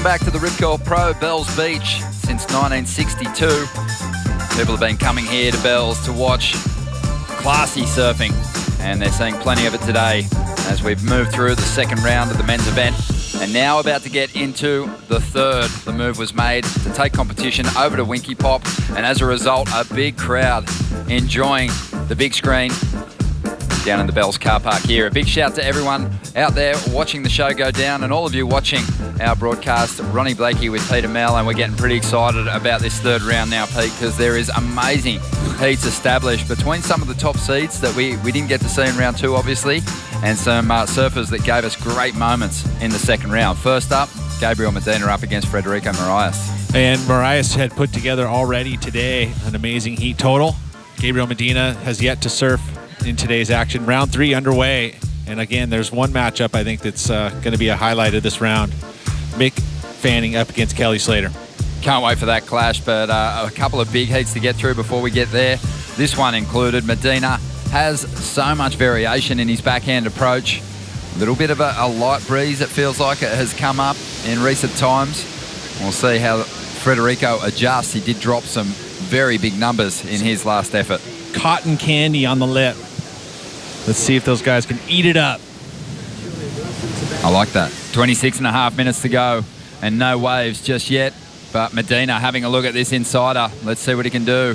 Welcome back to the Rip Curl Pro, Bells Beach, since 1962. People have been coming here to Bells to watch classy surfing, and they're seeing plenty of it today as we've moved through the second round of the men's event. And now about to get into the third. The move was made to take competition over to Winky Pop, and as a result, a big crowd enjoying the big screen down in the Bells car park here. A big shout to everyone out there watching the show go down, and all of you watching our broadcast. Ronnie Blakey with Peter Mel, and we're getting pretty excited about this third round now, Pete, because there is amazing heats established between some of the top seeds that we didn't get to see in round two, obviously, and some surfers that gave us great moments in the second round. First up, Gabriel Medina up against Federico Moraes. And Moraes had put together already today an amazing heat total. Gabriel Medina has yet to surf in today's action. Round three underway. And again, there's one matchup I think that's going to be a highlight of this round. Mick Fanning up against Kelly Slater. Can't wait for that clash, but a couple of big heats to get through before we get there. This one included. Medina has so much variation in his backhand approach. A little bit of a light breeze, it feels like it has come up in recent times. We'll see how Federico adjusts. He did drop some very big numbers in his last effort. Cotton candy on the lip. Let's see if those guys can eat it up. I like that. 26.5 minutes to go and no waves just yet. But Medina having a look at this insider. Let's see what he can do.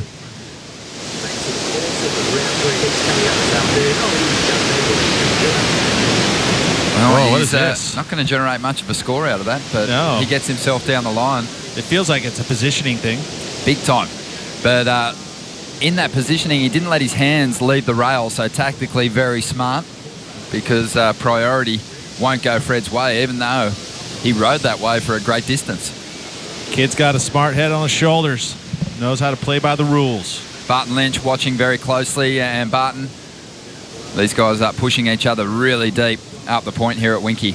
Well, what is this? Not going to generate much of a score out of that, but no. He gets himself down the line. It feels like it's a positioning thing. Big time. But in that positioning, he didn't let his hands leave the rail, so tactically very smart, because priority won't go Fred's way, even though he rode that way for a great distance. Kid's got a smart head on his shoulders. Knows how to play by the rules. Barton Lynch watching very closely, and Barton, these guys are pushing each other really deep up the point here at Winky.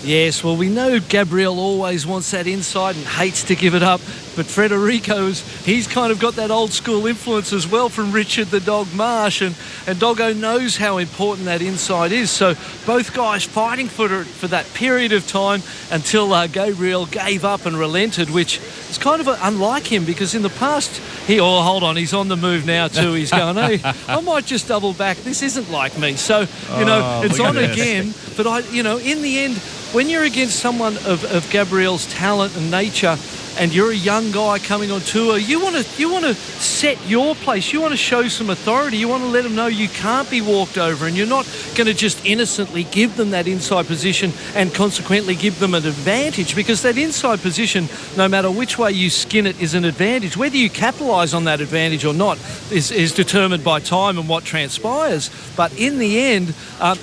Yes, well, we know Gabriel always wants that inside and hates to give it up, but he's kind of got that old school influence as well from Richard the Dog Marsh, and Doggo knows how important that inside is. So both guys fighting for that period of time until Gabriel gave up and relented, which is kind of unlike him, because in the past, hold on, he's on the move now too. He's going, hey, I might just double back. This isn't like me. So, it's on again. But in the end, when you're against someone of Gabriel's talent and nature, and you're a young guy coming on tour, you want to set your place. You want to show some authority. You want to let them know you can't be walked over, and you're not going to just innocently give them that inside position and consequently give them an advantage, because that inside position, no matter which way you skin it, is an advantage. Whether you capitalise on that advantage or not is determined by time and what transpires. But in the end,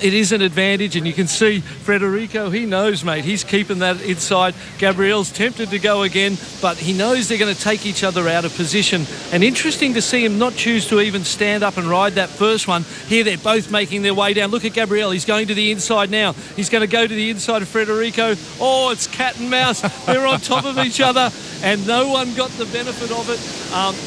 it is an advantage, and you can see Federico, he knows, mate. He's keeping that inside. Gabriel's tempted to go again, but he knows they're going to take each other out of position. And interesting to see him not choose to even stand up and ride that first one. Here they're both making their way down. Look at Gabriel. He's going to the inside now. He's going to go to the inside of Federico. Oh, it's cat and mouse. They're on top of each other, and no one got the benefit of it.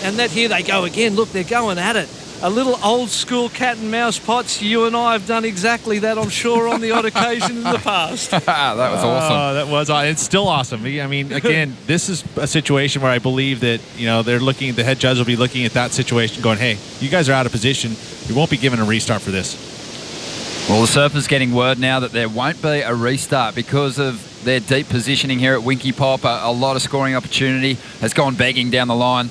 And that here they go again. Look, they're going at it. A little old school cat and mouse, Potts. You and I have done exactly that, I'm sure, on the odd occasion in the past. That was awesome. It's still awesome. I mean, again, this is a situation where I believe that, the head judge will be looking at that situation going, hey, you guys are out of position. You won't be given a restart for this. Well, the surfers getting word now that there won't be a restart because of their deep positioning here at Winky Pop. A lot of scoring opportunity has gone begging down the line.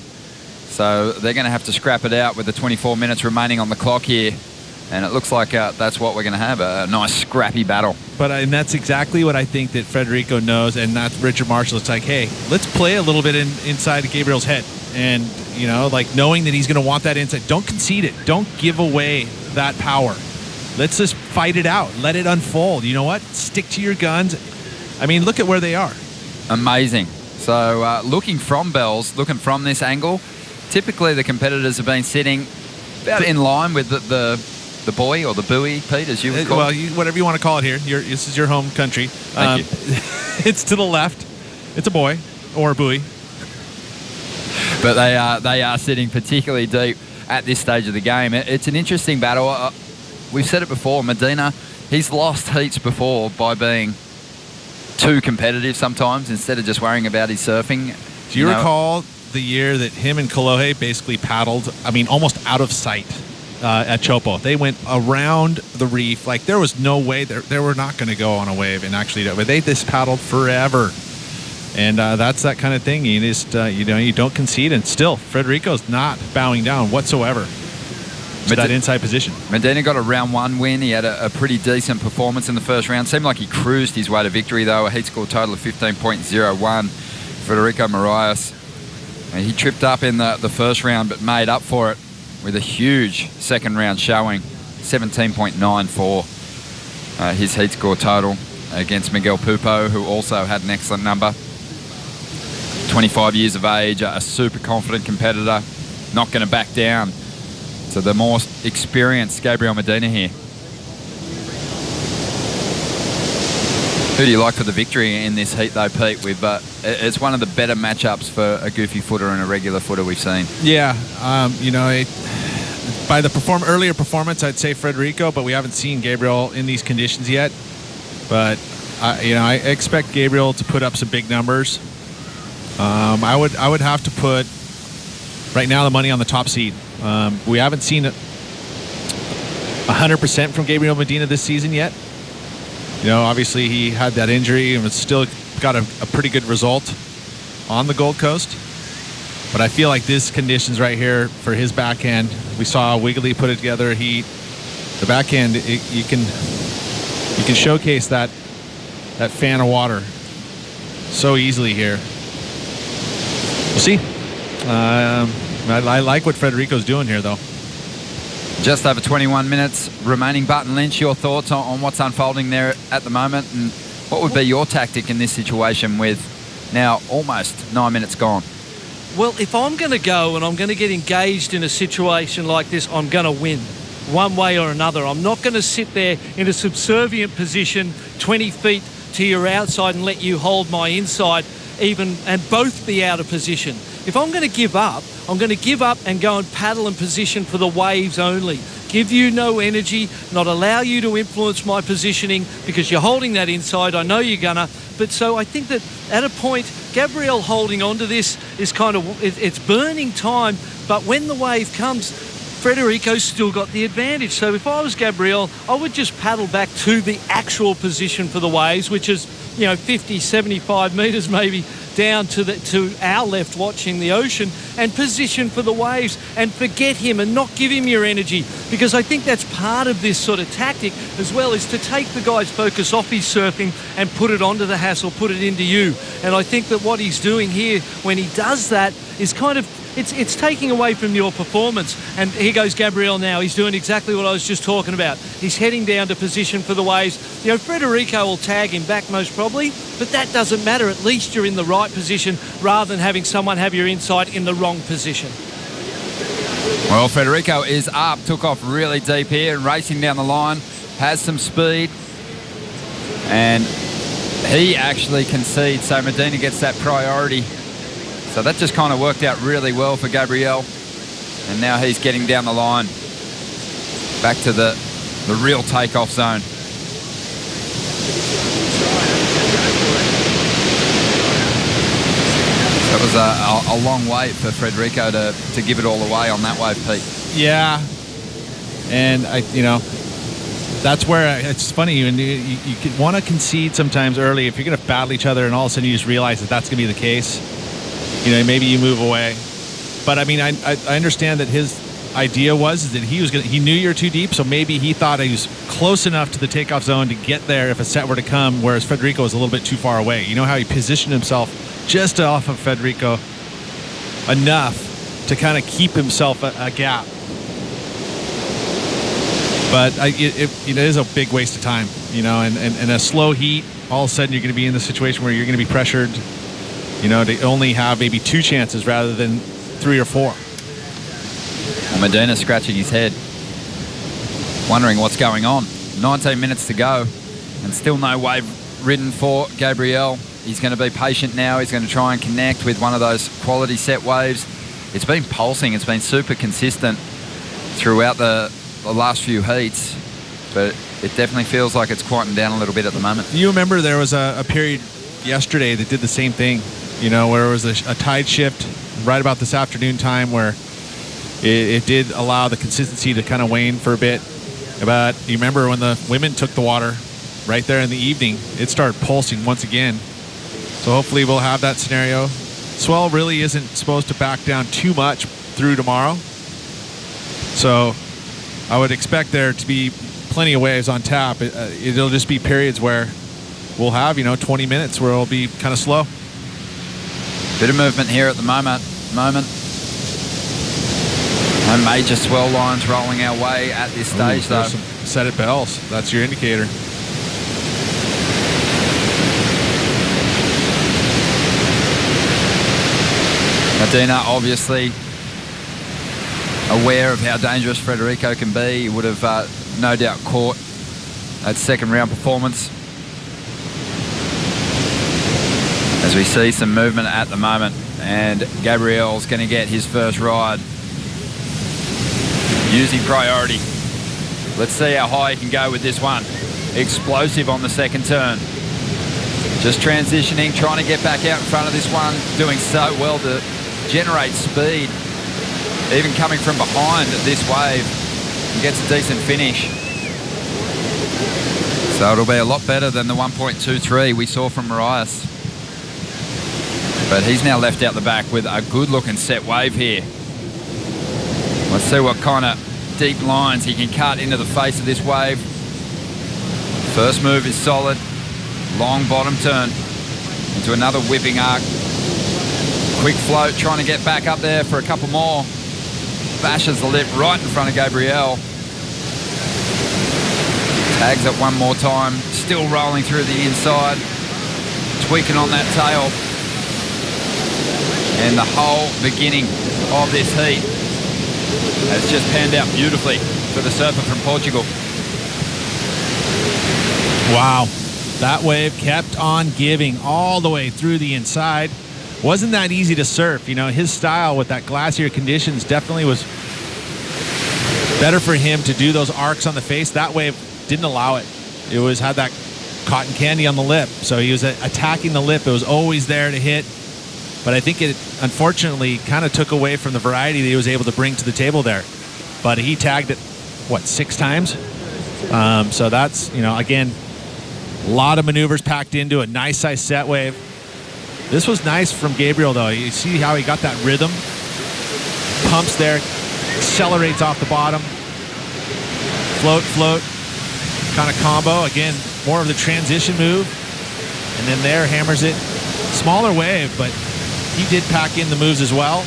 So they're going to have to scrap it out with the 24 minutes remaining on the clock here. And it looks like that's what we're going to have, a nice scrappy battle. And that's exactly what I think that Federico knows, and that's Richard Marshall. It's like, hey, let's play a little bit inside of Gabriel's head. And, knowing that he's going to want that inside. Don't concede it. Don't give away that power. Let's just fight it out. Let it unfold. You know what? Stick to your guns. I mean, look at where they are. Amazing. So looking from Bells, looking from this angle, typically the competitors have been sitting about in line with the buoy or the buoy, Pete, as you would call it. Whatever you want to call it here. This is your home country. Thank you. It's to the left. It's a buoy or a buoy. But they are sitting particularly deep at this stage of the game. It's an interesting battle. We've said it before, Medina, he's lost heats before by being too competitive sometimes instead of just worrying about his surfing. Do you recall the year that him and Kolohe basically paddled, almost out of sight at Chopo? They went around the reef. Like, there was no way they were not going to go on a wave and actually do it. But they just paddled forever. And that's that kind of thing. You just, you don't concede. And still, Frederico's not bowing down whatsoever to that inside position. Medina got a round 1 win. He had a pretty decent performance in the first round. Seemed like he cruised his way to victory, though. A heat score total of 15.01. Federico Moraes. He tripped up in the first round, but made up for it with a huge second round showing. 17.94. His heat score total against Miguel Pupo, who also had an excellent number. 25 years of age, a super confident competitor, not going to back down. So the more experienced Gabriel Medina here. Who do you like for the victory in this heat though, Pete? It's one of the better matchups for a goofy footer and a regular footer we've seen. Yeah, by the earlier performance, I'd say Federico, but we haven't seen Gabriel in these conditions yet. But I expect Gabriel to put up some big numbers. I would have to put right now the money on the top seed. We haven't seen 100% from Gabriel Medina this season yet. Obviously he had that injury and was still got a pretty good result on the Gold Coast. But I feel like this conditions right here for his backhand, we saw Wiggly put it together. The backhand, you can showcase that fan of water so easily here. We'll see. I like what Federico's doing here, though. Just over 21 minutes remaining. Barton Lynch, your thoughts on what's unfolding there at the moment, and what would be your tactic in this situation with now almost 9 minutes gone? Well, if I'm going to go and I'm going to get engaged in a situation like this, I'm going to win one way or another. I'm not going to sit there in a subservient position 20 feet to your outside and let you hold my inside and both be out of position. If I'm going to give up, I'm going to give up and go and paddle and position for the waves only. Give you no energy, not allow you to influence my positioning because you're holding that inside. I know you're gonna. But so I think that at a point, Gabriel holding on to this is it's burning time. But when the wave comes, Federico's still got the advantage. So if I was Gabriel, I would just paddle back to the actual position for the waves, which is 50, 75 metres maybe down to our left watching the ocean, and position for the waves and forget him and not give him your energy, because I think that's part of this sort of tactic as well, is to take the guy's focus off his surfing and put it onto the hassle, put it into you. And I think that what he's doing here when he does that is it's taking away from your performance. And here goes Gabriel now. He's doing exactly what I was just talking about. He's heading down to position for the waves. Federico will tag him back most probably, but that doesn't matter. At least you're in the right position rather than having someone have your inside in the wrong position. Well, Federico is up, took off really deep here and racing down the line, has some speed, and he actually concedes, so Medina gets that priority. So that just kind of worked out really well for Gabriel. And now he's getting down the line back to the real takeoff zone. That was a long wait for Federico to give it all away on that wave, Pete. Yeah. And, that's where it's funny. You want to concede sometimes early. If you're going to battle each other and all of a sudden you just realize that that's going to be the case, maybe you move away. But I understand that his idea was that he knew you're too deep, so maybe he thought he was close enough to the takeoff zone to get there if a set were to come, whereas Federico was a little bit too far away. You know how he positioned himself just off of Federico enough to kind of keep himself a gap. But it is a big waste of time, and a slow heat, all of a sudden you're going to be in the situation where you're going to be pressured, to only have maybe 2 chances rather than 3 or 4. Well, Medina scratching his head, wondering what's going on. 19 minutes to go and still no wave ridden for Gabriel. He's going to be patient now. He's going to try and connect with one of those quality set waves. It's been pulsing. It's been super consistent throughout the last few heats. but it definitely feels like it's quieting down a little bit at the moment. You remember there was a period yesterday that did the same thing, where it was a tide shift right about this afternoon time where it did allow the consistency to kind of wane for a bit. But you remember when the women took the water right there in the evening, it started pulsing once again. So hopefully we'll have that scenario. Swell really isn't supposed to back down too much through tomorrow. So I would expect there to be plenty of waves on tap. It'll just be periods where we'll have, 20 minutes where it'll be kind of slow. Bit of movement here at the moment. No major swell lines rolling our way at this stage, though. Some set at bells. That's your indicator. Medina obviously aware of how dangerous Federico can be. He would have no doubt caught that second round performance. As we see some movement at the moment, and Gabriel's going to get his first ride using priority. Let's see how high he can go with this one. Explosive on the second turn. Just transitioning, trying to get back out in front of this one, doing so well to generate speed. Even coming from behind this wave, he gets a decent finish. So it'll be a lot better than the 1.23 we saw from Marias. But he's now left out the back with a good looking set wave here. Let's see what kind of deep lines he can cut into the face of this wave. First move is solid. Long bottom turn into another whipping arc. Quick float, trying to get back up there for a couple more. Bashes the lip right in front of Gabriel. Tags it one more time. Still rolling through the inside. Tweaking on that tail. And the whole beginning of this heat has just panned out beautifully for the surfer from Portugal. Wow. That wave kept on giving all the way through the inside. Wasn't that easy to surf. His style with that glacier conditions definitely was better for him to do those arcs on the face. That wave didn't allow it. It had that cotton candy on the lip. So he was attacking the lip. It was always there to hit. But I think it unfortunately kind of took away from the variety that he was able to bring to the table there. But he tagged it, 6 times? So that's, again, a lot of maneuvers packed into a nice size set wave. This was nice from Gabriel, though. You see how he got that rhythm? Pumps there, accelerates off the bottom. Float, kind of combo. Again, more of the transition move. And then there, hammers it. Smaller wave, but he did pack in the moves as well.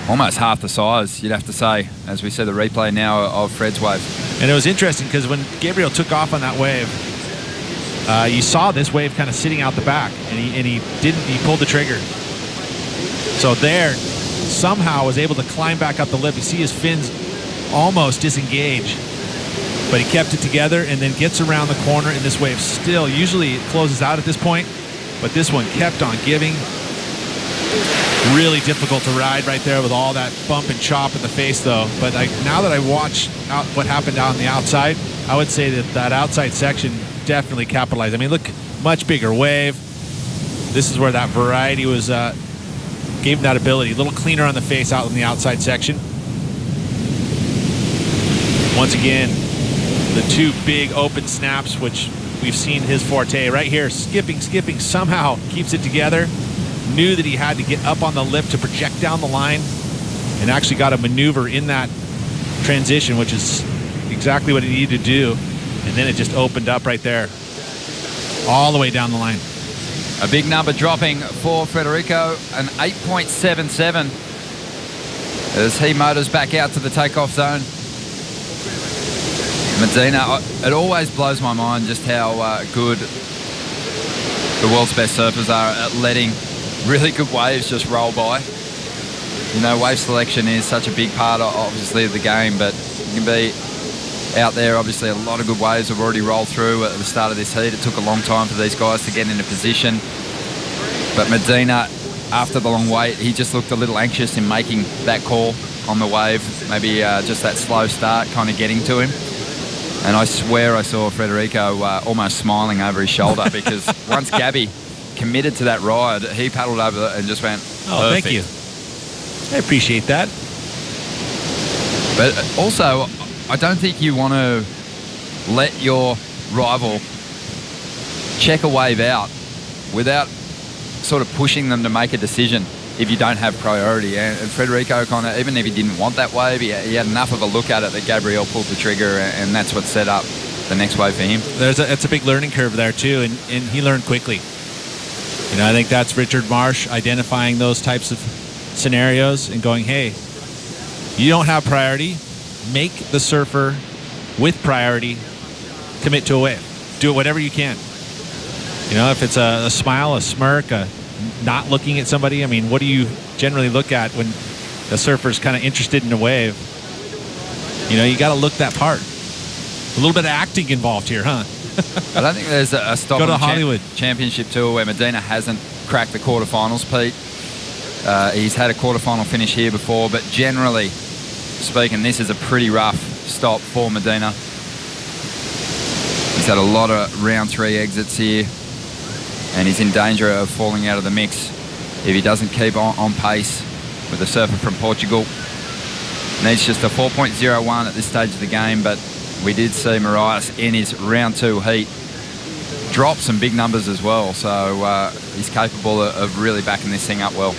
Almost half the size, you'd have to say, as we see the replay now of Fred's wave. And it was interesting because when Gabriel took off on that wave, you saw this wave kind of sitting out the back, and he pulled the trigger. So there, somehow was able to climb back up the lip. You see his fins almost disengage, but he kept it together and then gets around the corner, and this wave still, usually it closes out at this point, but this one kept on giving. Really difficult to ride right there with all that bump and chop in the face, though. But now that I watch what happened out on the outside, I would say that outside section definitely capitalized. I mean, look, much bigger wave. This is where that variety was, gave him that ability. A little cleaner on the face out in the outside section. Once again, the 2 big open snaps, which we've seen his forte right here. Skipping, somehow keeps it together. Knew that he had to get up on the lip to project down the line, and actually got a maneuver in that transition, which is exactly what he needed to do. And then it just opened up right there, all the way down the line. A big number dropping for Federico, an 8.77 as he motors back out to the takeoff zone. Medina, it always blows my mind just how good the world's best surfers are at letting really good waves just roll by. Wave selection is such a big part, obviously, of the game, but you can be out there. Obviously, a lot of good waves have already rolled through at the start of this heat. It took a long time for these guys to get into position. But Medina, after the long wait, he just looked a little anxious in making that call on the wave. Maybe just that slow start kind of getting to him. And I swear I saw Federico almost smiling over his shoulder because once Gabby committed to that ride, he paddled over and just went, oh, perfect. thank you. I appreciate that. But also, I don't think you want to let your rival check a wave out without sort of pushing them to make a decision if you don't have priority. And Federico kind of, even if he didn't want that wave, he had enough of a look at it that Gabriel pulled the trigger, and that's what set up the next wave for him. It's a big learning curve there too, and he learned quickly. You know, I think that's Richard Marsh identifying those types of scenarios and going, hey, you don't have priority, make the surfer with priority commit to a wave. Do it whatever you can. You know, if it's a smile, a smirk, not looking at somebody. I mean, what do you generally look at when the surfer's kind of interested in a wave? You know, you got to look that part. A little bit of acting involved here, huh? I don't think there's a stop Go to on the Hollywood championship tour where Medina hasn't cracked the quarterfinals, Pete. He's had a quarterfinal finish here before, but generally speaking, this is a pretty rough stop for Medina. He's had a lot of round 3 exits here, and he's in danger of falling out of the mix if he doesn't keep on pace with the surfer from Portugal. Needs just a 4.01 at this stage of the game, but we did see Marias in his round 2 heat drop some big numbers as well, so he's capable of really backing this thing up well.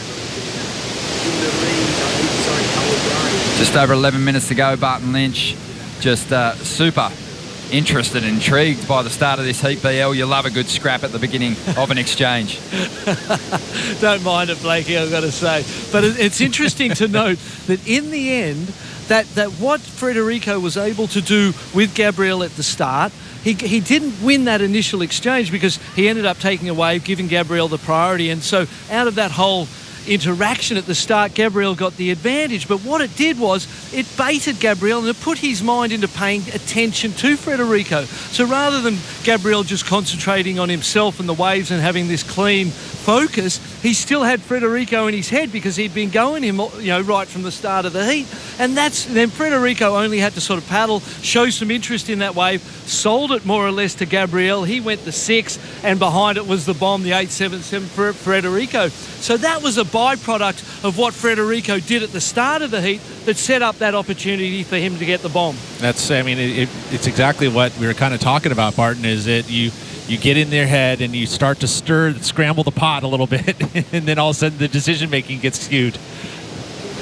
Just over 11 minutes to go. Barton Lynch just super interested and intrigued by the start of this heat, BL. You love a good scrap at the beginning of an exchange. Don't mind it, Blakey, I've got to say. But it's interesting to note that in the end, that what Federico was able to do with Gabriel at the start, he didn't win that initial exchange because he ended up taking a wave, giving Gabriel the priority. And so out of that whole interaction at the start, Gabriel got the advantage. But what it did was it baited Gabriel and it put his mind into paying attention to Federico. So rather than Gabriel just concentrating on himself and the waves and having this clean focus, he still had Federico in his head because he'd been going him, you know, right from the start of the heat. And then Federico only had to sort of paddle, show some interest in that wave, sold it more or less to Gabriel. He went the 6, and behind it was the bomb, the 877 for Federico. So that was a byproduct of what Federico did at the start of the heat that set up that opportunity for him to get the bomb. That's, I mean, it's exactly what we were kind of talking about, Barton, is that you get in their head and you start to scramble the pot a little bit, and then all of a sudden the decision-making gets skewed.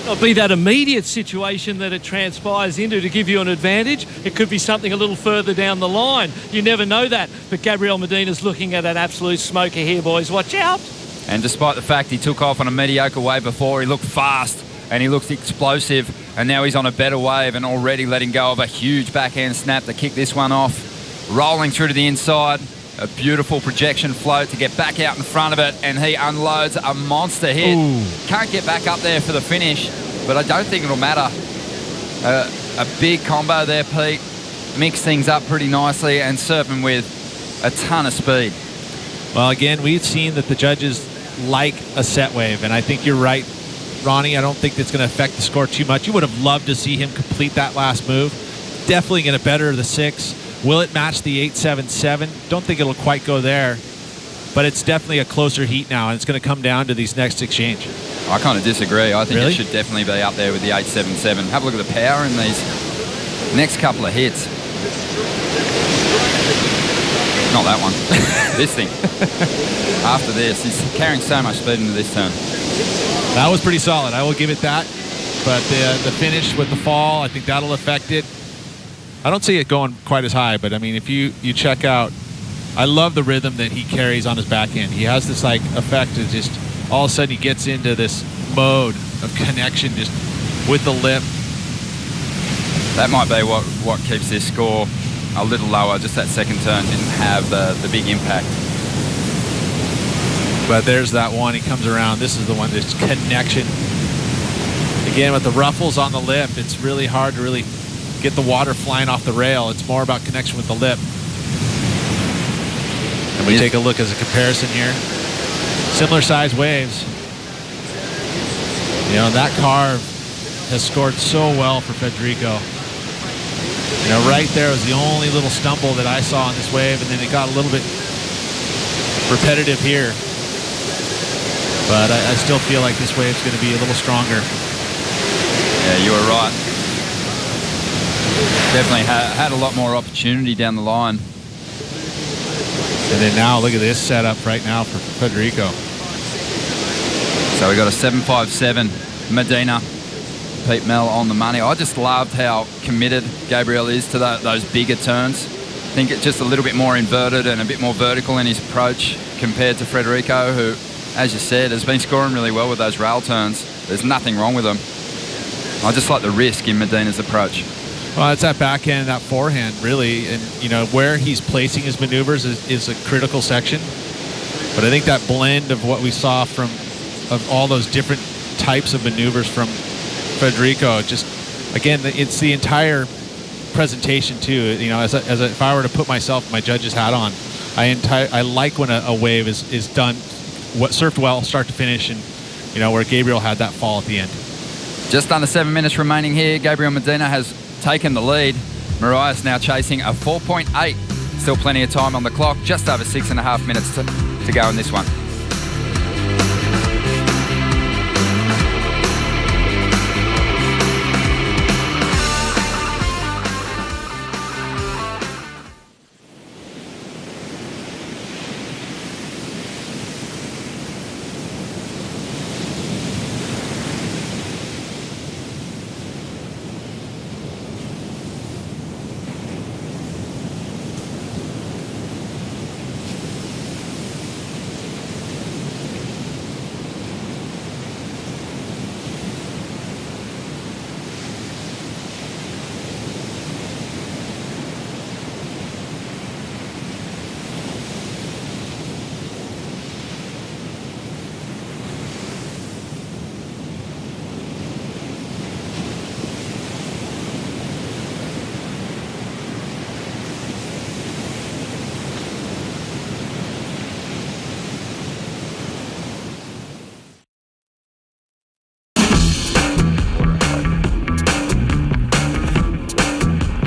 It'll be that immediate situation that it transpires into to give you an advantage. It could be something a little further down the line. You never know that. But Gabriel Medina's looking at an absolute smoker here, boys. Watch out. And despite the fact he took off on a mediocre wave before, he looked fast and he looked explosive, and now he's on a better wave and already letting go of a huge backhand snap to kick this one off. Rolling through to the inside. A beautiful projection float to get back out in front of it, and he unloads a monster hit. Ooh. Can't get back up there for the finish, but I don't think it'll matter. A big combo there, Pete. Mix things up pretty nicely and surfing with a ton of speed. Well, again, we've seen that the judges like a set wave, and I think you're right, Ronnie. I don't think that's going to affect the score too much. You would have loved to see him complete that last move. Definitely going to better the 6. Will it match the 877? Don't think it'll quite go there, but it's definitely a closer heat now, and it's going to come down to these next exchange. I kind of disagree. I think Really? it should definitely be up there with the 877. Have a look at the power in these next couple of hits. Not that one. This thing. After this, he's carrying so much speed into this turn. That was pretty solid. I will give it that. But the finish with the fall, I think that'll affect it. I don't see it going quite as high, but I mean, if you check out, I love the rhythm that he carries on his backhand. He has this like effect of just all of a sudden he gets into this mode of connection just with the lip. That might be what keeps this score a little lower. Just that second turn didn't have the big impact. But there's that one. He comes around. This is the one that's connection. Again, with the ruffles on the lip, it's really hard to really get the water flying off the rail. It's more about connection with the lip. And we take a look as a comparison here. Similar size waves. You know, that carve has scored so well for Federico. You know, right there was the only little stumble that I saw on this wave, and then it got a little bit repetitive here. But I still feel like this wave's going to be a little stronger. Yeah, you were right. Definitely had a lot more opportunity down the line. And then now look at this setup right now for Federico. So we got a 7.57 Medina. Pete Mel on the money. I just loved how committed Gabriel is to those bigger turns. I think it's just a little bit more inverted and a bit more vertical in his approach compared to Federico, who, as you said, has been scoring really well with those rail turns. There's nothing wrong with them. I just like the risk in Medina's approach. Well, it's that backhand and that forehand, really. And, you know, where he's placing his maneuvers is a critical section. But I think that blend of what we saw of all those different types of maneuvers from Federico, just, again, it's the entire presentation, too. You know, if I were to put my judge's hat on, I like when a wave is done, surfed well, start to finish, and, you know, where Gabriel had that fall at the end. Just under 7 minutes remaining here. Gabriel Medina has taken the lead. Mariah's now chasing a 4.8. Still plenty of time on the clock. Just over 6.5 minutes to go in this one.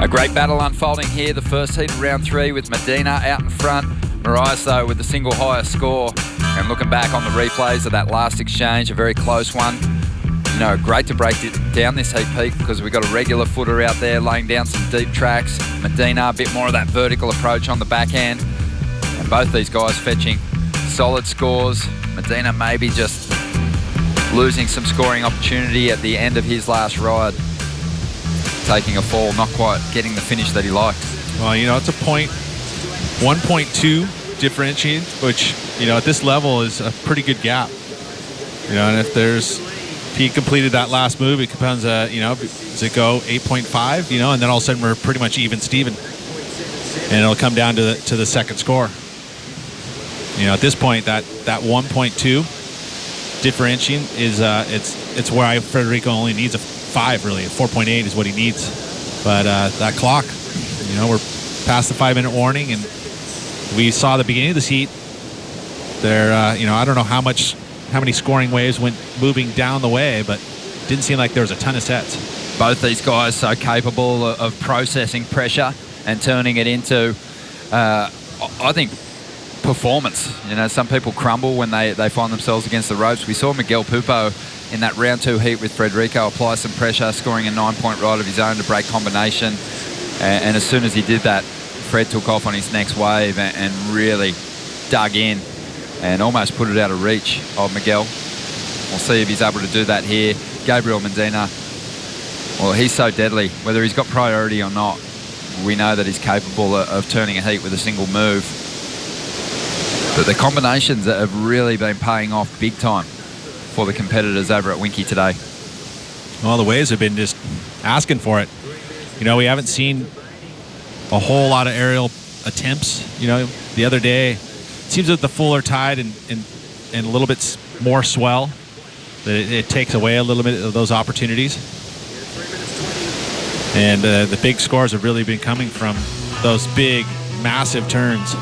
A great battle unfolding here, the first heat of round 3 with Medina out in front. Mariah, though, with the single highest score. And looking back on the replays of that last exchange, a very close one. You know, great to break it down this heat, Pete, because we've got a regular footer out there laying down some deep tracks. Medina, a bit more of that vertical approach on the backhand. And both these guys fetching solid scores. Medina maybe just losing some scoring opportunity at the end of his last ride. Taking a fall, not quite getting the finish that he liked. Well, you know, it's a 1.2 differentiate, which, you know, at this level is a pretty good gap. You know, and if he completed that last move, it becomes you know, does it go 8.5, you know, and then all of a sudden we're pretty much even Steven. And it'll come down to the second score. You know, at this point, that 1.2 differentiation is it's where Federico only needs a 5, really. A 4.8 is what he needs. But that clock, you know, we're past the 5-minute warning, and we saw the beginning of this heat. There, you know, I don't know how many scoring waves went moving down the way, but it didn't seem like there was a ton of sets. Both these guys so capable of processing pressure and turning it into, I think, performance. You know, some people crumble when they find themselves against the ropes. We saw Miguel Pupo in that round 2 heat with Federico apply some pressure, scoring a 9-point ride of his own to break combination. And as soon as he did that, Fred took off on his next wave and really dug in and almost put it out of reach of Miguel. We'll see if he's able to do that here. Gabriel Medina, well, he's so deadly. Whether he's got priority or not, we know that he's capable of turning a heat with a single move. But the combinations that have really been paying off big time for the competitors over at Winky today. Well, the waves have been just asking for it. You know, we haven't seen a whole lot of aerial attempts. You know, the other day, it seems that the fuller tide and a little bit more swell, that it takes away a little bit of those opportunities. And the big scores have really been coming from those big, massive turns.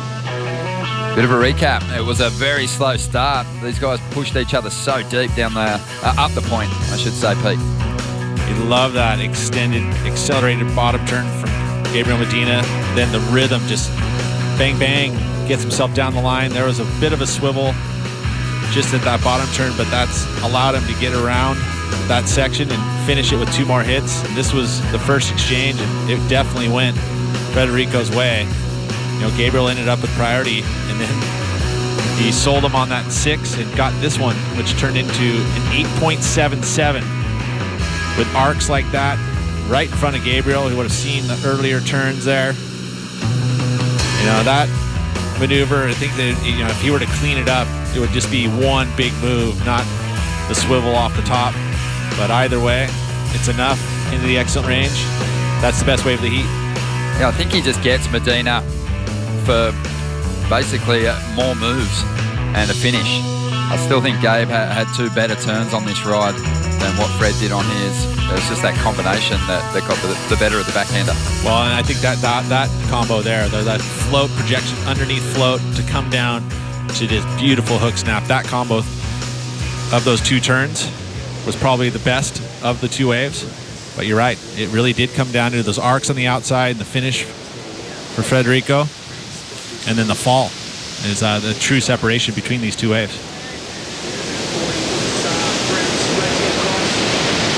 Bit of a recap. It was a very slow start. These guys pushed each other so deep down the up the point, I should say, Pete. You love that extended, accelerated bottom turn from Gabriel Medina. Then the rhythm just bang, bang, gets himself down the line. There was a bit of a swivel just at that bottom turn, but that's allowed him to get around that section and finish it with 2 more hits. And this was the first exchange, and it definitely went Federico's way. You know, Gabriel ended up with priority, and then he sold him on that 6 and got this one, which turned into an 8.77 with arcs like that right in front of Gabriel. He would have seen the earlier turns there. You know, that maneuver, I think that, you know, if he were to clean it up, it would just be one big move, not the swivel off the top. But either way, it's enough into the excellent range. That's the best way of the heat. Yeah, I think he just gets Medina for basically more moves and a finish. I still think Gabe had 2 better turns on this ride than what Fred did on his. It was just that combination that got the better of the backhander. Well, and I think that combo there, that float projection underneath float to come down to this beautiful hook snap, that combo of those 2 turns was probably the best of the 2 waves. But you're right, it really did come down to those arcs on the outside and the finish for Federico. And then the fall is the true separation between these 2 waves.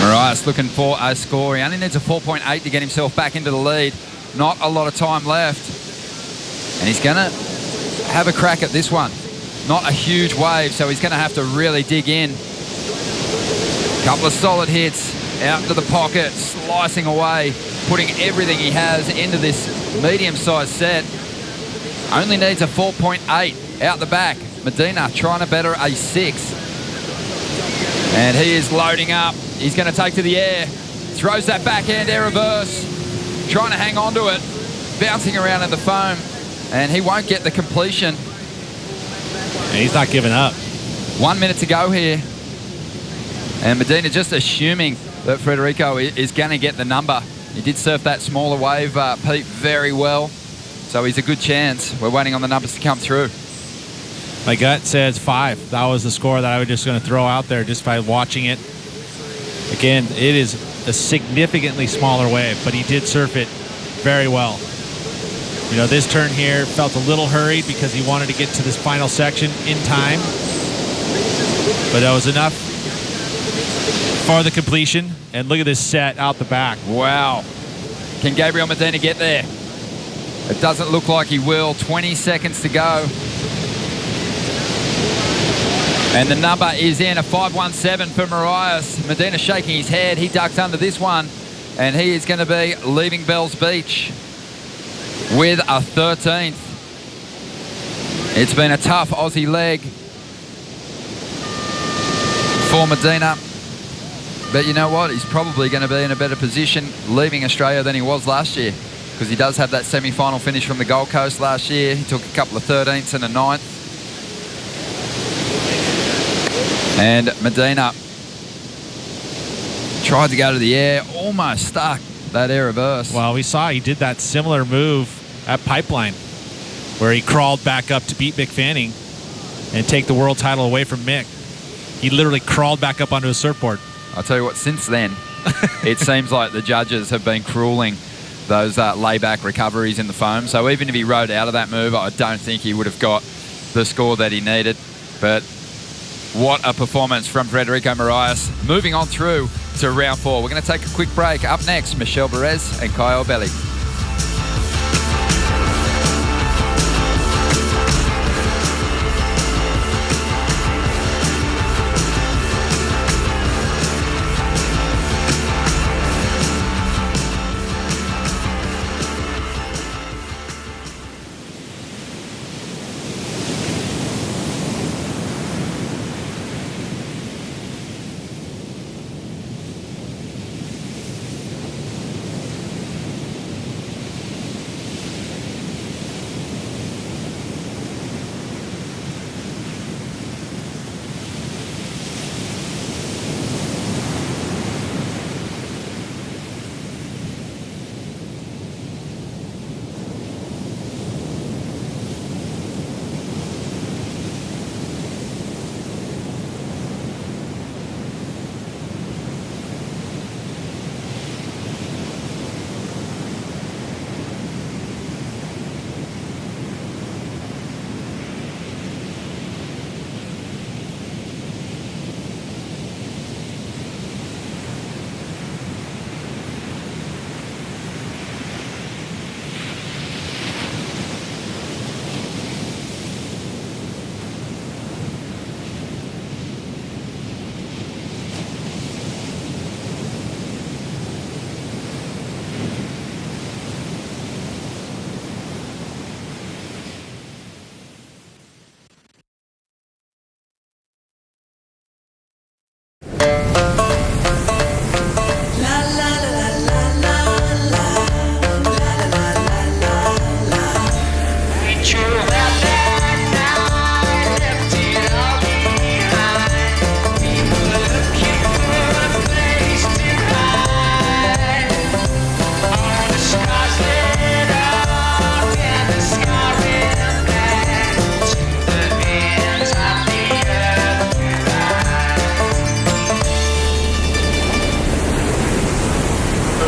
Marias looking for a score. He only needs a 4.8 to get himself back into the lead. Not a lot of time left. And he's going to have a crack at this one. Not a huge wave, so he's going to have to really dig in. Couple of solid hits out into the pocket, slicing away, putting everything he has into this medium-sized set. Only needs a 4.8 out the back. Medina trying to better a 6. And he is loading up. He's going to take to the air. Throws that backhand air reverse. Trying to hang on to it. Bouncing around in the foam. And he won't get the completion. And he's not giving up. 1 minute to go here. And Medina just assuming that Federico is going to get the number. He did surf that smaller wave, Pete, very well. So he's a good chance. We're waiting on the numbers to come through. My gut says 5. That was the score that I was just going to throw out there just by watching it. Again, it is a significantly smaller wave, but he did surf it very well. You know, this turn here felt a little hurried because he wanted to get to this final section in time. But that was enough for the completion. And look at this set out the back. Wow. Can Gabriel Medina get there? It doesn't look like he will. 20 seconds to go. And the number is in, a 5.17 for Marias. Medina shaking his head. He ducks under this one. And he is going to be leaving Bells Beach with a 13th. It's been a tough Aussie leg for Medina. But you know what? He's probably going to be in a better position leaving Australia than he was last year, because he does have that semi-final finish from the Gold Coast last year. He took a couple of 13ths and a 9th. And Medina tried to go to the air, almost stuck that air reverse. Well, we saw he did that similar move at Pipeline, where he crawled back up to beat Mick Fanning and take the world title away from Mick. He literally crawled back up onto a surfboard. I'll tell you what, since then, it seems like the judges have been crueling those layback recoveries in the foam. So even if he rode out of that move, I don't think he would have got the score that he needed. But what a performance from Federico Marias. Moving on through to round 4. We're going to take a quick break. Up next, Michelle Perez and Kyle Belli.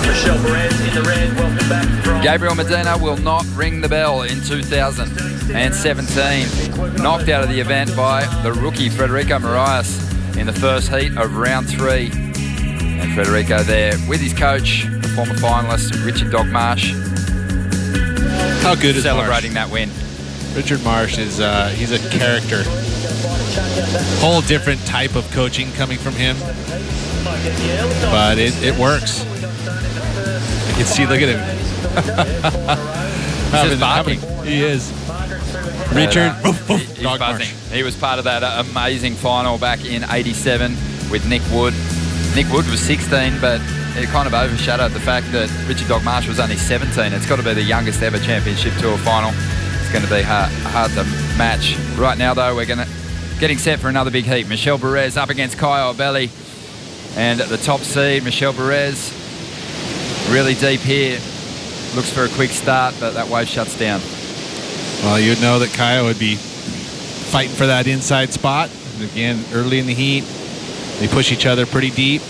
Michelle Perez in the red. Welcome back from Gabriel Medina will not ring the bell in 2017. Knocked out of the event by the rookie Federico Moraes in the first heat of round 3. And Federico there with his coach, the former finalist Richard Dog Marsh. How good is celebrating Marsh? that win? Richard Marsh is he's a character. Whole different type of coaching coming from him, but it works. You can see, look at him. He's just barking. He is. Richard, He's Dog buzzing. Marsh. He was part of that amazing final back in '87 with Nick Wood. Nick Wood was 16, but it kind of overshadowed the fact that Richard Dog Marsh was only 17. It's got to be the youngest ever championship tour final. It's going to be hard to match. Right now, though, we're getting set for another big heat. Michelle Perez up against Kai Obelli. And at the top seed, Michelle Perez, really deep here. Looks for a quick start, but that wave shuts down. Well, you'd know that Kaya would be fighting for that inside spot. And again, early in the heat, they push each other pretty deep.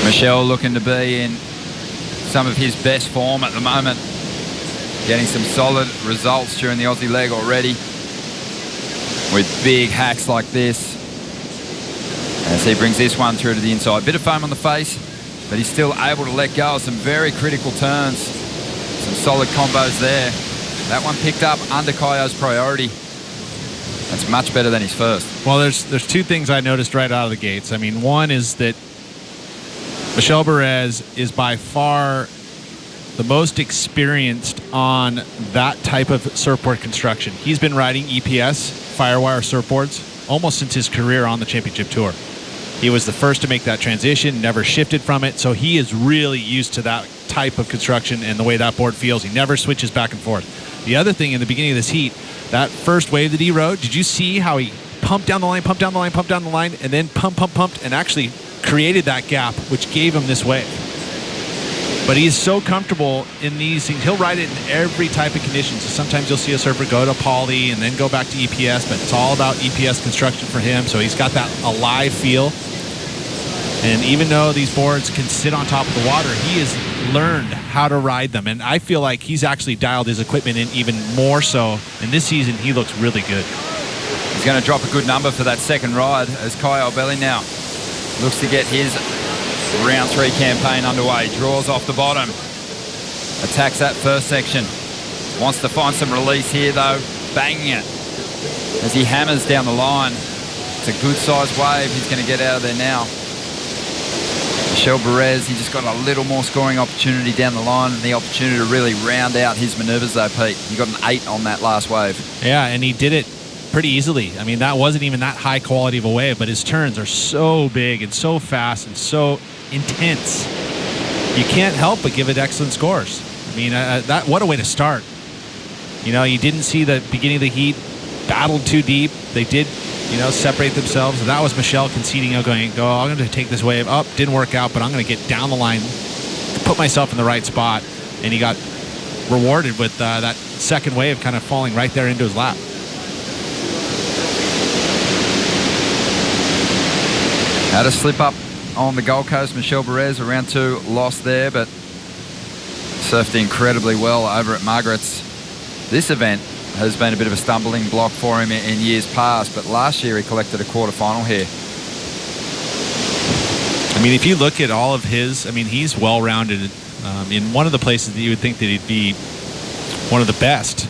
Michelle looking to be in some of his best form at the moment. Getting some solid results during the Aussie leg already with big hacks like this. As he brings this one through to the inside. Bit of foam on the face, but he's still able to let go of some very critical turns. Some solid combos there. That one picked up under Kaio's priority. That's much better than his first. Well, there's two things I noticed right out of the gates. I mean, one is that Michelle Perez is by far the most experienced on that type of surfboard construction. He's been riding EPS, Firewire surfboards, almost since his career on the championship tour. He was the first to make that transition, never shifted from it, so he is really used to that type of construction and the way that board feels. He never switches back and forth. The other thing in the beginning of this heat, that first wave that he rode, did you see how he pumped down the line, pumped down the line, pumped down the line, and then pumped, and actually created that gap, which gave him this wave? But he's so comfortable in these things. He'll ride it in every type of condition. So sometimes you'll see a surfer go to poly and then go back to EPS, but it's all about EPS construction for him. So he's got that alive feel. And even though these boards can sit on top of the water, he has learned how to ride them. And I feel like he's actually dialed his equipment in even more so. And this season, he looks really good. He's going to drop a good number for that second ride as Kai Obelli now looks to get his round 3 campaign underway. Draws off the bottom. Attacks that first section. Wants to find some release here though. Banging it as he hammers down the line. It's a good sized wave. He's going to get out of there now. Michelle Perez, he just got a little more scoring opportunity down the line and the opportunity to really round out his maneuvers though, Pete. He got an 8 on that last wave. Yeah, and he did it pretty easily. I mean, that wasn't even that high quality of a wave, but his turns are so big and so fast and so intense. You can't help but give it excellent scores. I mean, what a way to start. You know, you didn't see the beginning of the heat battled too deep. They did, separate themselves. And that was Michelle conceding, I'm going to take this wave up. Didn't work out, but I'm going to get down the line, put myself in the right spot. And he got rewarded with that second wave kind of falling right there into his lap. Had a slip up on the Gold Coast. Michelle Perez, round 2 lost there, but surfed incredibly well over at Margaret's. This event has been a bit of a stumbling block for him in years past, but last year he collected a quarterfinal here. I mean, if you look at all of his, I mean, he's well-rounded. In one of the places that you would think that he'd be one of the best,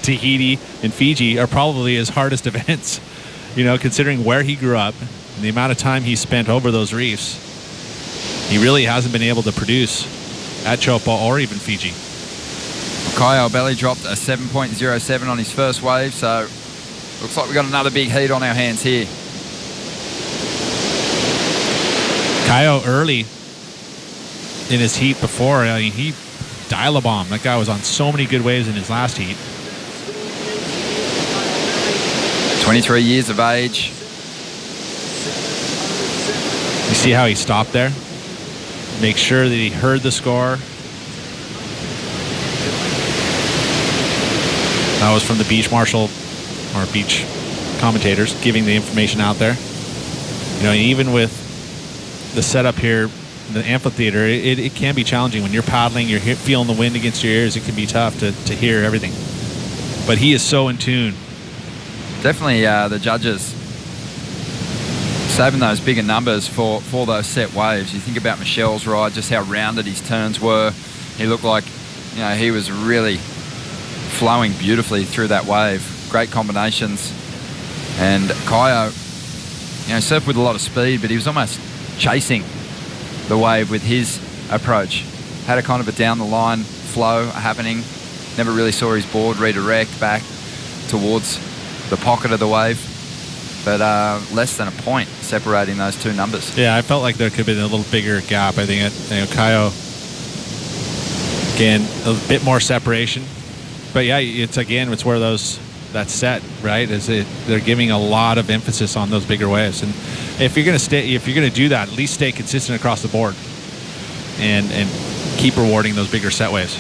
Tahiti and Fiji are probably his hardest events, considering where he grew up and the amount of time he spent over those reefs. He really hasn't been able to produce at Chopo or even Fiji. Kai Obelli dropped a 7.07 on his first wave, so looks like we've got another big heat on our hands here. Kaio early in his heat before, he dial-a-bomb. That guy was on so many good waves in his last heat. 23 years of age. You see how he stopped there? Make sure that he heard the score. That was from the beach marshal or beach commentators giving the information out there. Even with the setup here, the amphitheater, it can be challenging when you're paddling. You're feeling the wind against your ears. It can be tough to hear everything. But he is so in tune. Definitely the judges saving those bigger numbers for those set waves. You think about Michelle's ride, just how rounded his turns were. He looked like, you know, he was really flowing beautifully through that wave. Great combinations. And Kaio, you know, surfed with a lot of speed, but he was almost chasing the wave with his approach. Had a kind of a down the line flow happening. Never really saw his board redirect back towards the pocket of the wave. But less than a point separating those two numbers. Yeah, I felt like there could have been a little bigger gap. I think Kaio, again, a bit more separation. But yeah, it's where that set, right? They're giving a lot of emphasis on those bigger waves. And if you're gonna do that, at least stay consistent across the board and keep rewarding those bigger set waves.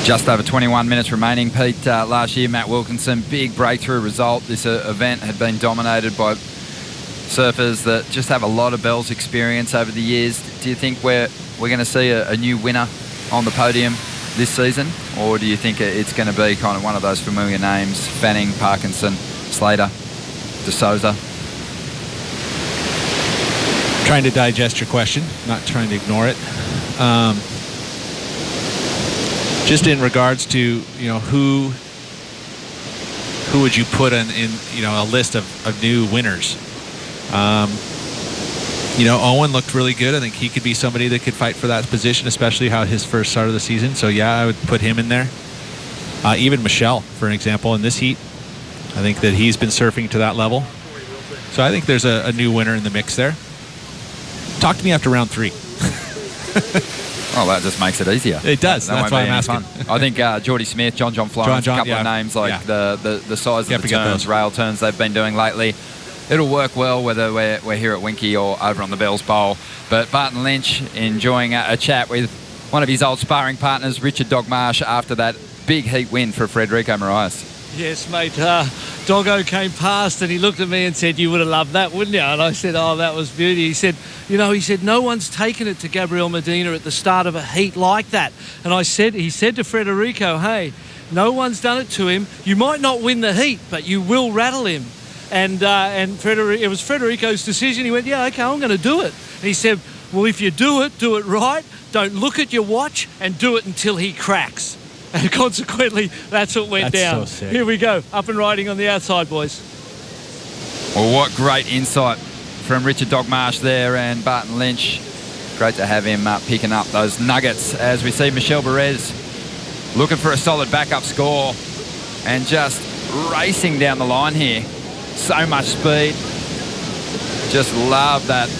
Just over 21 minutes remaining, Pete. Last year, Matt Wilkinson, big breakthrough result. This event had been dominated by surfers that just have a lot of Bells experience over the years. Do you think we're going to see a new winner on the podium this season, or do you think it's going to be kind of one of those familiar names, Fanning, Parkinson, Slater, De Souza? Trying to digest your question, not trying to ignore it. Just in regards to, you know, who would you put in you know, a list of new winners? You know, Owen looked really good. I think he could be somebody that could fight for that position, especially how his first start of the season. So yeah, I would put him in there. Even Michelle, for an example, in this heat, I think that he's been surfing to that level. So I think there's a new winner in the mix there. Talk to me after round 3. Oh, that just makes it easier. It does. That's why I'm asking. I think Geordie Smith, John Florence, a couple of names like the size of the turns, rail turns they've been doing lately. It'll work well whether we're here at Winky or over on the Bells Bowl. But Barton Lynch enjoying a chat with one of his old sparring partners, Richard Dogmarsh, after that big heat win for Frederico Moraes. Yes, mate. Doggo came past and he looked at me and said, "You would have loved that, wouldn't you?" And I said, "Oh, that was beauty." He said, no one's taken it to Gabriel Medina at the start of a heat like that. And he said to Frederico, "Hey, no one's done it to him. You might not win the heat, but you will rattle him." And it was Frederico's decision. He went, "Yeah, okay, I'm going to do it." And he said, "Well, if you do it right. Don't look at your watch and do it until he cracks." And consequently, that's what went down. So sick. Here we go, up and riding on the outside, boys. Well, what great insight from Richard Dogmarsh there and Barton Lynch. Great to have him picking up those nuggets as we see Michelle Perez looking for a solid backup score and just racing down the line here. So much speed. Just love that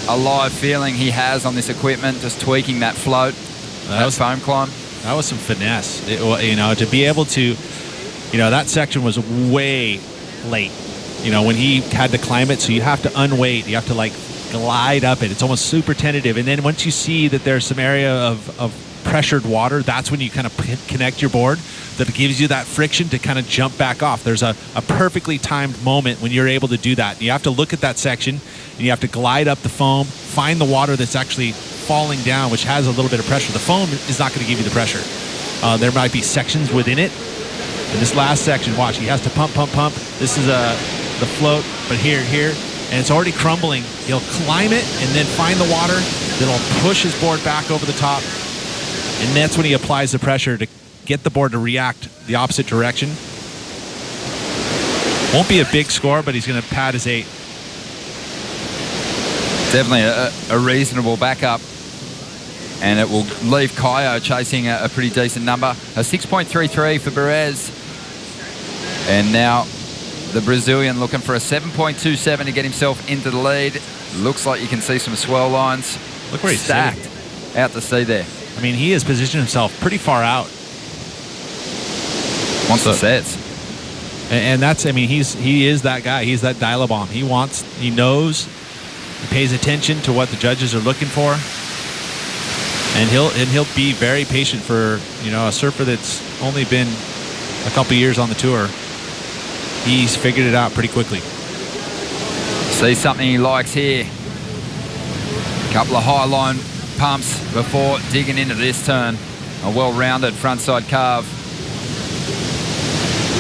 alive feeling he has on this equipment, just tweaking that float, that foam climb. That was some finesse. To be able to, that section was way late. When he had to climb it, so you have to unweight. You have to glide up it. It's almost super tentative. And then once you see that there's some area of pressured water, that's when you kind of connect your board. That gives you that friction to kind of jump back off. There's a perfectly timed moment when you're able to do that. You have to look at that section and you have to glide up the foam, find the water that's actually falling down, which has a little bit of pressure. The foam is not going to give you the pressure. There might be sections within it. And this last section, watch, he has to pump. This is the float, but here, and it's already crumbling. He'll climb it and then find the water. Then he'll push his board back over the top. And that's when he applies the pressure to get the board to react the opposite direction. Won't be a big score, but he's going to pad his 8. Definitely a reasonable backup. And it will leave Kaio chasing a pretty decent number. A 6.33 for Perez. And now the Brazilian looking for a 7.27 to get himself into the lead. Looks like you can see some swell lines. Look where he's stacked sitting. Out to sea there. I mean, he has positioned himself pretty far out. Wants the sets. And that's, he is that guy. He's that dial-a-bomb. He knows, he pays attention to what the judges are looking for. And he'll be very patient for, a surfer that's only been a couple years on the tour. He's figured it out pretty quickly. See something he likes here. Couple of high line pumps before digging into this turn. A well-rounded frontside carve.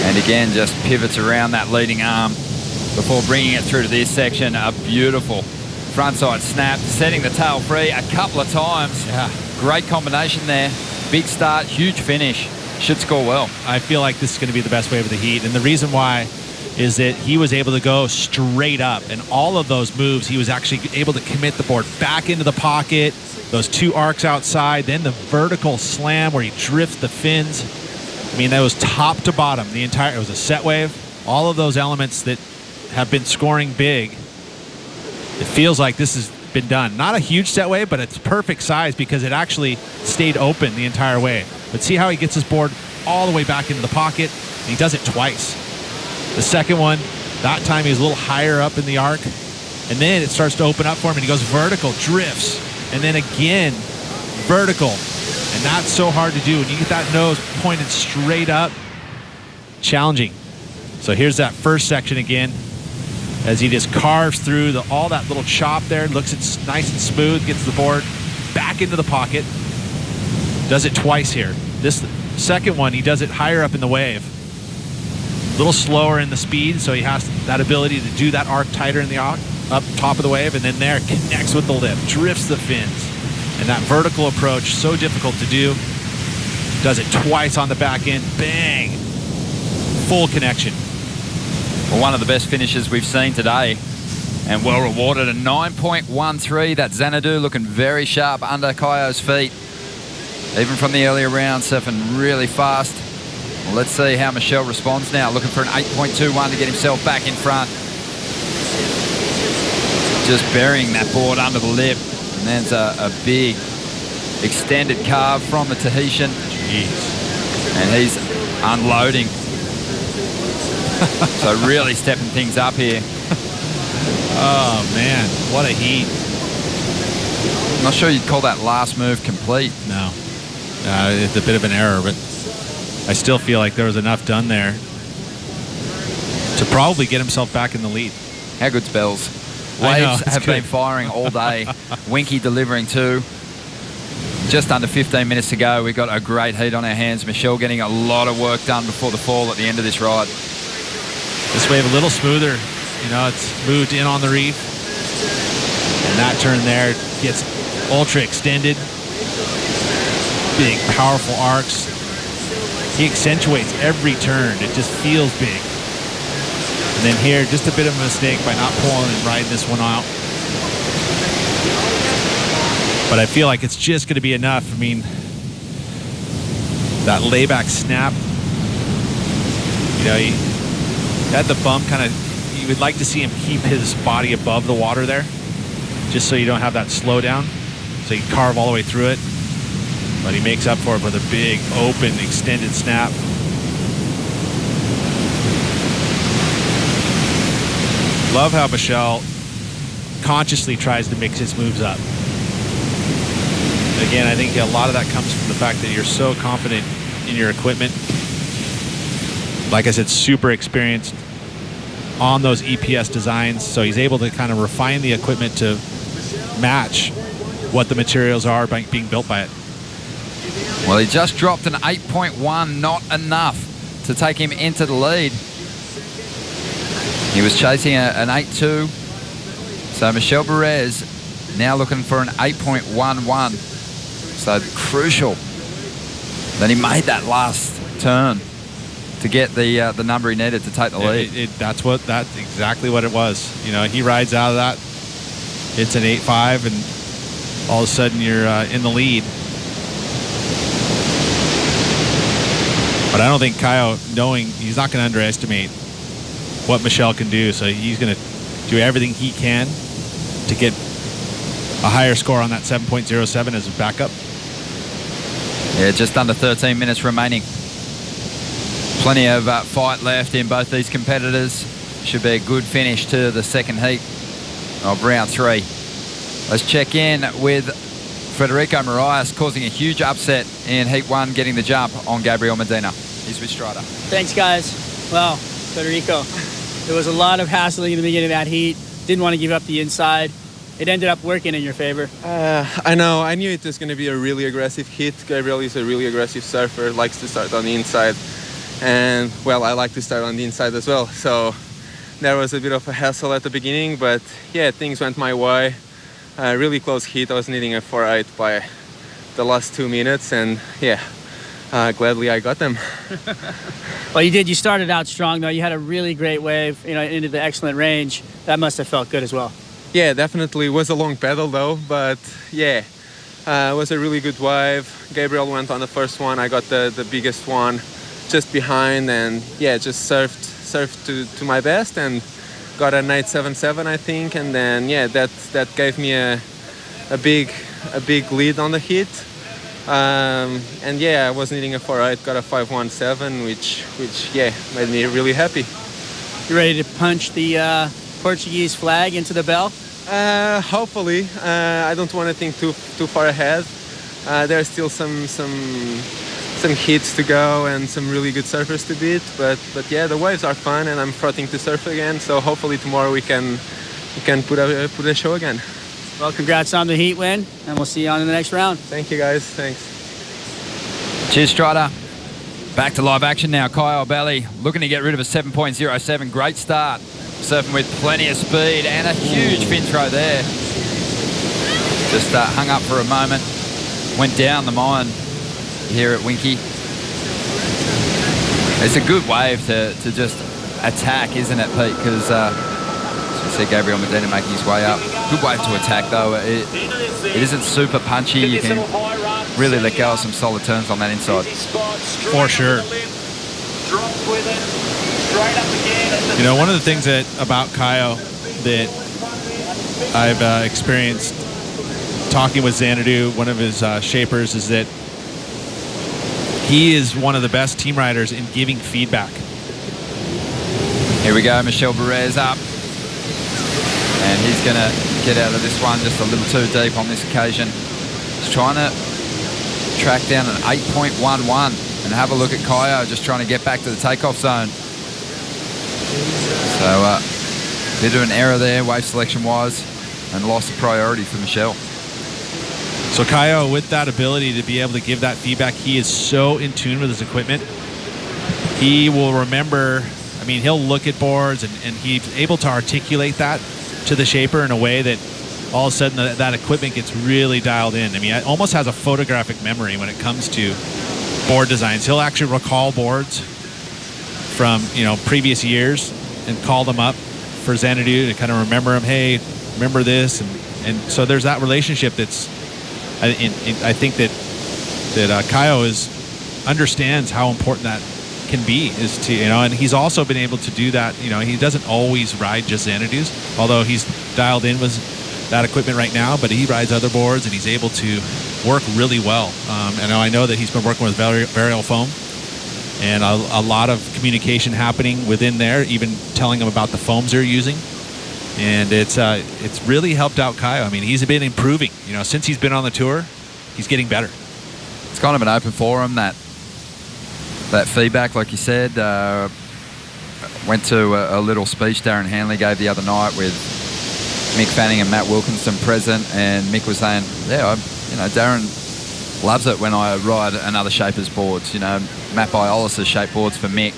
And again, just pivots around that leading arm before bringing it through to this section. A beautiful frontside snap, setting the tail free a couple of times. Yeah. Great combination there. Big start, huge finish. Should score well. I feel like this is going to be the best wave of the heat. And the reason why is that he was able to go straight up. And all of those moves, he was actually able to commit the board back into the pocket, those two arcs outside, then the vertical slam where he drifts the fins. I mean, that was top to bottom. It was a set wave. All of those elements that have been scoring big. It feels like this has been done. Not a huge set wave, but it's perfect size because it actually stayed open the entire way. But see how he gets his board all the way back into the pocket, and he does it twice. The second one, that time he was a little higher up in the arc, and then it starts to open up for him, and he goes vertical, drifts, and then again, vertical. And that's so hard to do. When you get that nose pointed straight up, challenging. So here's that first section again, as he just carves through all that little chop there, looks it's nice and smooth, gets the board back into the pocket, does it twice here. This second one, he does it higher up in the wave. A little slower in the speed, so he has that ability to do that arc tighter in the arc, up top of the wave, and then there, connects with the lip, drifts the fins. And that vertical approach, so difficult to do. Does it twice on the back end, bang! Full connection. Well, one of the best finishes we've seen today, and well rewarded. A 9.13. That Xanadu looking very sharp under Kaio's feet. Even from the earlier round, surfing really fast. Well, let's see how Michelle responds now. Looking for an 8.21 to get himself back in front. Just burying that board under the lip. And there's a big extended carve from the Tahitian. Jeez. And he's unloading. So really stepping things up here. Oh, man. What a heat. I'm not sure you'd call that last move complete. No. It's a bit of an error, but I still feel like there was enough done there to probably get himself back in the lead. How good's Bells? I know, Waves it's have good. been firing all day. Winky delivering too. Just under 15 minutes to go. We've got a great heat on our hands. Michelle getting a lot of work done before the fall at the end of this ride. This wave a little smoother. You know, it's moved in on the reef. And that turn there gets ultra extended. Big, powerful arcs. He accentuates every turn. It just feels big. And then here, just a bit of a mistake by not pulling and riding this one out. But I feel like it's just going to be enough. I mean, that layback snap, you know, he had the bump kind of, you would like to see him keep his body above the water there, just so you don't have that slowdown. So you carve all the way through it. But he makes up for it with a big, open, extended snap. Love how Michelle consciously tries to mix his moves up. Again, I think a lot of that comes from the fact that you're so confident in your equipment. Like I said, super experienced on those EPS designs, so he's able to kind of refine the equipment to match what the materials are by being built by it. Well, he just dropped an 8.1, not enough to take him into the lead. He was chasing an 8.2. So Michel Perez now looking for an 8.11. So crucial that he made that last turn to get the number he needed to take the lead. That's exactly what it was. You know, he rides out of that. It's an 8.5, and all of a sudden you're in the lead. But I don't think Kaio, knowing he's not going to underestimate what Michelle can do, so he's going to do everything he can to get a higher score on that 7.07 as a backup. Yeah, just under 13 minutes remaining. Plenty of fight left in both these competitors. Should be a good finish to the second heat of round 3. Let's check in with Federico Moraes, causing a huge upset in Heat 1, getting the jump on Gabriel Medina. He's with Strider. Thanks, guys. Well, Federico, there was a lot of hassling in the beginning of that heat. didn't want to give up the inside. It ended up working in your favor. I know. I knew it was going to be a really aggressive hit. Gabriel is a really aggressive surfer, likes to start on the inside. And, well, I like to start on the inside as well. So there was a bit of a hassle at the beginning. But, yeah, things went my way. Really close hit. I was needing a 4-8 by the last 2 minutes. And, yeah, gladly I got them. Well, you did. You started out strong, though. You had a really great wave, into the excellent range. That must have felt good as well. Yeah, definitely. It was a long pedal though, but yeah, it was a really good wave. Gabriel went on the first one. I got the biggest one just behind, and yeah, just surfed to my best and got an 877, I think. And then yeah, that gave me a big lead on the hit. And yeah, I was needing a 4-8, got a 517, which yeah, made me really happy. You ready to punch the Portuguese flag into the bell? Hopefully. I don't want to think too far ahead. There's still some hits to go and some really good surfers to beat, but yeah, the waves are fun and I'm trotting to surf again. So hopefully tomorrow we can put a show again. Well, congrats on the heat win, and we'll see you on in the next round. Thank you guys. Thanks. Cheers, Strider. Back to live action now. Kyle Belly looking to get rid of a 7.07. Great start. Surfing with plenty of speed and a huge fin throw there. Just hung up for a moment. Went down the mine here at Winky. It's a good wave to just attack, isn't it, Pete? Because you see Gabriel Medina making his way up. Good wave to attack, though. It isn't super punchy. You can really let go of some solid turns on that inside. For sure. One of the things about Kaio that I've experienced talking with Xanadu, one of his shapers, is that he is one of the best team riders in giving feedback. Here we go, Michel Perez up. And he's going to get out of this one just a little too deep on this occasion. He's trying to track down an 8.11 and have a look at Kaio just trying to get back to the takeoff zone. So, bit of an error there, wave selection-wise, and lost the priority for Michel. So Kaio, with that ability to be able to give that feedback, he is so in tune with his equipment. He will remember, he'll look at boards and he's able to articulate that to the shaper in a way that all of a sudden that equipment gets really dialed in. It almost has a photographic memory when it comes to board designs. He'll actually recall boards from, previous years and call them up for Xanadu to kind of remember them. Hey, remember this? And so there's that relationship that's, I think that Kaio understands how important that can be, is to, and he's also been able to do that. He doesn't always ride just Xanadu's, although he's dialed in with that equipment right now, but he rides other boards and he's able to work really well. And I know that he's been working with variable foam and a lot of communication happening within there, even telling them about the foams they're using. And it's really helped out Kaio. He's been improving. Since he's been on the tour, he's getting better. It's kind of an open forum, that feedback, like you said. Went to a little speech Darren Hanley gave the other night with Mick Fanning and Matt Wilkinson present, and Mick was saying, Darren loves it when I ride another shaper's boards. Matt Biolis' shape boards for Mick.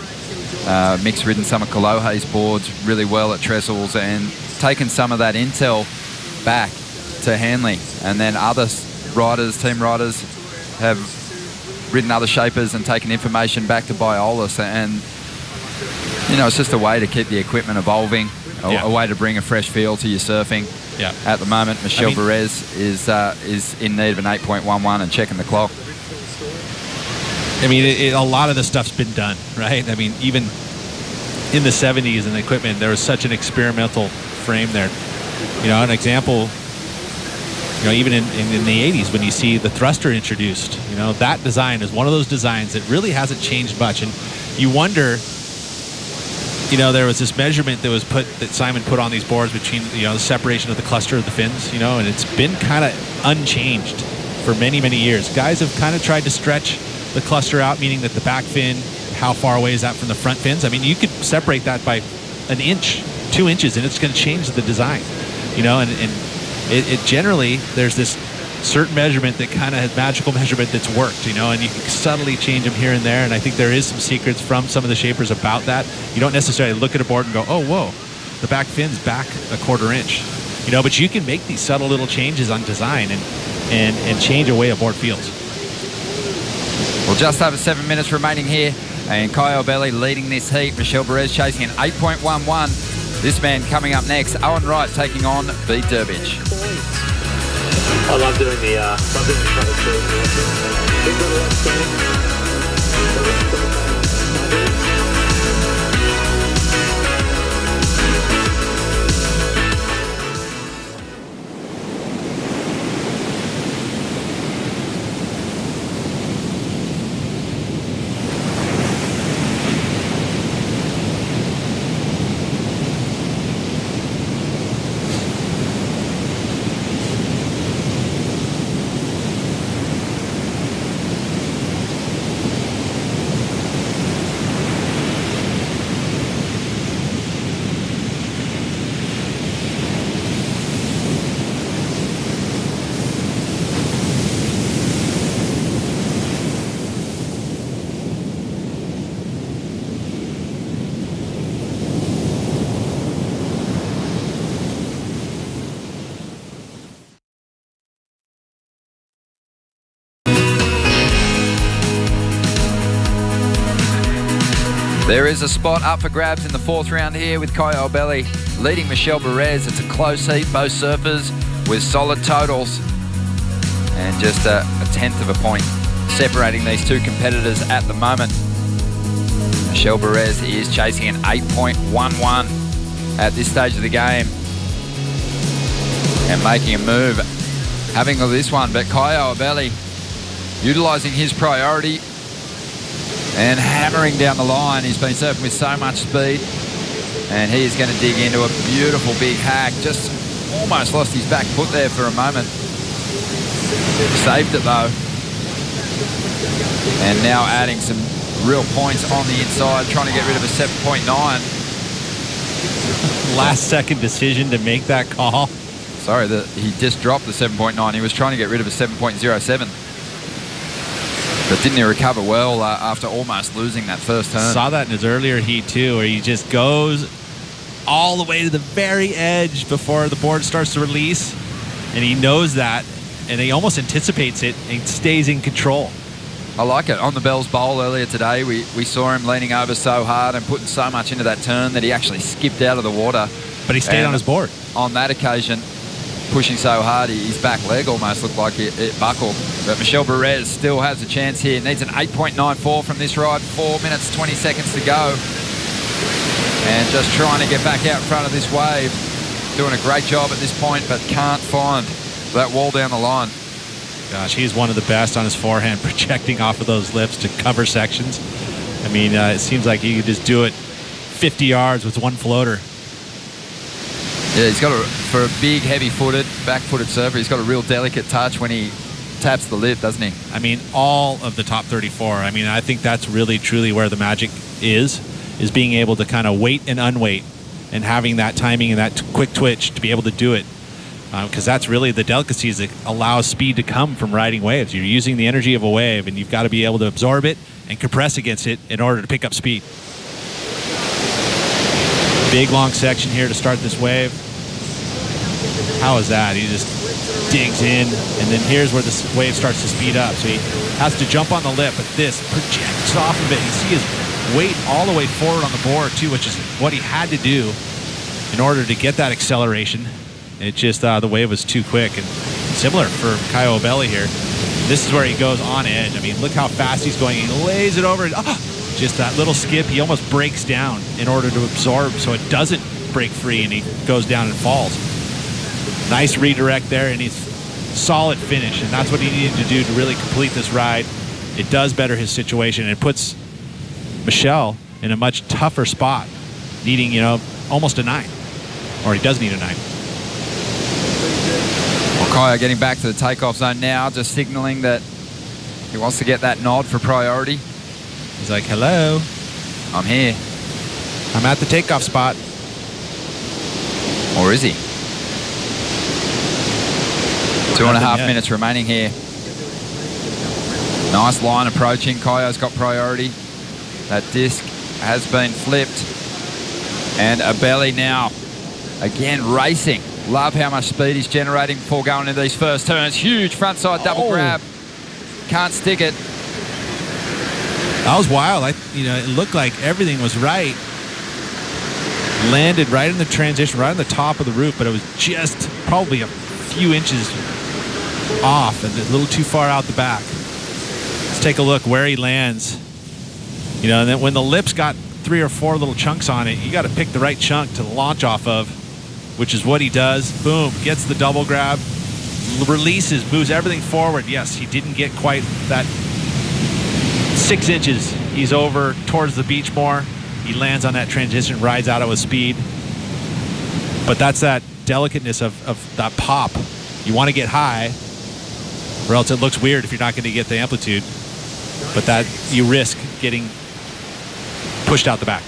Mick's ridden some of Kolohe's boards really well at Trestles and taken some of that intel back to Hanley. And then other team riders have ridden other shapers and taken information back to Biolis. And, it's just a way to keep the equipment evolving, a way to bring a fresh feel to your surfing. Yeah. At the moment, Michel Perez is in need of an 8.11 and checking the clock. A lot of the stuff's been done, right? Even in the 70s in the equipment, there was such an experimental frame there. An example, even in the 80s when you see the thruster introduced, that design is one of those designs that really hasn't changed much. And you wonder, there was this measurement that Simon put on these boards between, the separation of the cluster of the fins, and it's been kind of unchanged for many, many years. Guys have kind of tried to stretch the cluster out, meaning that the back fin, how far away is that from the front fins? You could separate that by an inch 2 inches, and it's going to change the design. You know, and it generally, there's this certain measurement that kind of has magical measurement that's worked, you know, and you can subtly change them here and there. And I think there is some secrets from some of the shapers about that. You don't necessarily look at a board and go, oh, whoa, the back fin's back a 1/4 inch, you know, but you can make these subtle little changes on design and change the way a board feels. Well, just over 7 minutes remaining here, and Kai O'Belly leading this heat. Michelle Perez chasing an 8.11. This man coming up next, Owen Wright taking on Beat Durbridge. I love doing the trouble There is a spot up for grabs in the 4th round here with Kai O'Belly leading Michelle Perez. It's a close heat, both surfers with solid totals. And just a 1/10 of a point separating these two competitors at the moment. Michelle Perez is chasing an 8.11 at this stage of the game and making a move, having this one. But Kai O'Belly utilising his priority and hammering down the line. He's been surfing with so much speed, and he is going to dig into a beautiful big hack. Just almost lost his back foot there for a moment. Saved it though. And now adding some real points on the inside, trying to get rid of a 7.9. Last second decision to make that call. Sorry, he just dropped the 7.9. He was trying to get rid of a 7.07. But didn't he recover well after almost losing that first turn? Saw that in his earlier heat too, where he just goes all the way to the very edge before the board starts to release, and he knows that, and he almost anticipates it and stays in control. I like it. On the Bells Bowl earlier today, we saw him leaning over so hard and putting so much into that turn that he actually skipped out of the water. But he stayed on his board. On that occasion, pushing so hard, his back leg almost looked like it buckled. But Michelle Perez still has a chance here. Needs an 8.94 from this ride. 4 minutes, 20 seconds to go. And just trying to get back out in front of this wave. Doing a great job at this point, but can't find that wall down the line. Gosh, he's one of the best on his forehand, projecting off of those lips to cover sections. I mean, it seems like he could just do it 50 yards with one floater. Yeah, he's got for a big, heavy-footed, back-footed surfer, he's got a real delicate touch when he taps the lip, doesn't he? I mean, all of the top 34. I mean, I think that's really, truly where the magic is being able to kind of wait and unweight and having that timing and that quick twitch to be able to do it. Because that's really the delicacies that allows speed to come from riding waves. You're using the energy of a wave, and you've got to be able to absorb it and compress against it in order to pick up speed. Big, long section here to start this wave. How is that? He just digs in, and then here's where the wave starts to speed up. So he has to jump on the lip, but this projects off of it. You see his weight all the way forward on the board, too, which is what he had to do in order to get that acceleration. It just, the wave was too quick. And similar for Kai O'Belly here. This is where he goes on edge. I mean, look how fast he's going. He lays it over. And, just that little skip. He almost breaks down in order to absorb so it doesn't break free and he goes down and falls. Nice redirect there, and he's solid finish. And that's what he needed to do to really complete this ride. It does better his situation. It puts Michelle in a much tougher spot, needing, almost a 9. Or he does need a 9. Well, Kaya getting back to the takeoff zone now, just signaling that he wants to get that nod for priority. He's like, hello. I'm here. I'm at the takeoff spot. Or is he? 2.5 yet. minutes remaining here. Nice line approaching. Kaio's got priority. That disc has been flipped. And Abeli now again racing. Love how much speed he's generating before going into these first turns. Huge frontside double grab. Can't stick it. That was wild. It looked like everything was right. Landed right in the transition, right on the top of the roof, but it was just probably a few inches off and a little too far out the back. Let's take a look where he lands. And then when the lips got 3 or 4 little chunks on it, you got to pick the right chunk to launch off of, which is what he does. Boom, gets the double grab, releases, moves everything forward. Yes, he didn't get quite that 6 inches. He's over towards the beach more. He lands on that transition, rides out it with speed. But that's that delicateness of that pop. You want to get high, or else it looks weird if you're not going to get the amplitude. But that you risk getting pushed out the back.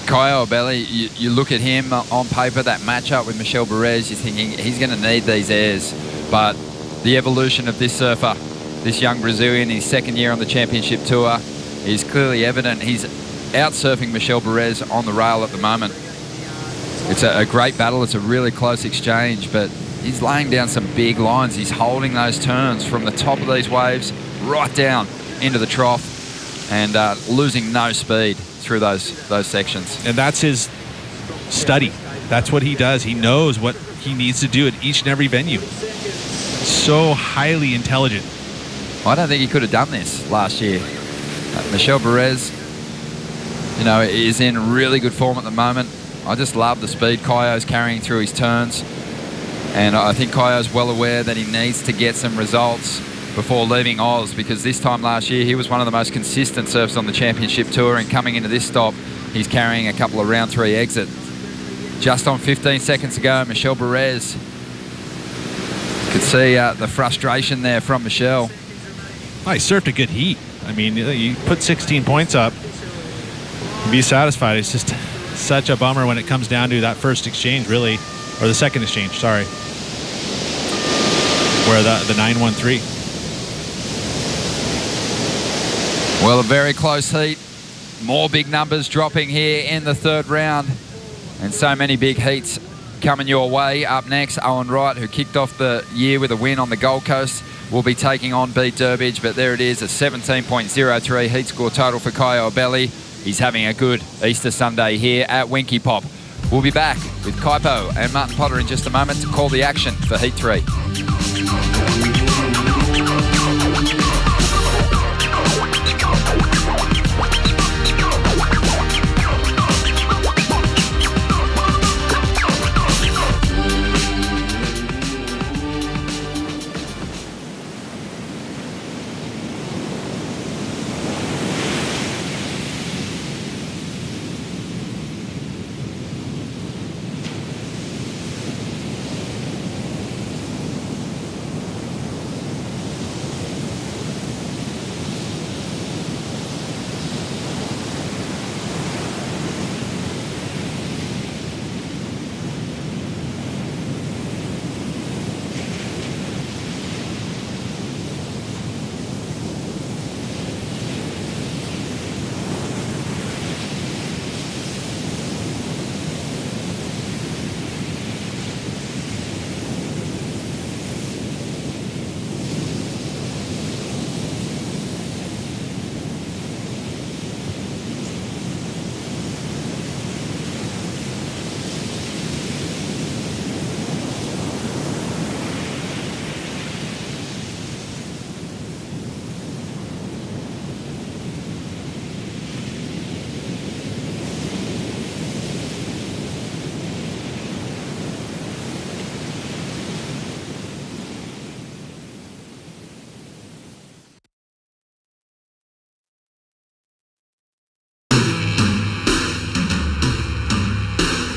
Kaio Abeli, you look at him on paper, that matchup with Michel Perez, you're thinking he's going to need these airs. But the evolution of this surfer, this young Brazilian, his second year on the championship tour, is clearly evident. He's out surfing Michel Perez on the rail at the moment. It's a great battle. It's a really close exchange, but he's laying down some big lines. He's holding those turns from the top of these waves right down into the trough and losing no speed through those sections. And that's his study. That's what he does. He knows what he needs to do at each and every venue. So highly intelligent. I don't think he could have done this last year. Michel Perez, is in really good form at the moment. I just love the speed Kaio's carrying through his turns. And I think Kaio's well aware that he needs to get some results before leaving Oz, because this time last year he was one of the most consistent surfers on the championship tour, and coming into this stop he's carrying a couple of round 3 exits. Just on 15 seconds ago, Michel Perez. Could see the frustration there from Michel. He surfed a good heat. I mean, you put 16 points up, be satisfied. It's just such a bummer when it comes down to that first exchange, really, or the second exchange, sorry, where the 913. Well, a very close heat. More big numbers dropping here in the third round. And so many big heats coming your way. Up next, Owen Wright, who kicked off the year with a win on the Gold Coast, will be taking on Beat Durbidge. But there it is, a 17.03 heat score total for Kaio Abeli. He's having a good Easter Sunday here at Winky Pop. We'll be back with Kaipo and Martin Potter in just a moment to call the action for Heat 3.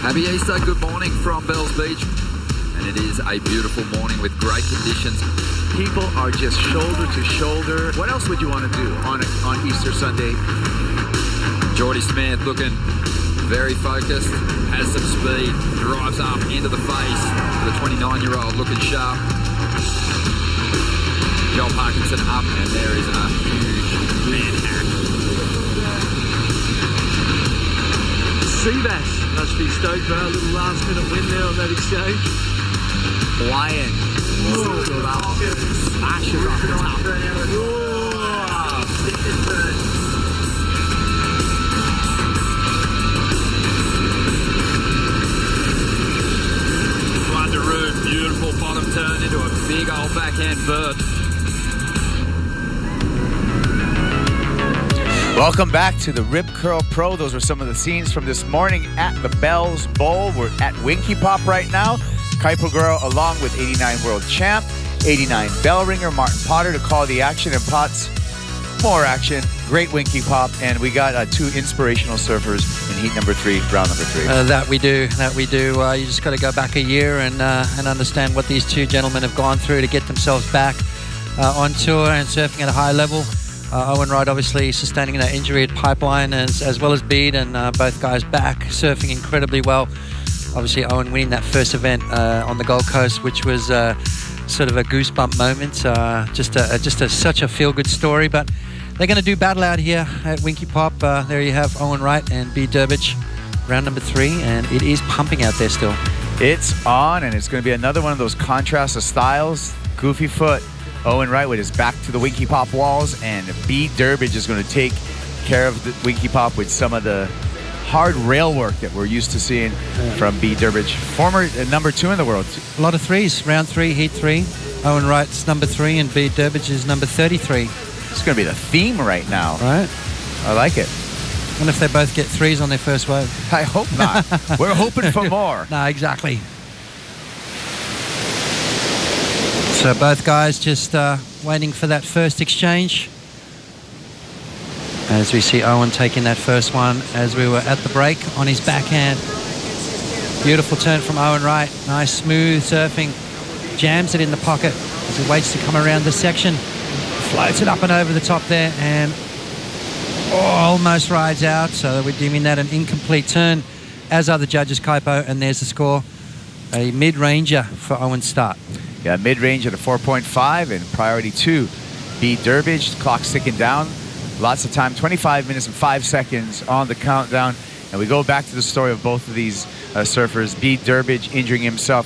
Happy Easter, good morning from Bells Beach. And it is a beautiful morning with great conditions. People are just shoulder to shoulder. What else would you want to do on Easter Sunday? Jordy Smith looking very focused, has some speed, drives up into the face. The 29-year-old looking sharp. Joel Parkinson up, and there is a huge red hack. Seabass must be stoked for a little last-minute win there on that exchange. Lion. Smashes off the top. Room, beautiful bottom turn into a big old backhand vert. Welcome back to the Rip Curl Pro. Those were some of the scenes from this morning at the Bells Bowl. We're at Winky Pop right now. Kaipo Girl along with 89 World Champ, 89 Bell Ringer, Martin Potter to call the action, and Potts, more action. Great Winky Pop, and we got 2 inspirational surfers in heat number 3, round number 3. That we do. You just got to go back a year and understand what these 2 gentlemen have gone through to get themselves back on tour and surfing at a high level. Owen Wright obviously sustaining that injury at Pipeline as well as Bede, and both guys back surfing incredibly well. Obviously Owen winning that first event on the Gold Coast, which was sort of a goosebump moment. Such a feel-good story, but they're going to do battle out here at Winky Pop. There you have Owen Wright and Bede Durbridge, round number 3, and it is pumping out there still. It's on, and it's going to be another one of those contrast of styles. Goofy foot, Owen Wright with his back to the Winky Pop walls, and Bede Durbridge is going to take care of the Winky Pop with some of the hard rail work that we're used to seeing from Bede Durbridge, former number 2 in the world. A lot of 3s, round 3, heat 3. Owen Wright's number 3 and Bede Durbridge is number 33. It's going to be the theme right now. Right. I like it. Wonder if they both get 3s on their first wave. I hope not. We're hoping for more. No, exactly. So both guys just waiting for that first exchange. As we see Owen taking that first one as we were at the break on his backhand. Beautiful turn from Owen Wright. Nice smooth surfing. Jams it in the pocket as he waits to come around the section. Floats it up and over the top there, and almost rides out. So we're deeming that an incomplete turn, as are the judges, Kaipo, and there's the score. A mid-ranger for Owen's start. Yeah, mid-range at a 4.5 and priority 2. Bede Durbridge, clock ticking down. Lots of time, 25 minutes and 5 seconds on the countdown. And we go back to the story of both of these surfers. Bede Durbridge injuring himself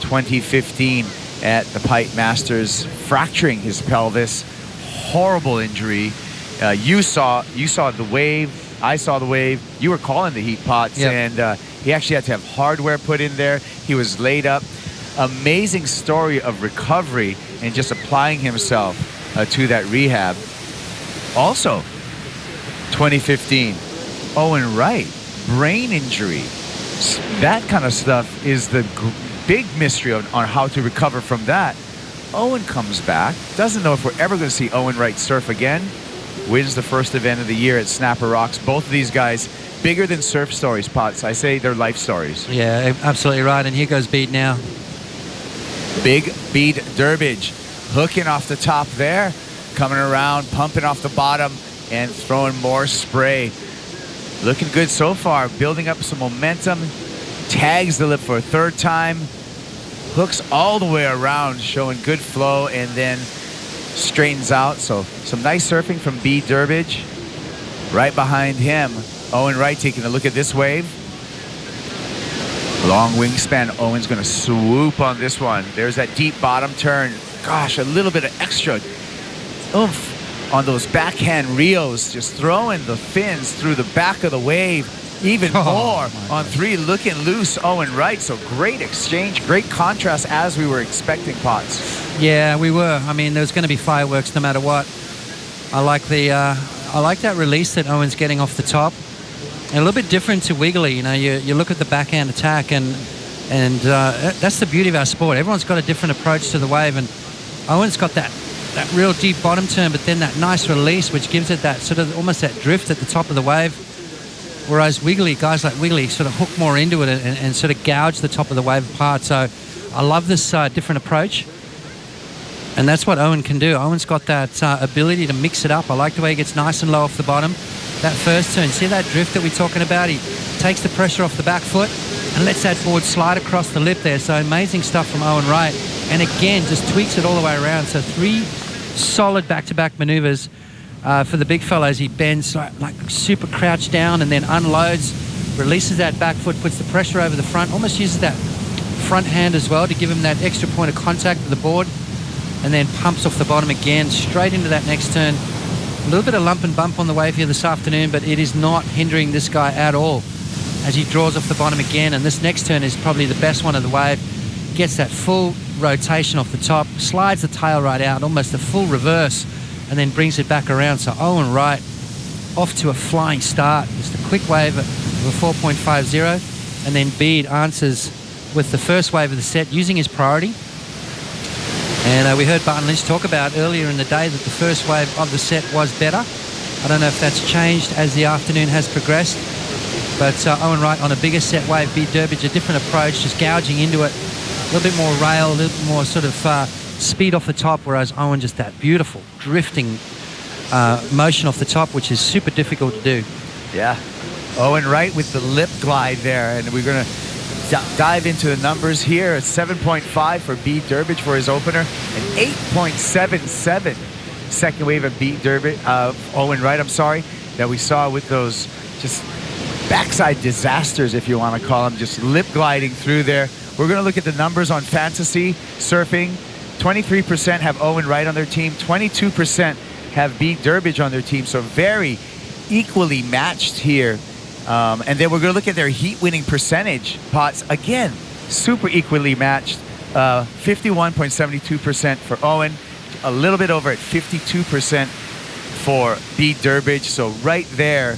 2015 at the Pipe Masters, fracturing his pelvis. Horrible injury. You saw the wave. I saw the wave. You were calling the heat pots, yep. And he actually had to have hardware put in there. He was laid up. Amazing story of recovery and just applying himself to that rehab. Also, 2015, Owen Wright, brain injury. That kind of stuff is the big mystery on how to recover from that. Owen comes back, doesn't know if we're ever going to see Owen Wright surf again, wins the first event of the year at Snapper Rocks. Both of these guys, bigger than surf stories, Potts. I say they're life stories. Yeah, absolutely right. And here goes Bede now. Big Bede Durbridge, hooking off the top there, coming around, pumping off the bottom, and throwing more spray. Looking good so far, building up some momentum. Tags the lip for a 3rd time. Hooks all the way around, showing good flow, and then straightens out. So some nice surfing from Bede Durbridge. Right behind him, Owen Wright taking a look at this wave. Long wingspan. Owen's going to swoop on this one. There's that deep bottom turn. Gosh, a little bit of extra oomph on those backhand reels, just throwing the fins through the back of the wave. Even more on 3, looking loose, Owen Wright. So great exchange, great contrast as we were expecting, Potts. Yeah, we were. I mean, there's going to be fireworks no matter what. I like that release that Owen's getting off the top. And a little bit different to Wiggly. You know, you look at the backhand attack, and that's the beauty of our sport. Everyone's got a different approach to the wave, and Owen's got that real deep bottom turn, but then that nice release, which gives it that sort of almost that drift at the top of the wave. Whereas Wiggly, guys like Wiggly sort of hook more into it and sort of gouge the top of the wave apart. So I love this different approach. And that's what Owen can do. Owen's got that ability to mix it up. I like the way he gets nice and low off the bottom. That first turn, see that drift that we're talking about? He takes the pressure off the back foot and lets that board slide across the lip there. So amazing stuff from Owen Wright. And again, just tweaks it all the way around. So 3 solid back-to-back maneuvers for the big fella as he bends like super crouched down and then unloads, releases that back foot, puts the pressure over the front, almost uses that front hand as well to give him that extra point of contact with the board, and then pumps off the bottom again, straight into that next turn. A little bit of lump and bump on the wave here this afternoon, but it is not hindering this guy at all as he draws off the bottom again. And this next turn is probably the best one of the wave. Gets that full rotation off the top, slides the tail right out, almost a full reverse, and then brings it back around. So Owen Wright off to a flying start. Just a quick wave of a 4.50, and then Bede answers with the first wave of the set using his priority. And we heard Barton Lynch talk about earlier in the day that the first wave of the set was better. I don't know if that's changed as the afternoon has progressed, but Owen Wright on a bigger set wave, Bede Durbridge, a different approach, just gouging into it, a little bit more rail, a little bit more sort of speed off the top, whereas Owen just that beautiful drifting motion off the top, which is super difficult to do. Yeah. Owen Wright with the lip glide there, and we're going to dive into the numbers here. A 7.5 for Bede Durbridge for his opener, an 8.77 second wave of Owen Wright, that we saw with those just backside disasters, if you want to call them, just lip gliding through there. We're going to look at the numbers on fantasy surfing. 23% have Owen Wright on their team, 22% have Bede Durbridge on their team, so very equally matched here. And then we're going to look at their heat-winning percentage, Potts. Again, super equally matched. 51.72% for Owen, a little bit over at 52% for Bede Durbridge. So right there,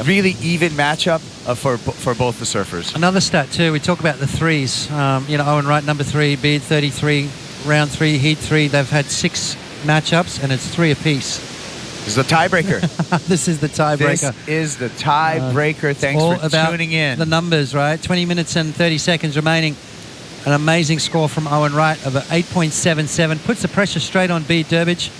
really even matchup for both the surfers. Another stat too, we talk about the threes. Owen Wright, number 3, Bede 33, round 3, heat 3. They've had 6 matchups, and it's 3 apiece. This is the tiebreaker. This is the tiebreaker. This is the tiebreaker. Thanks for tuning in. The numbers, right? 20 minutes and 30 seconds remaining. An amazing score from Owen Wright of an 8.77. Puts the pressure straight on Bede Durbridge.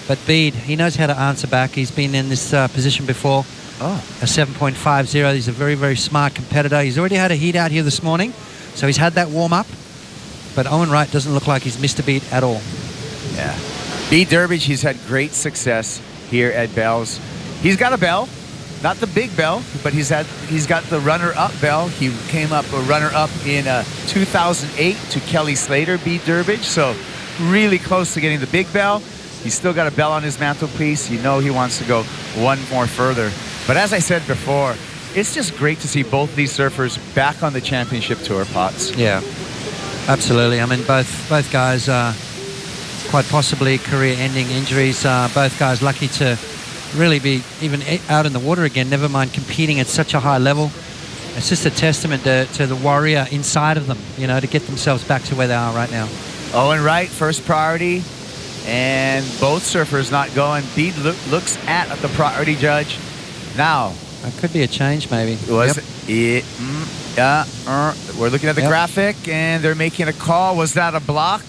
But Bede, he knows how to answer back. He's been in this position before. A 7.50. He's a very, very smart competitor. He's already had a heat out here this morning, so he's had that warm-up. But Owen Wright doesn't look like he's missed a beat at all. Yeah. Bede Durbridge, he's had great success here at Bell's. He's got a bell, not the big bell, but he's got the runner-up bell. He came up a runner-up in 2008 to Kelly Slater, Bede Durbridge, so really close to getting the big bell. He's still got a bell on his mantelpiece. You know he wants to go one more further. But as I said before, it's just great to see both these surfers back on the championship tour, Potts. Yeah, absolutely. I mean, both guys quite possibly career-ending injuries. Both guys lucky to really be even out in the water again, never mind competing at such a high level. It's just a testament to the warrior inside of them, to get themselves back to where they are right now. Owen Wright, first priority, and both surfers not going. Bede looks at the priority judge. Now, that could be a change, maybe. We're looking at the graphic, and they're making a call. Was that a block?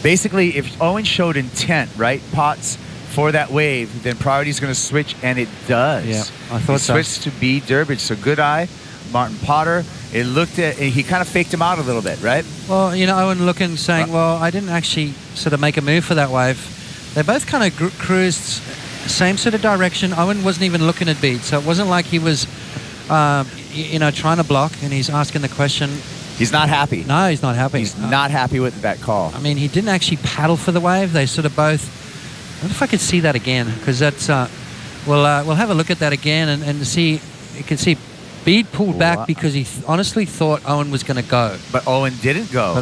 Basically, if Owen showed intent, right, Potts, for that wave, then priority's going to switch, and it does. Yeah, I thought so. Switched to Bede Durbridge, so good eye. Martin Potter, he kind of faked him out a little bit, right? Well, Owen looking, saying, well, I didn't actually sort of make a move for that wave. They both kind of cruised same sort of direction. Owen wasn't even looking at Bede, so it wasn't like he was, trying to block, and he's asking the question. He's not happy. No, he's not happy. He's not happy with that call. I mean, he didn't actually paddle for the wave. They sort of both... I wonder if I could see that again, because that's... we'll have a look at that again and see... You can see Bede pulled back because he honestly thought Owen was going to go. But Owen didn't go.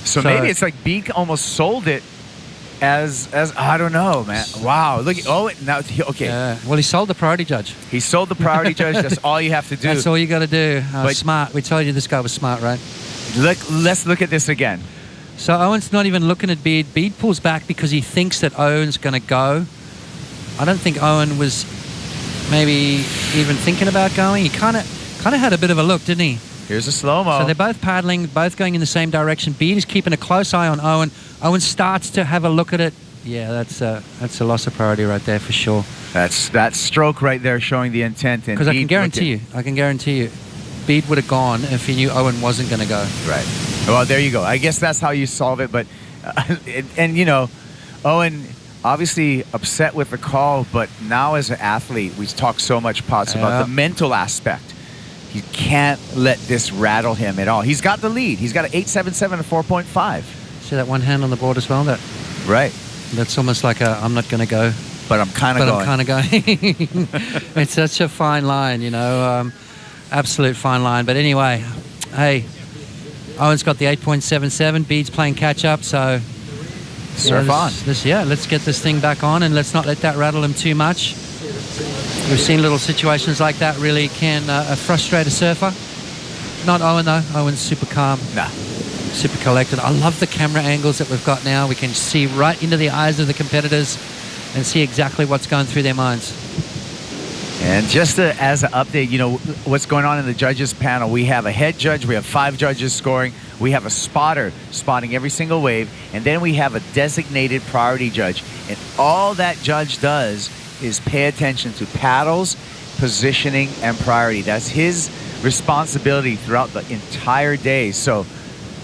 So maybe it's like Bede almost sold it as I don't know, man. Wow. Look at Owen. Now, okay. Yeah. Well, he sold the priority judge. He sold the priority judge. That's all you have to do. That's all you got to do. Smart. We told you this guy was smart, right? Let's look at this again. So Owen's not even looking at Bede. Bede pulls back because he thinks that Owen's going to go. I don't think Owen was maybe even thinking about going. He kind of had a bit of a look, didn't he? Here's a slow-mo. So they're both paddling, both going in the same direction. Bede is keeping a close eye on Owen. Owen starts to have a look at it. Yeah, that's a loss of priority right there for sure. That's that stroke right there showing the intent. Because I can guarantee you, Bede would have gone if he knew Owen wasn't going to go. Right. Well, there you go. I guess that's how you solve it. But and you know, Owen obviously upset with the call, but now as an athlete, we talk so much, Potts, about the mental aspect. You can't let this rattle him at all. He's got the lead. He's got an 8.77 and 4.5. See that one hand on the board as well? Right. That's almost like I'm not going to go. But I'm kind of going. But I'm kind of going. It's such a fine line, you know. Absolute fine line. But anyway, hey, Owen's got the 8.77. Bede's playing catch-up, so... Surf on. Let's get this thing back on and let's not let that rattle him too much. We've seen little situations like that really can frustrate a surfer. Not Owen, though. Owen's super calm. Nah. Super collected. I love the camera angles that we've got now. We can see right into the eyes of the competitors and see exactly what's going through their minds. And just as an update, you know, what's going on in the judges panel, we have a head judge, we have 5 judges scoring, we have a spotter spotting every single wave, and then we have a designated priority judge. And all that judge does is pay attention to paddles, positioning, and priority. That's his responsibility throughout the entire day. So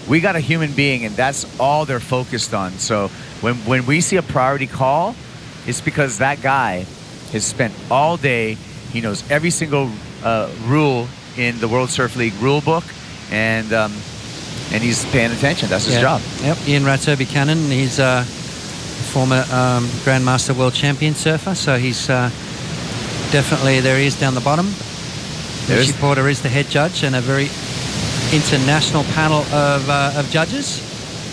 we got a human being, and that's all they're focused on. So when we see a priority call, it's because that guy has spent all day. He knows every single rule in the World Surf League rule book, and he's paying attention. That's his job. Yep. Ian R3h1-4, he's a former Grandmaster World Champion surfer, so he's definitely, there he is down the bottom. Richie Porter is the head judge, and a very international panel of judges.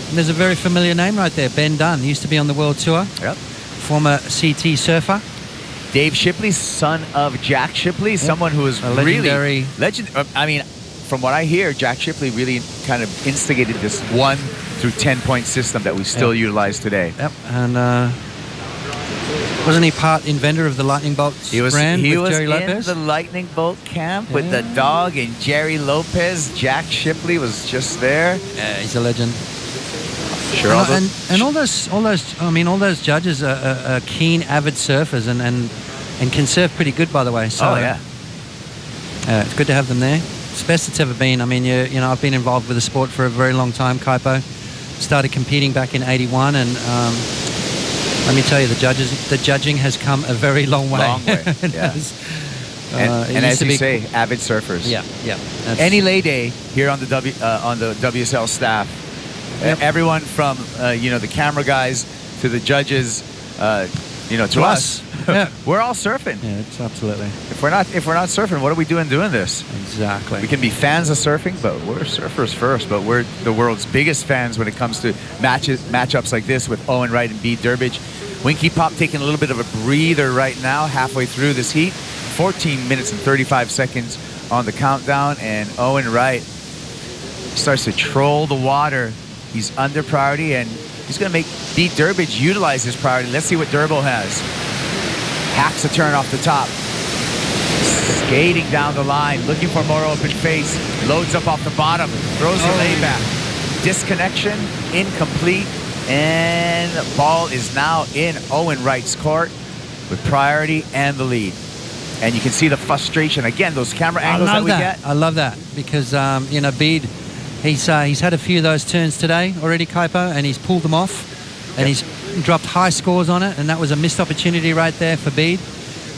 And there's a very familiar name right there, Ben Dunn. He used to be on the World Tour. Yep. Former CT surfer. Dave Shipley, son of Jack Shipley, someone who is a legendary legend. I mean, from what I hear, Jack Shipley really kind of instigated this 1 through 10 point system that we still utilize today. Yep, and wasn't he part inventor of the Lightning Bolt brand with Jerry Lopez? In the Lightning Bolt camp with the dog and Jerry Lopez. Jack Shipley was just there. Yeah, he's a legend. Sure. And all those judges are keen, avid surfers and can surf pretty good, by the way. So, it's good to have them there. It's the best it's ever been. I mean, you know, I've been involved with the sport for a very long time, Kaipo. Started competing back in '81, and let me tell you, the judging has come a very long way. Long way, yeah. And as you say, avid surfers. Yeah. Any lay day here on the WSL staff. Yep. Everyone from the camera guys to the judges, to us. Yeah. We're all surfing. Yeah, it's absolutely. If we're not surfing, what are we doing this? Exactly. We can be fans of surfing, but we're surfers first. But we're the world's biggest fans when it comes to matchups like this with Owen Wright and Bede Durbridge. Winky Pop taking a little bit of a breather right now, halfway through this heat. 14 minutes and 35 seconds on the countdown, and Owen Wright starts to troll the water. He's under priority, and he's going to make Bede Durbridge utilize his priority. Let's see what Durbo has. Hacks a turn off the top. Skating down the line, looking for more open face. Loads up off the bottom, throws the layback. Disconnection, incomplete, and the ball is now in Owen Wright's court with priority and the lead. And you can see the frustration. Again, those camera angles that we get. I love that because, Bede, he's had a few of those turns today already, Kaipo, and he's pulled them off. And he's dropped high scores on it, and that was a missed opportunity right there for Bede.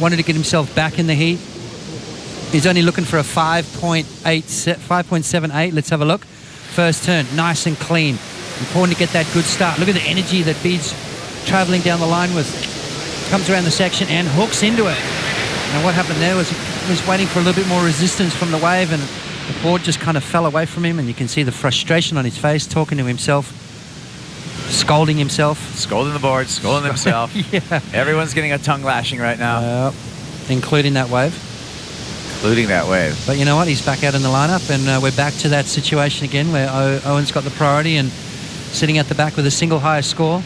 Wanted to get himself back in the heat. He's only looking for a 5.78. Let's have a look. First turn, nice and clean. Important to get that good start. Look at the energy that Bede's traveling down the line with. Comes around the section and hooks into it. And what happened there was he was waiting for a little bit more resistance from the wave, and the board just kind of fell away from him, and you can see the frustration on his face, talking to himself, scolding himself. Scolding the board, scolding himself. Yeah. Everyone's getting a tongue lashing right now. Including that wave. But you know what? He's back out in the lineup, and we're back to that situation again where Owen's got the priority and sitting at the back with a single highest score.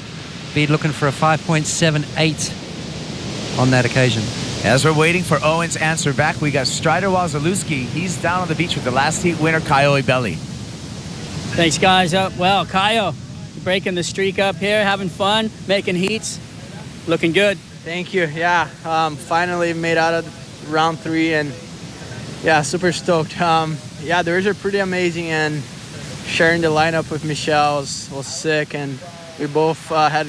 Bede looking for a 5.78 on that occasion. As we're waiting for Owen's answer back, we got Strider Wazalewski. He's down on the beach with the last heat winner, Kaio Ibeli. Thanks, guys. Well, Kaio, breaking the streak up here, having fun, making heats, looking good. Thank you. Yeah, finally made out of round 3, and yeah, super stoked. Yeah, the rigs are pretty amazing, and sharing the lineup with Michelle was sick, and we both had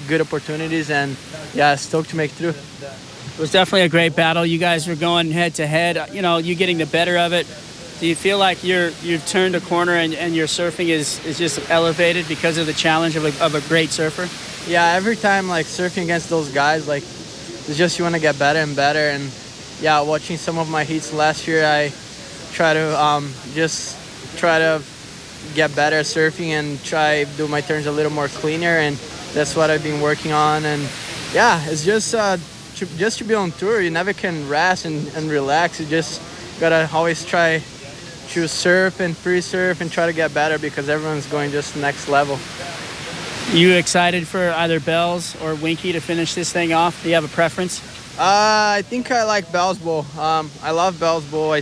good opportunities, and yeah, stoked to make it through. It was definitely a great battle. You guys were going head to head. You know, you getting the better of it. Do you feel like you've turned a corner and your surfing is just elevated because of the challenge of a great surfer? Yeah, every time like surfing against those guys, like it's just you want to get better and better. And yeah, watching some of my heats last year, I try to just try to get better at surfing and try do my turns a little more cleaner, and that's what I've been working on. And yeah, it's just to be on tour, you never can rest and relax. You just gotta always try to surf and pre-surf and try to get better, because everyone's going just next level. You excited for either Bells or Winky to finish this thing off? Do you have a preference? I think I like Bell's Bowl. I love Bell's Bowl. I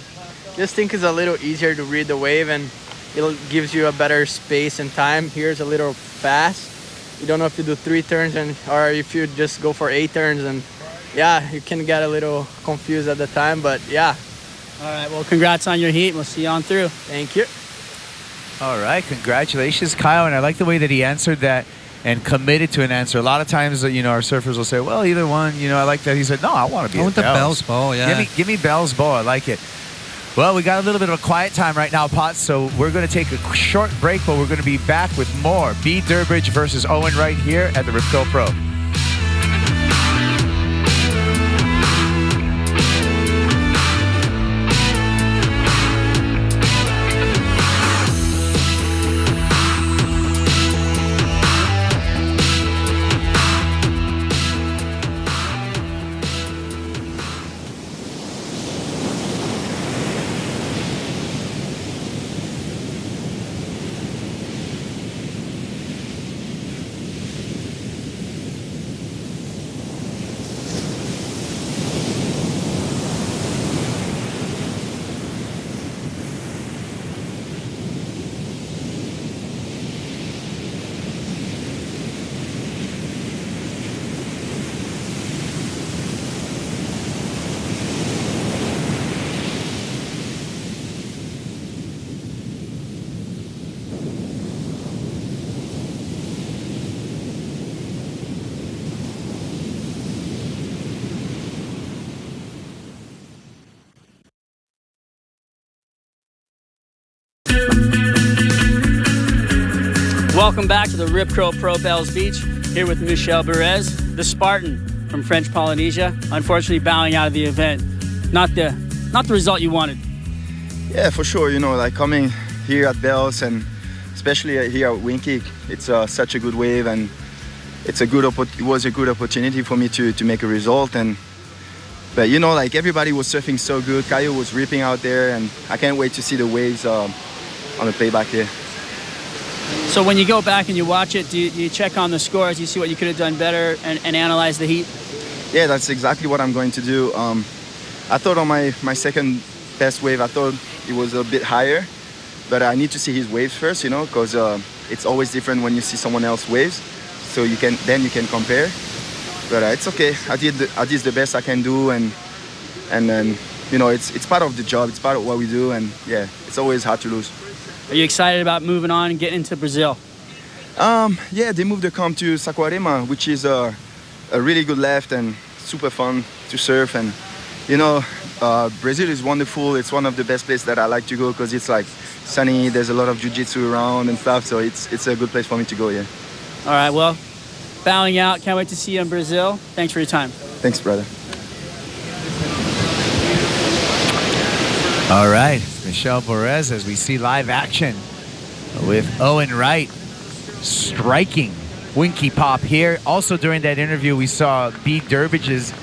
just think it's a little easier to read the wave, and it gives you a better space and time. Here's a little fast. You don't have to do 3 turns, or if you just go for 8 turns, and yeah, you can get a little confused at the time, but yeah. All right, well, congrats on your heat. We'll see you on through. Thank you. All right, congratulations, Kyle. And I like the way that he answered that and committed to an answer. A lot of times, you know, our surfers will say, well, either one. You know, I like that. He said, no, I want to be I want the Bell's Bowl, yeah. Give me Bell's Bowl. I like it. Well, we got a little bit of a quiet time right now, Potts, so we're going to take a short break, but we're going to be back with more B. Durbridge versus Owen Wright here at the Rip Curl Pro. Welcome back to the Rip Curl Pro Bells Beach, here with Michel Perez, the Spartan from French Polynesia, unfortunately bowing out of the event. Not the result you wanted. Yeah, for sure. You know, like coming here at Bells, and especially here at Winky, it's such a good wave, and it was a good opportunity for me to make a result. But you know, like everybody was surfing so good. Kaio was ripping out there, and I can't wait to see the waves on the playback here. So when you go back and you watch it, do you check on the scores? You see what you could have done better and analyze the heat? Yeah, that's exactly what I'm going to do. I thought on my second best wave, I thought it was a bit higher, but I need to see his waves first, you know, because it's always different when you see someone else's waves. So you can compare. But it's okay. I did the best I can do, and then you know it's part of the job. It's part of what we do, and yeah, it's always hard to lose. Are you excited about moving on and getting into Brazil? Yeah, they moved the comp to Saquarema, which is a really good left and super fun to surf. And you know, Brazil is wonderful. It's one of the best places that I like to go because it's like sunny. There's a lot of jiu-jitsu around and stuff, so it's a good place for me to go. Yeah. All right. Well, bowing out. Can't wait to see you in Brazil. Thanks for your time. Thanks, brother. All right, Michel Perez, as we see live action with Owen Wright striking Winky Pop here. Also during that interview, we saw B. Durbridge's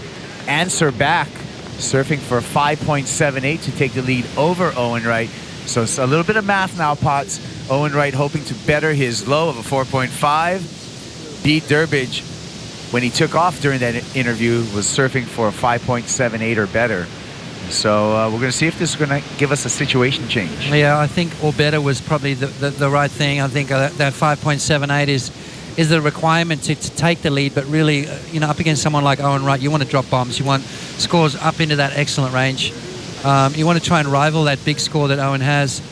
answer back, surfing for 5.78 to take the lead over Owen Wright. So it's a little bit of math now, Potts. Owen Wright hoping to better his low of a 4.5. B. Durbridge when he took off during that interview, was surfing for a 5.78 or better. So we're going to see if this is going to give us a situation change. Yeah, I think or better was probably the right thing. I think that 5.78 is the requirement to take the lead, but really, up against someone like Owen Wright, you want to drop bombs. You want scores up into that excellent range. You want to try and rival that big score that Owen has.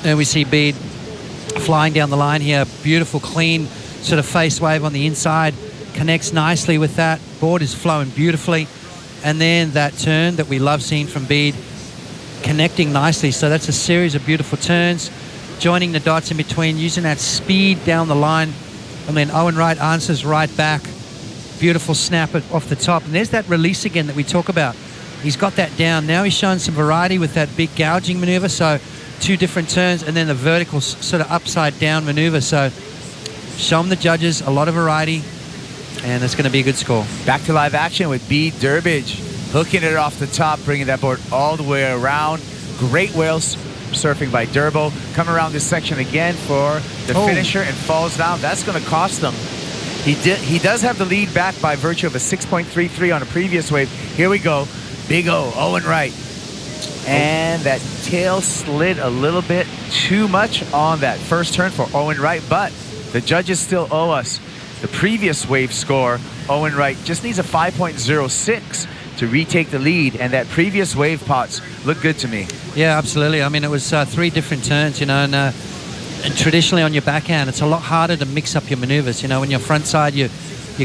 And we see Bede flying down the line here. Beautiful, clean sort of face wave on the inside. Connects nicely with that. Board is flowing beautifully. And then that turn that we love seeing from Bede, connecting nicely. So that's a series of beautiful turns, joining the dots in between, using that speed down the line. And then Owen Wright answers right back. Beautiful snap off the top. And there's that release again that we talk about. He's got that down. Now he's showing some variety with that big gouging maneuver. So 2 different turns and then the vertical sort of upside down maneuver. So show them the judges a lot of variety. And it's going to be a good score. Back to live action with Bede Durbridge, hooking it off the top, bringing that board all the way around. Great whales surfing by Durbo. Come around this section again for the finisher and falls down. That's going to cost them. He does have the lead back by virtue of a 6.33 on a previous wave. Here we go. Big O, Owen Wright. And that tail slid a little bit too much on that first turn for Owen Wright, but the judges still owe us the previous wave score. Owen Wright just needs a 5.06 to retake the lead, and that previous wave pots look good to me. Yeah, absolutely. I mean, it was 3 different turns, and traditionally on your backhand, it's a lot harder to mix up your maneuvers. On your front side, you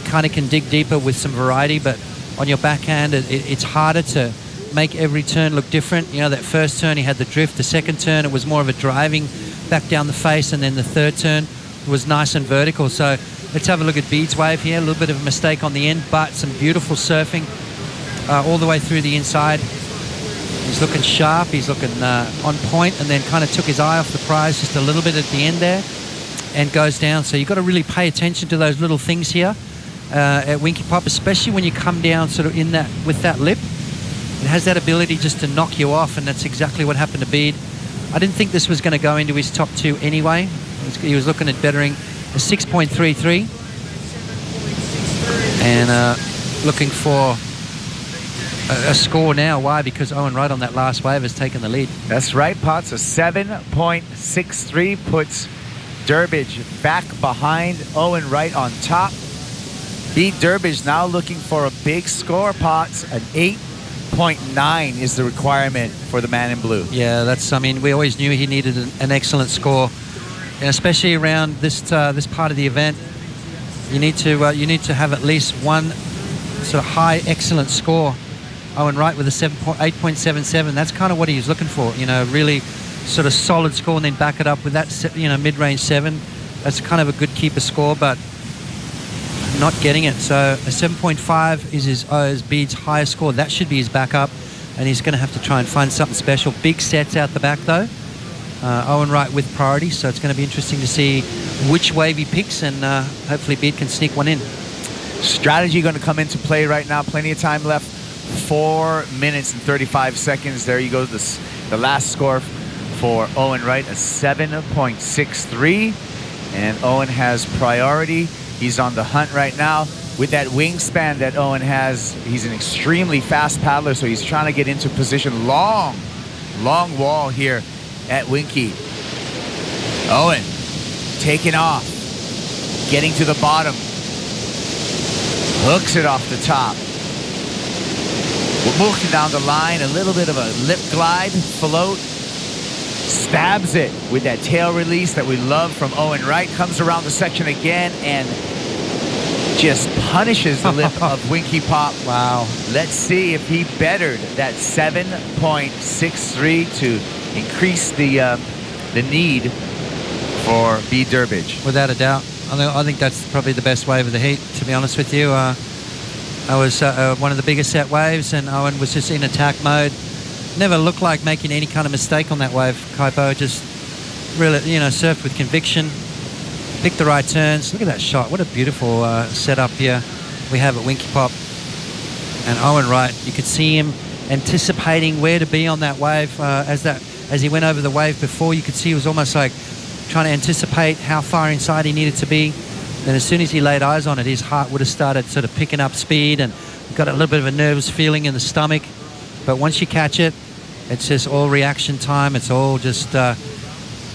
kind of can dig deeper with some variety, but on your backhand, it's harder to make every turn look different. That first turn, he had the drift. The second turn, it was more of a driving back down the face, and then the third turn was nice and vertical. So let's have a look at Bede's wave here. A little bit of a mistake on the end, but some beautiful surfing all the way through the inside. He's looking sharp. He's looking on point, and then kind of took his eye off the prize just a little bit at the end there and goes down. So you've got to really pay attention to those little things here at Winky Pop, especially when you come down sort of in that with that lip. It has that ability just to knock you off, and that's exactly what happened to Bede. I didn't think this was going to go into his top 2 anyway. He was looking at bettering a 6.33 and looking for a score now. Why? Because Owen Wright on that last wave has taken the lead. That's right, Potts. A 7.63 puts Durbridge back behind Owen Wright on top. Bede Durbridge now looking for a big score, Potts. An 8.9 is the requirement for the man in blue. Yeah, we always knew he needed an excellent score, and especially around this part of the event. You need to have at least one sort of high excellent score. Owen Wright with a 8.77. That's kind of what he was looking for. Really sort of solid score, and then back it up with that mid-range 7. That's kind of a good keeper score, but not getting it. So a 7.5 is Bede's highest score. That should be his backup, and he's going to have to try and find something special. Big sets out the back though. Owen Wright with priority, so it's going to be interesting to see which wave he picks, and hopefully Bede can sneak one in. Strategy going to come into play right now. Plenty of time left. 4 minutes and 35 seconds. There you go. The last score for Owen Wright, a 7.63. And Owen has priority. He's on the hunt right now. With that wingspan that Owen has, he's an extremely fast paddler, so he's trying to get into position. Long wall here at Winky. Owen taking off, getting to the bottom. Hooks it off the top. We're moving down the line, a little bit of a lip glide, float. Stabs it with that tail release that we love from Owen Wright. Comes around the section again and just punishes the lip of Winky Pop. Wow. Let's see if he bettered that 7.63 to increase the need for Bede Durbridge. Without a doubt. I think that's probably the best wave of the heat, to be honest with you. I was one of the biggest set waves, and Owen was just in attack mode. Never looked like making any kind of mistake on that wave. Kaipo just really, surfed with conviction, picked the right turns. Look at that shot. What a beautiful setup here we have at Winky Pop. And Owen Wright, you could see him anticipating where to be on that wave. As he went over the wave before, you could see he was almost like trying to anticipate how far inside he needed to be. then as soon as he laid eyes on it, his heart would have started sort of picking up speed and got a little bit of a nervous feeling in the stomach. But once you catch it, it's just all reaction time. It's all just,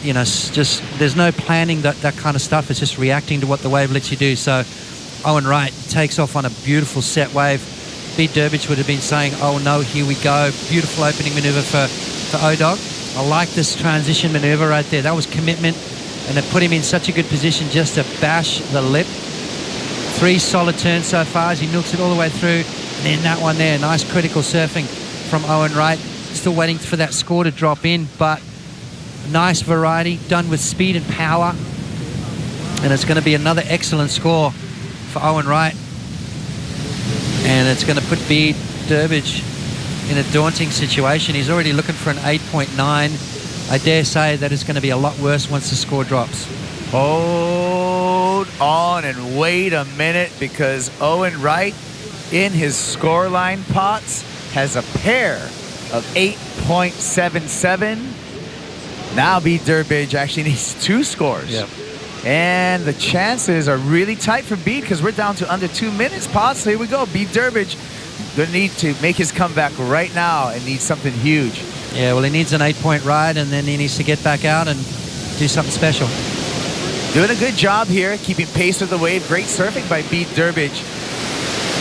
you know, just there's no planning that kind of stuff. It's just reacting to what the wave lets you do. So Owen Wright takes off on a beautiful set wave. Pete Durbridge would have been saying, oh no, here we go. Beautiful opening maneuver for O-Dog. I like this transition maneuver right there. That was commitment, and it put him in such a good position just to bash the lip. 3 solid turns so far as he milks it all the way through. And then that one there, nice critical surfing from Owen Wright. Still waiting for that score to drop in, but nice variety, done with speed and power. And it's going to be another excellent score for Owen Wright. And it's going to put Pete Durbridge in a daunting situation. He's already looking for an 8.9. I dare say that it's going to be a lot worse once the score drops. Hold on and wait a minute, because Owen Wright in his scoreline pots has a pair of 8.77. Now Pete Durbridge actually needs 2 scores. Yep. And the chances are really tight for Pete, because we're down to under 2 minutes pots. Here we go. Pete Durbridge going to need to make his comeback right now and needs something huge. Yeah, well, he needs an 8-point ride, and then he needs to get back out and do something special. Doing a good job here, keeping pace with the wave. Great surfing by Pete Durbridge,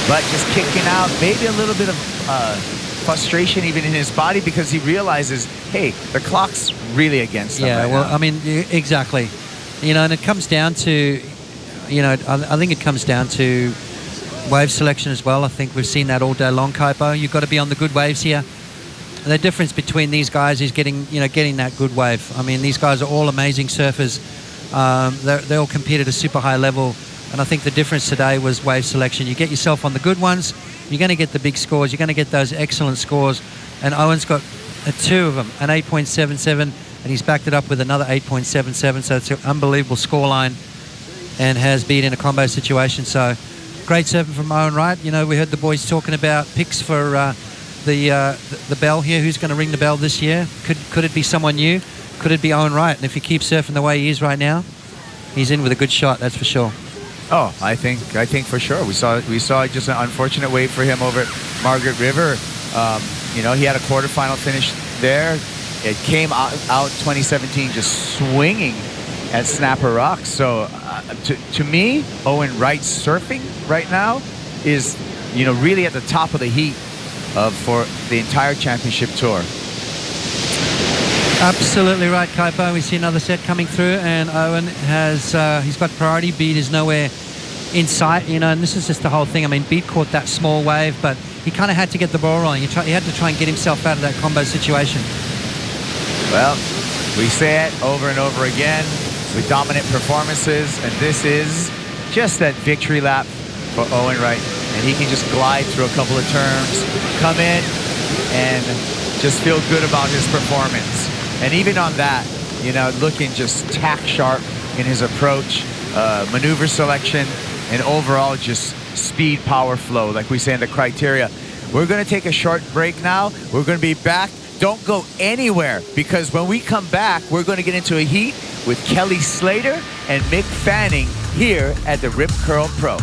but just kicking out maybe a little bit of frustration even in his body, because he realizes, hey, the clock's really against him. Yeah, right well, now. I mean, exactly. You know, and it comes down to, you know, I think it comes down to wave selection as well. I think we've seen that all day long, Kaipo. You've got to be on the good waves here. And the difference between these guys is getting that good wave. I mean, these guys are all amazing surfers. They all compete at a super high level. And I think the difference today was wave selection. You get yourself on the good ones, you're going to get the big scores. You're going to get those excellent scores. And Owen's got 2 of them, an 8.77, and he's backed it up with another 8.77. So it's an unbelievable scoreline, and has beat in a combo situation. So great surfing from Owen Wright. You know, we heard the boys talking about picks for the bell here. Who's going to ring the bell this year? Could it be someone new? Could it be Owen Wright? And if he keeps surfing the way he is right now, he's in with a good shot, that's for sure. Oh, I think for sure. We saw just an unfortunate wave for him over at Margaret River. You know, he had a quarterfinal finish there. It came out 2017 just swinging at Snapper Rocks. So to me, Owen Wright's surfing right now is, you know, really at the top of the heat for the entire championship tour. Absolutely right, Kaipo. We see another set coming through, and Owen has he's got priority. Beat is nowhere in sight, you know, and this is just the whole thing. I mean, Beat caught that small wave, but he kind of had to get the ball rolling. He had to try and get himself out of that combo situation. Well, we say it over and over again with dominant performances, and this is just that victory lap for Owen Wright. And he can just glide through a couple of turns, come in, and just feel good about his performance. And even on that, you know, looking just tack sharp in his approach, maneuver selection, and overall just speed, power, flow, like we say in the criteria. We're going to take a short break now. We're going to be back. Don't go anywhere, because when we come back, we're going to get into a heat with Kelly Slater and Mick Fanning here at the Rip Curl Pro.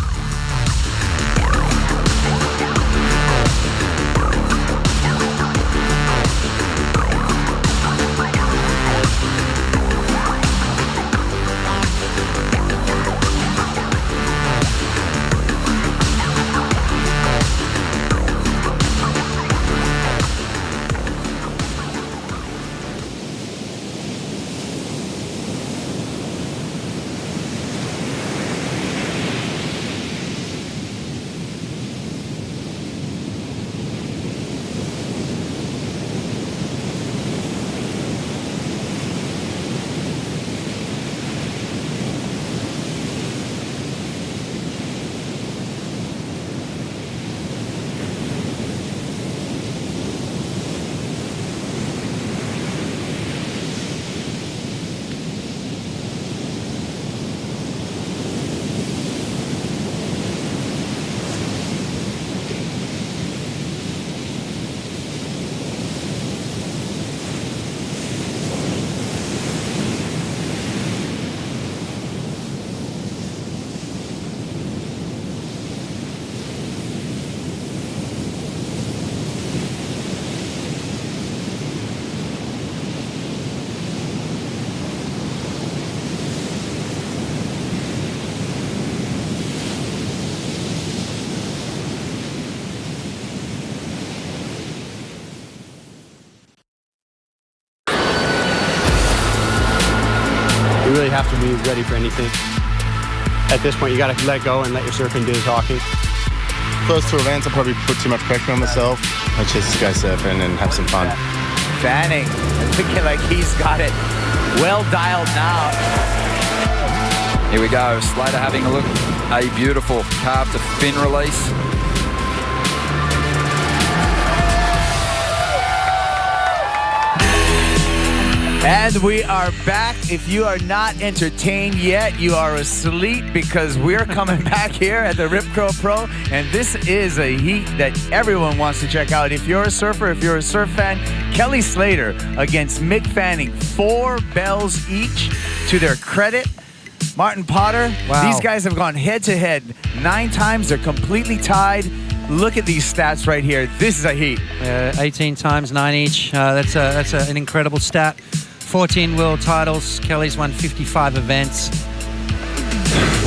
who's ready for anything. At this point, you got to let go and let your surfing do the talking. Close to events, I probably put too much pressure on myself. I just go surfing and have some fun. Fanning, looking like he's got it well dialed now. Here we go, Slater having a look. A beautiful carve to fin release. And we are back. If you are not entertained yet, you are asleep, because we're coming back here at the Rip Curl Pro, and this is a heat that everyone wants to check out. If you're a surfer, if you're a surf fan, Kelly Slater against Mick Fanning, 4 bells each to their credit. Martin Potter, wow. These guys have gone head-to-head 9 times. They're completely tied. Look at these stats right here. This is a heat. 18 times, 9 each. That's an incredible stat. 14 world titles. Kelly's won 55 events.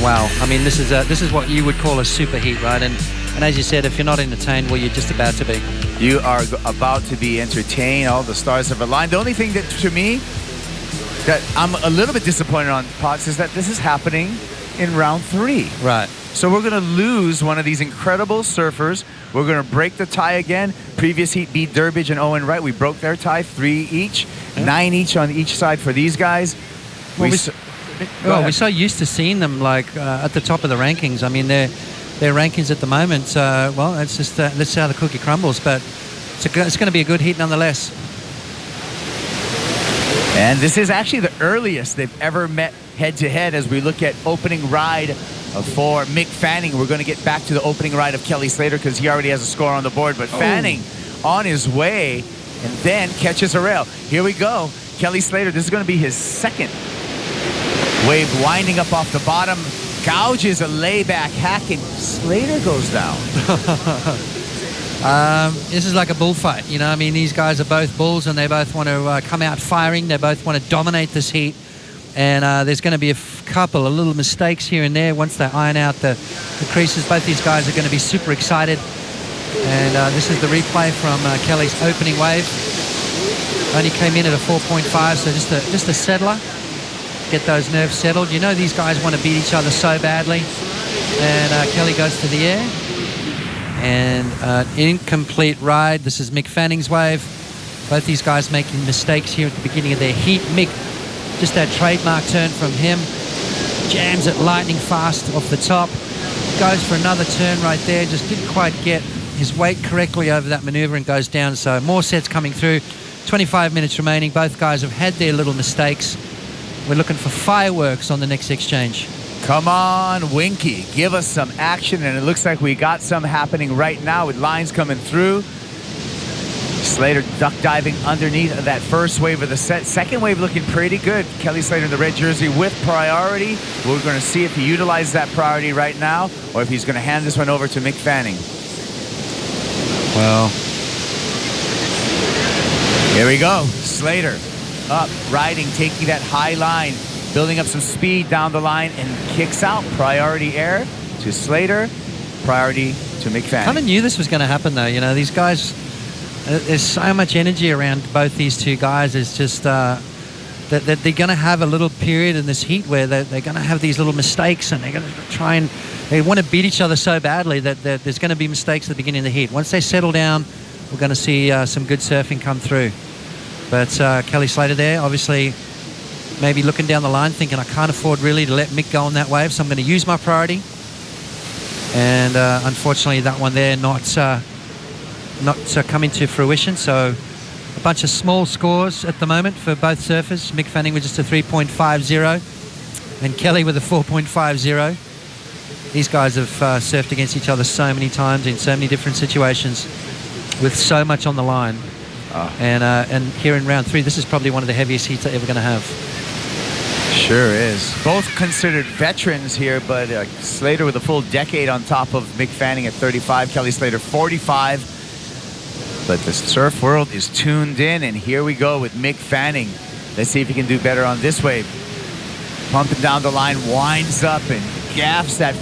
Wow. I mean, this is what you would call a super heat, right? And as you said, if you're not entertained, well, you're just about to be. You are about to be entertained. All the stars have aligned. The only thing that, to me, that I'm a little bit disappointed on, Potts, is that this is happening in round 3. Right. So we're going to lose one of these incredible surfers. We're going to break the tie again. Previous heat beat Durbridge and Owen Wright. We broke their tie, 3 each, 9 each on each side for these guys. We're so used to seeing them like at the top of the rankings. I mean, their rankings at the moment, well, it's just let's see how the cookie crumbles. But it's going to be a good heat nonetheless. And this is actually the earliest they've ever met head-to-head as we look at opening ride for Mick Fanning. We're going to get back to the opening ride of Kelly Slater because he already has a score on the board. But Fanning on his way and then catches a rail. Here we go. Kelly Slater, this is going to be his second wave, winding up off the bottom. Gouges a layback hack and Slater goes down. This is like a bullfight, you know. I mean, these guys are both bulls and they both want to come out firing. They both want to dominate this heat. And there's going to be a couple of little mistakes here and there once they iron out the creases. Both these guys are going to be super excited. And this is the replay from Kelly's opening wave. Only came in at a 4.5, so just a settler. Get those nerves settled. You know these guys want to beat each other so badly. And Kelly goes to the air. And incomplete ride. This is Mick Fanning's wave. Both these guys making mistakes here at the beginning of their heat. Mick, just that trademark turn from him. Jams it lightning fast off the top. Goes for another turn right there. Just didn't quite get his weight correctly over that maneuver and goes down. So more sets coming through. 25 minutes remaining. Both guys have had their little mistakes. We're looking for fireworks on the next exchange. Come on, Winky. Give us some action. And it looks like we got some happening right now with lines coming through. Slater duck diving underneath that first wave of the set. Second wave looking pretty good. Kelly Slater in the red jersey with priority. We're going to see if he utilizes that priority right now or if he's going to hand this one over to Mick Fanning. Well, here we go. Slater up, riding, taking that high line, building up some speed down the line and kicks out. Priority air to Slater. Priority to Mick Fanning. Kind of knew this was going to happen though. You know, these guys... There's so much energy around both these two guys. It's just that they're going to have a little period in this heat where they're going to have these little mistakes and they're going to try and they want to beat each other so badly that there's going to be mistakes at the beginning of the heat. Once they settle down, we're going to see some good surfing come through. But Kelly Slater there, obviously maybe looking down the line thinking I can't afford really to let Mick go on that wave, so I'm going to use my priority. And unfortunately that one there not coming to fruition. So a bunch of small scores at the moment for both surfers. Mick Fanning with just a 3.50 and Kelly with a 4.50. These guys have surfed against each other so many times in so many different situations with so much on the line. And here in round 3, this is probably one of the heaviest heats they're ever going to have. Sure is. Both considered veterans here, but Slater with a full decade on top of Mick Fanning at 35, Kelly Slater 45. But the surf world is tuned in, and here we go with Mick Fanning. Let's see if he can do better on this wave. Pumping down the line, winds up and gaffs that.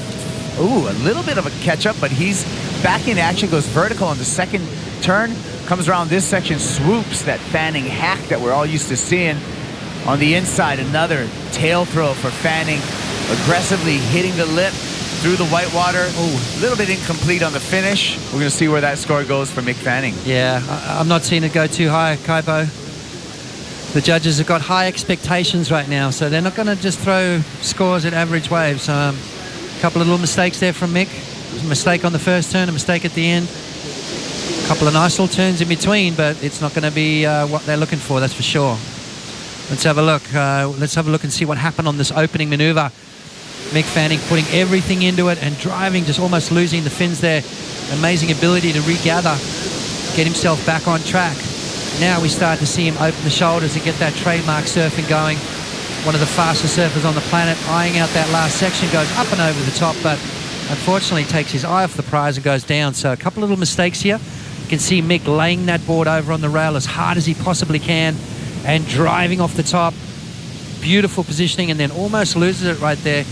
Ooh, a little bit of a catch-up, but he's back in action, goes vertical on the second turn, comes around this section, swoops that Fanning hack that we're all used to seeing. On the inside, another tail throw for Fanning, aggressively hitting the lip through the whitewater. Oh, a little bit incomplete on the finish. We're going to see where that score goes for Mick Fanning. Yeah, I'm not seeing it go too high, Kaipo. The judges have got high expectations right now, so they're not going to just throw scores at average waves. A couple of little mistakes there from Mick. A mistake on the first turn, a mistake at the end. A couple of nice little turns in between, but it's not going to be what they're looking for, that's for sure. Let's have a look. Let's have a look and see what happened on this opening maneuver. Mick Fanning putting everything into it and driving, just almost losing the fins there. Amazing ability to regather, get himself back on track. Now we start to see him open the shoulders and get that trademark surfing going. One of the fastest surfers on the planet, eyeing out that last section, goes up and over the top, but unfortunately takes his eye off the prize and goes down. So a couple of little mistakes here. You can see Mick laying that board over on the rail as hard as he possibly can and driving off the top. Beautiful positioning, and then almost loses it right there.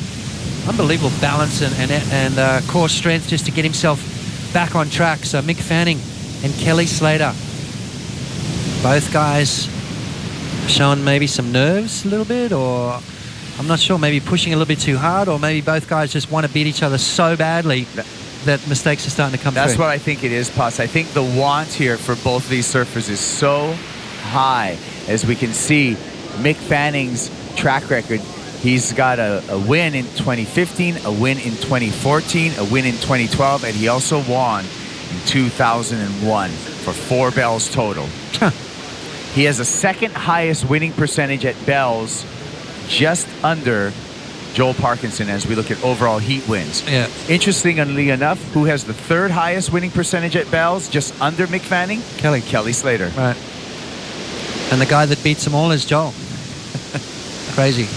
Unbelievable balance and core strength just to get himself back on track. So Mick Fanning and Kelly Slater, both guys showing maybe some nerves a little bit, or I'm not sure, maybe pushing a little bit too hard, or maybe both guys just want to beat each other so badly that mistakes are starting to come through. That's what I think it is, Potts. I think the want here for both of these surfers is so high. As we can see, Mick Fanning's track record, he's got a win in 2015, a win in 2014, a win in 2012, and he also won in 2001 for 4 bells total. He has the second highest winning percentage at bells, just under Joel Parkinson as we look at overall heat wins. Yeah. Interestingly enough, who has the third highest winning percentage at bells, just under Mick Fanning? Kelly Slater. Right. And the guy that beats them all is Joel. Crazy.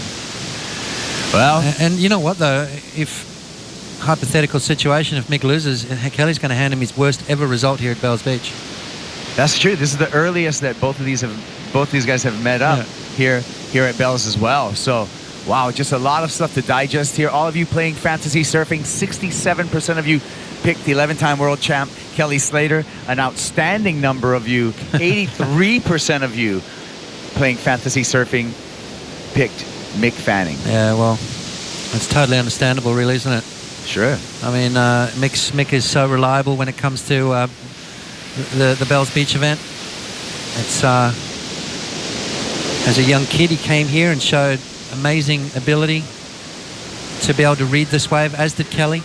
Well, and you know what though, if hypothetical situation, if Mick loses, Kelly's going to hand him his worst ever result here at Bells Beach. That's true. This is the earliest that both of these guys have met up here at Bells as well. So, wow, just a lot of stuff to digest here. All of you playing fantasy surfing, 67% of you picked the 11-time world champ Kelly Slater. An outstanding number of you, 83% of you playing fantasy surfing, picked Mick Fanning. Yeah, well, it's totally understandable, really, isn't it? Sure. I mean, Mick is so reliable when it comes to the Bells Beach event. It's as a young kid, he came here and showed amazing ability to be able to read this wave, as did Kelly.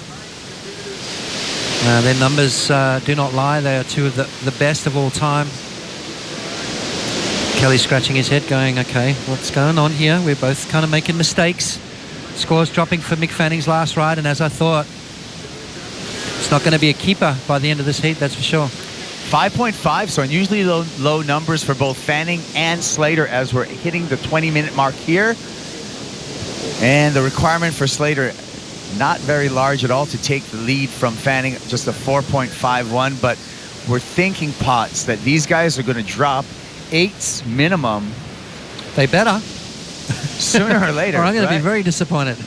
Their numbers do not lie. They are two of the best of all time. Kelly scratching his head going, okay, what's going on here? We're both kind of making mistakes. Scores dropping for Mick Fanning's last ride, and as I thought, it's not going to be a keeper by the end of this heat, that's for sure. 5.5, so unusually low numbers for both Fanning and Slater as we're hitting the 20-minute mark here. And the requirement for Slater, not very large at all to take the lead from Fanning, just a 4.51, but we're thinking, Potts, that these guys are going to drop 8s minimum. They better. Sooner or later. Or I'm going to right? be very disappointed.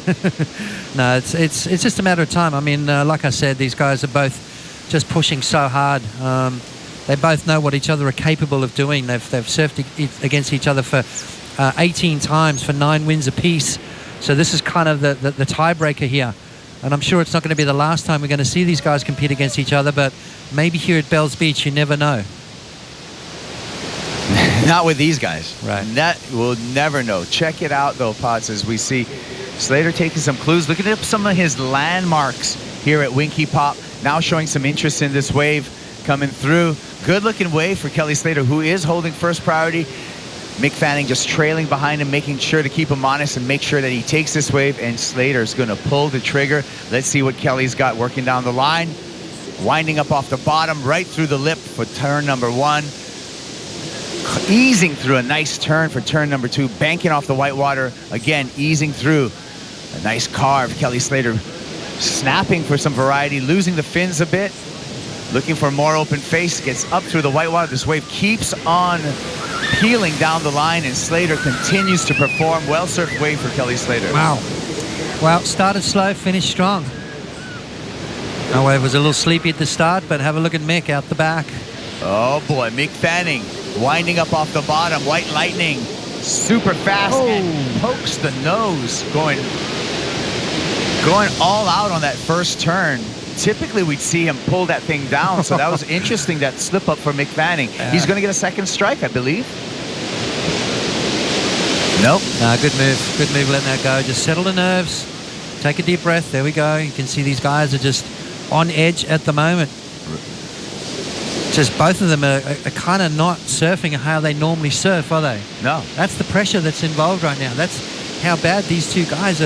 No, it's just a matter of time. I mean, like I said, these guys are both just pushing so hard. They both know what each other are capable of doing. They've surfed against each other for 18 times for 9 wins apiece. So this is kind of the tiebreaker here. And I'm sure it's not going to be the last time we're going to see these guys compete against each other, but maybe here at Bells Beach, you never know. Not with these guys. Right. We'll never know. Check it out, though, Potts, as we see Slater taking some clues, looking at some of his landmarks here at Winky Pop, now showing some interest in this wave coming through. Good-looking wave for Kelly Slater, who is holding first priority. Mick Fanning just trailing behind him, making sure to keep him honest and make sure that he takes this wave, and Slater's going to pull the trigger. Let's see what Kelly's got working down the line. Winding up off the bottom, right through the lip for turn number 1. Easing through a nice turn for turn number 2, banking off the whitewater, again easing through a nice carve. Kelly Slater snapping for some variety, losing the fins a bit, looking for more open face, gets up through the whitewater. This wave keeps on peeling down the line, and Slater continues to perform. Well surfed wave for Kelly Slater. Wow. Well, started slow, finished strong. Our wave was a little sleepy at the start, but have a look at Mick out the back. Oh boy, Mick Fanning winding up off the bottom. White lightning super fast and pokes the nose, going all out on that first turn. Typically, we'd see him pull that thing down, so that was interesting, that slip up for Mick Fanning. He's going to get a second strike, I believe. Nope. No, good move. Good move letting that go. Just settle the nerves. Take a deep breath. There we go. You can see these guys are just on edge at the moment. Just both of them are kind of not surfing how they normally surf, are they? No. That's the pressure that's involved right now. That's how bad these two guys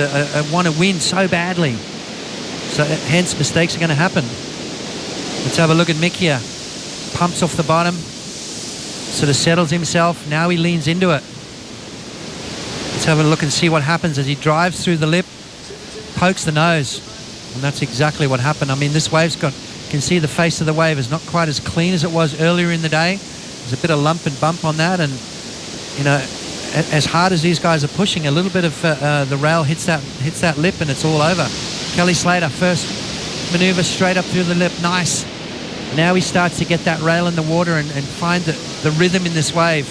want to win so badly. So hence mistakes are going to happen. Let's have a look at Mick here. Pumps off the bottom. Sort of settles himself. Now he leans into it. Let's have a look and see what happens as he drives through the lip. Pokes the nose. And that's exactly what happened. I mean, this wave's got... You can see the face of the wave is not quite as clean as it was earlier in the day. There's a bit of lump and bump on that, and you know, as hard as these guys are pushing, a little bit of the rail hits that lip, and it's all over. Kelly Slater, first maneuver straight up through the lip, nice. Now he starts to get that rail in the water and find the rhythm in this wave.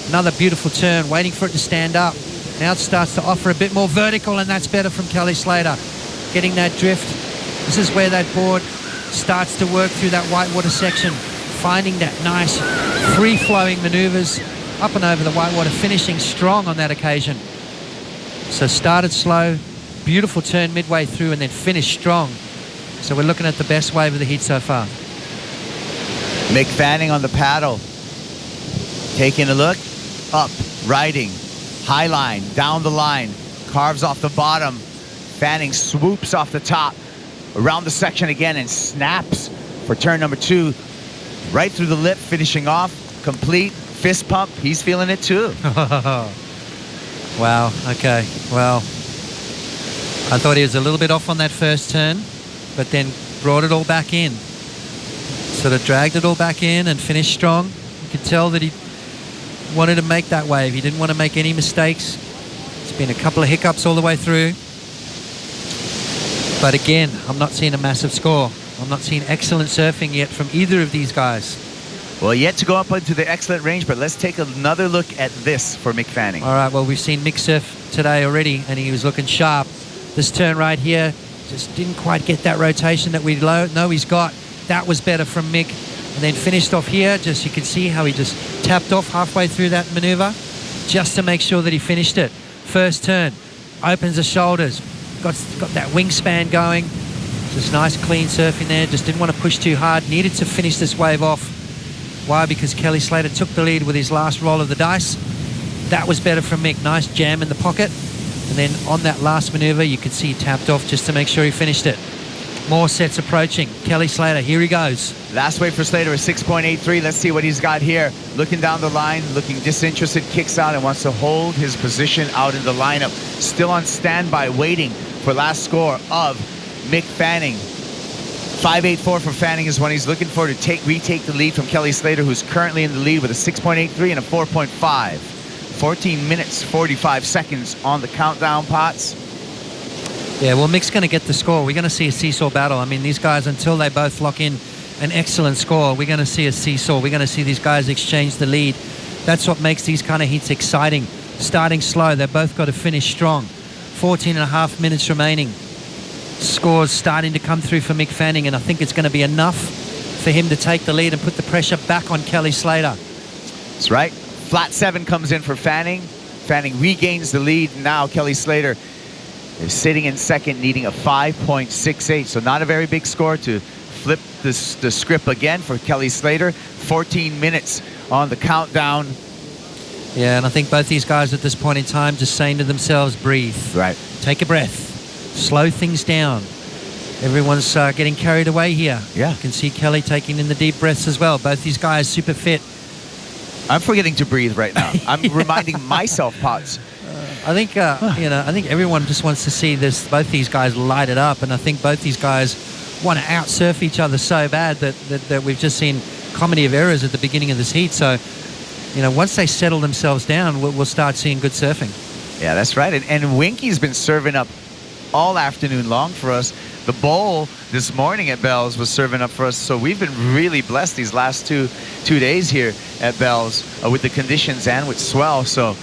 Another beautiful turn, waiting for it to stand up. Now it starts to offer a bit more vertical, and that's better from Kelly Slater. Getting that drift. This is where that board starts to work through that whitewater section, finding that nice free-flowing maneuvers up and over the whitewater, finishing strong on that occasion. So started slow, beautiful turn midway through, and then finished strong. So we're looking at the best wave of the heat so far. Mick Fanning on the paddle, taking a look, up, riding, high line, down the line, carves off the bottom. Fanning swoops off the top, around the section again, and snaps for turn number 2. Right through the lip, finishing off, complete, fist pump. He's feeling it too. Wow, okay, well, I thought he was a little bit off on that first turn, but then brought it all back in. Sort of dragged it all back in and finished strong. You could tell that he wanted to make that wave. He didn't want to make any mistakes. It's been a couple of hiccups all the way through. But again, I'm not seeing a massive score. I'm not seeing excellent surfing yet from either of these guys. Well, yet to go up into the excellent range, but let's take another look at this for Mick Fanning. All right, well, we've seen Mick surf today already, and he was looking sharp. This turn right here just didn't quite get that rotation that we know he's got. That was better from Mick. And then finished off here. Just you can see how he just tapped off halfway through that maneuver just to make sure that he finished it. First turn, opens the shoulders. Got that wingspan going. Just nice clean surfing there. Just didn't want to push too hard. Needed to finish this wave off. Why? Because Kelly Slater took the lead with his last roll of the dice. That was better from Mick. Nice jam in the pocket. And then on that last maneuver, you could see he tapped off just to make sure he finished it. More sets approaching. Kelly Slater, here he goes. Last wave for Slater is 6.83. Let's see what he's got here. Looking down the line, looking disinterested, kicks out and wants to hold his position out in the lineup. Still on standby, waiting for last score of Mick Fanning. 5.84 for Fanning is what he's looking for to retake the lead from Kelly Slater, who's currently in the lead with a 6.83 and a 4.5. 14 minutes, 45 seconds on the countdown, Potts. Yeah, well, Mick's going to get the score. We're going to see a seesaw battle. I mean, these guys, until they both lock in an excellent score, we're going to see a seesaw. We're going to see these guys exchange the lead. That's what makes these kind of heats exciting. Starting slow, they've both got to finish strong. 14 and a half minutes remaining. Scores starting to come through for Mick Fanning, and I think it's going to be enough for him to take the lead and put the pressure back on Kelly Slater. That's right. Flat 7 comes in for Fanning. Fanning regains the lead. Now Kelly Slater is sitting in second, needing a 5.68. So not a very big score to flip the script again for Kelly Slater. 14 minutes on the countdown. Yeah, and I think both these guys at this point in time just saying to themselves, breathe. Right. Take a breath. Slow things down. Everyone's getting carried away here. Yeah. You can see Kelly taking in the deep breaths as well. Both these guys super fit. I'm forgetting to breathe right now. I'm reminding myself, Potts. I think I think everyone just wants to see both these guys light it up, and I think both these guys want to outsurf each other so bad that we've just seen comedy of errors at the beginning of this heat. So, once they settle themselves down, we'll start seeing good surfing. Yeah, that's right. And Winky's been serving up all afternoon long for us. The bowl this morning at Bell's was serving up for us, so we've been really blessed these last two days here at Bell's with the conditions and with swell. So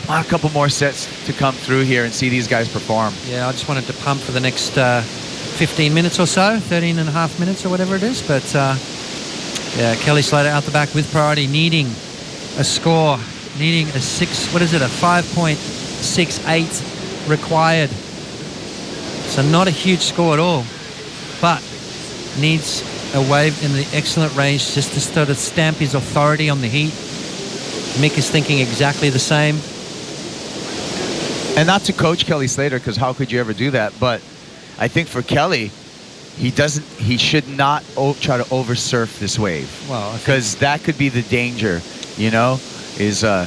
want a couple more sets to come through here and see these guys perform. Yeah, I just wanted to pump for the next 15 minutes or so, 13 and a half minutes or whatever it is. But yeah, Kelly Slater out the back with priority, needing a score, needing a 5.68 required. So not a huge score at all, but needs a wave in the excellent range just to sort of stamp his authority on the heat. Mick is thinking exactly the same. And not to coach Kelly Slater, because how could you ever do that? But I think for Kelly, he should not try to oversurf this wave. Well, because that could be the danger, you know, is... I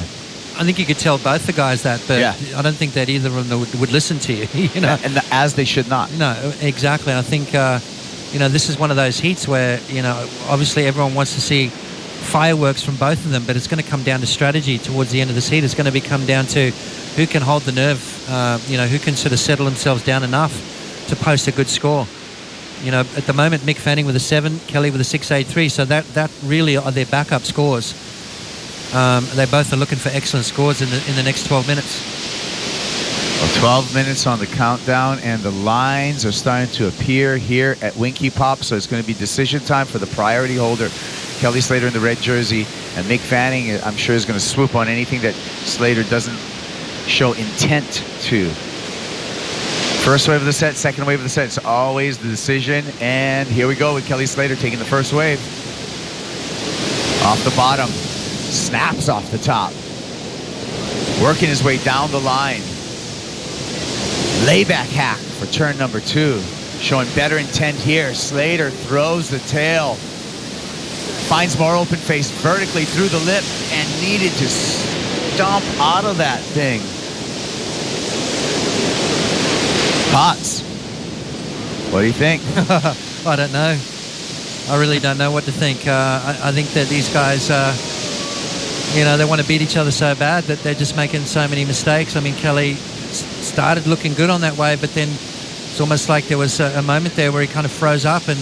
think you could tell both the guys that, but yeah. I don't think that either of them would listen to you, you know. And as they should not. No, exactly. I think, you know, this is one of those heats where, you know, obviously everyone wants to see fireworks from both of them, but it's going to come down to strategy towards the end of this heat. It's going to come down to who can hold the nerve, you know, who can sort of settle themselves down enough to post a good score. You know, at the moment, Mick Fanning with a 7, Kelly with a 6.83, so that really are their backup scores. They both are looking for excellent scores in the next 12 minutes. Well, 12 minutes on the countdown, and the lines are starting to appear here at Winky Pop, so it's going to be decision time for the priority holder. Kelly Slater in the red jersey, and Mick Fanning, I'm sure, is going to swoop on anything that Slater doesn't show intent to. First wave of the set, second wave of the set, it's always the decision, and here we go with Kelly Slater taking the first wave. Off the bottom, snaps off the top. Working his way down the line. Layback hack for turn number 2. Showing better intent here. Slater throws the tail. Finds more open face vertically through the lip and needed to stomp out of that thing. Potts, what do you think? I don't know. I really don't know what to think. I think that these guys, you know, they want to beat each other so bad that they're just making so many mistakes. I mean, Kelly started looking good on that wave, but then it's almost like there was a moment there where he kind of froze up and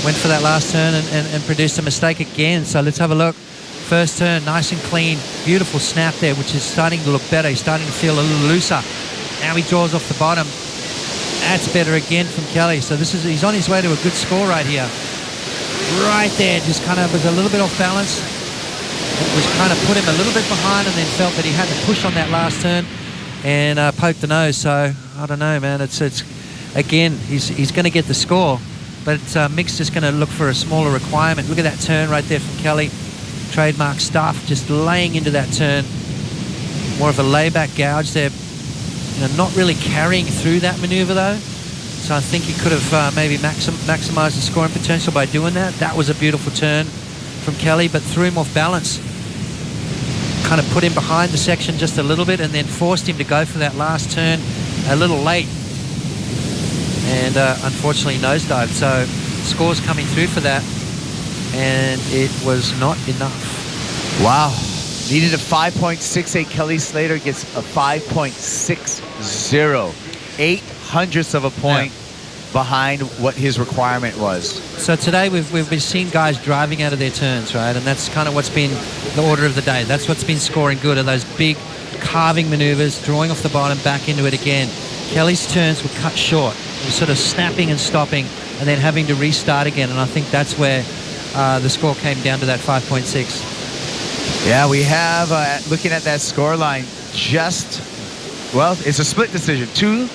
went for that last turn and produced a mistake again. So let's have a look. First turn, nice and clean. Beautiful snap there, which is starting to look better. He's starting to feel a little looser. Now he draws off the bottom. That's better again from Kelly. So he's on his way to a good score right here. Right there, just kind of was a little bit off balance. It was kind of put him a little bit behind, and then felt that he had to push on that last turn and poke the nose. So I don't know, man. It's again, he's going to get the score, but Mick's just going to look for a smaller requirement. Look at that turn right there from Kelly. Trademark stuff, just laying into that turn. More of a layback gouge there. You know, not really carrying through that maneuver though. So I think he could have maybe maximized the scoring potential by doing that. That was a beautiful turn from Kelly, but threw him off balance. Kind of put him behind the section just a little bit and then forced him to go for that last turn a little late. And unfortunately nosedived. So scores coming through for that. And it was not enough. Wow. Needed a 5.68. Kelly Slater gets a 5.60. 0.08 of a point behind what his requirement was. So today we've been seeing guys driving out of their turns, right? And that's kind of what's been the order of the day. That's what's been scoring good, are those big carving maneuvers, drawing off the bottom, back into it again. Kelly's turns were cut short. He was sort of snapping and stopping and then having to restart again. And I think that's where the score came down to that 5.6. Yeah, we have, looking at that score line, well, it's a split decision. Two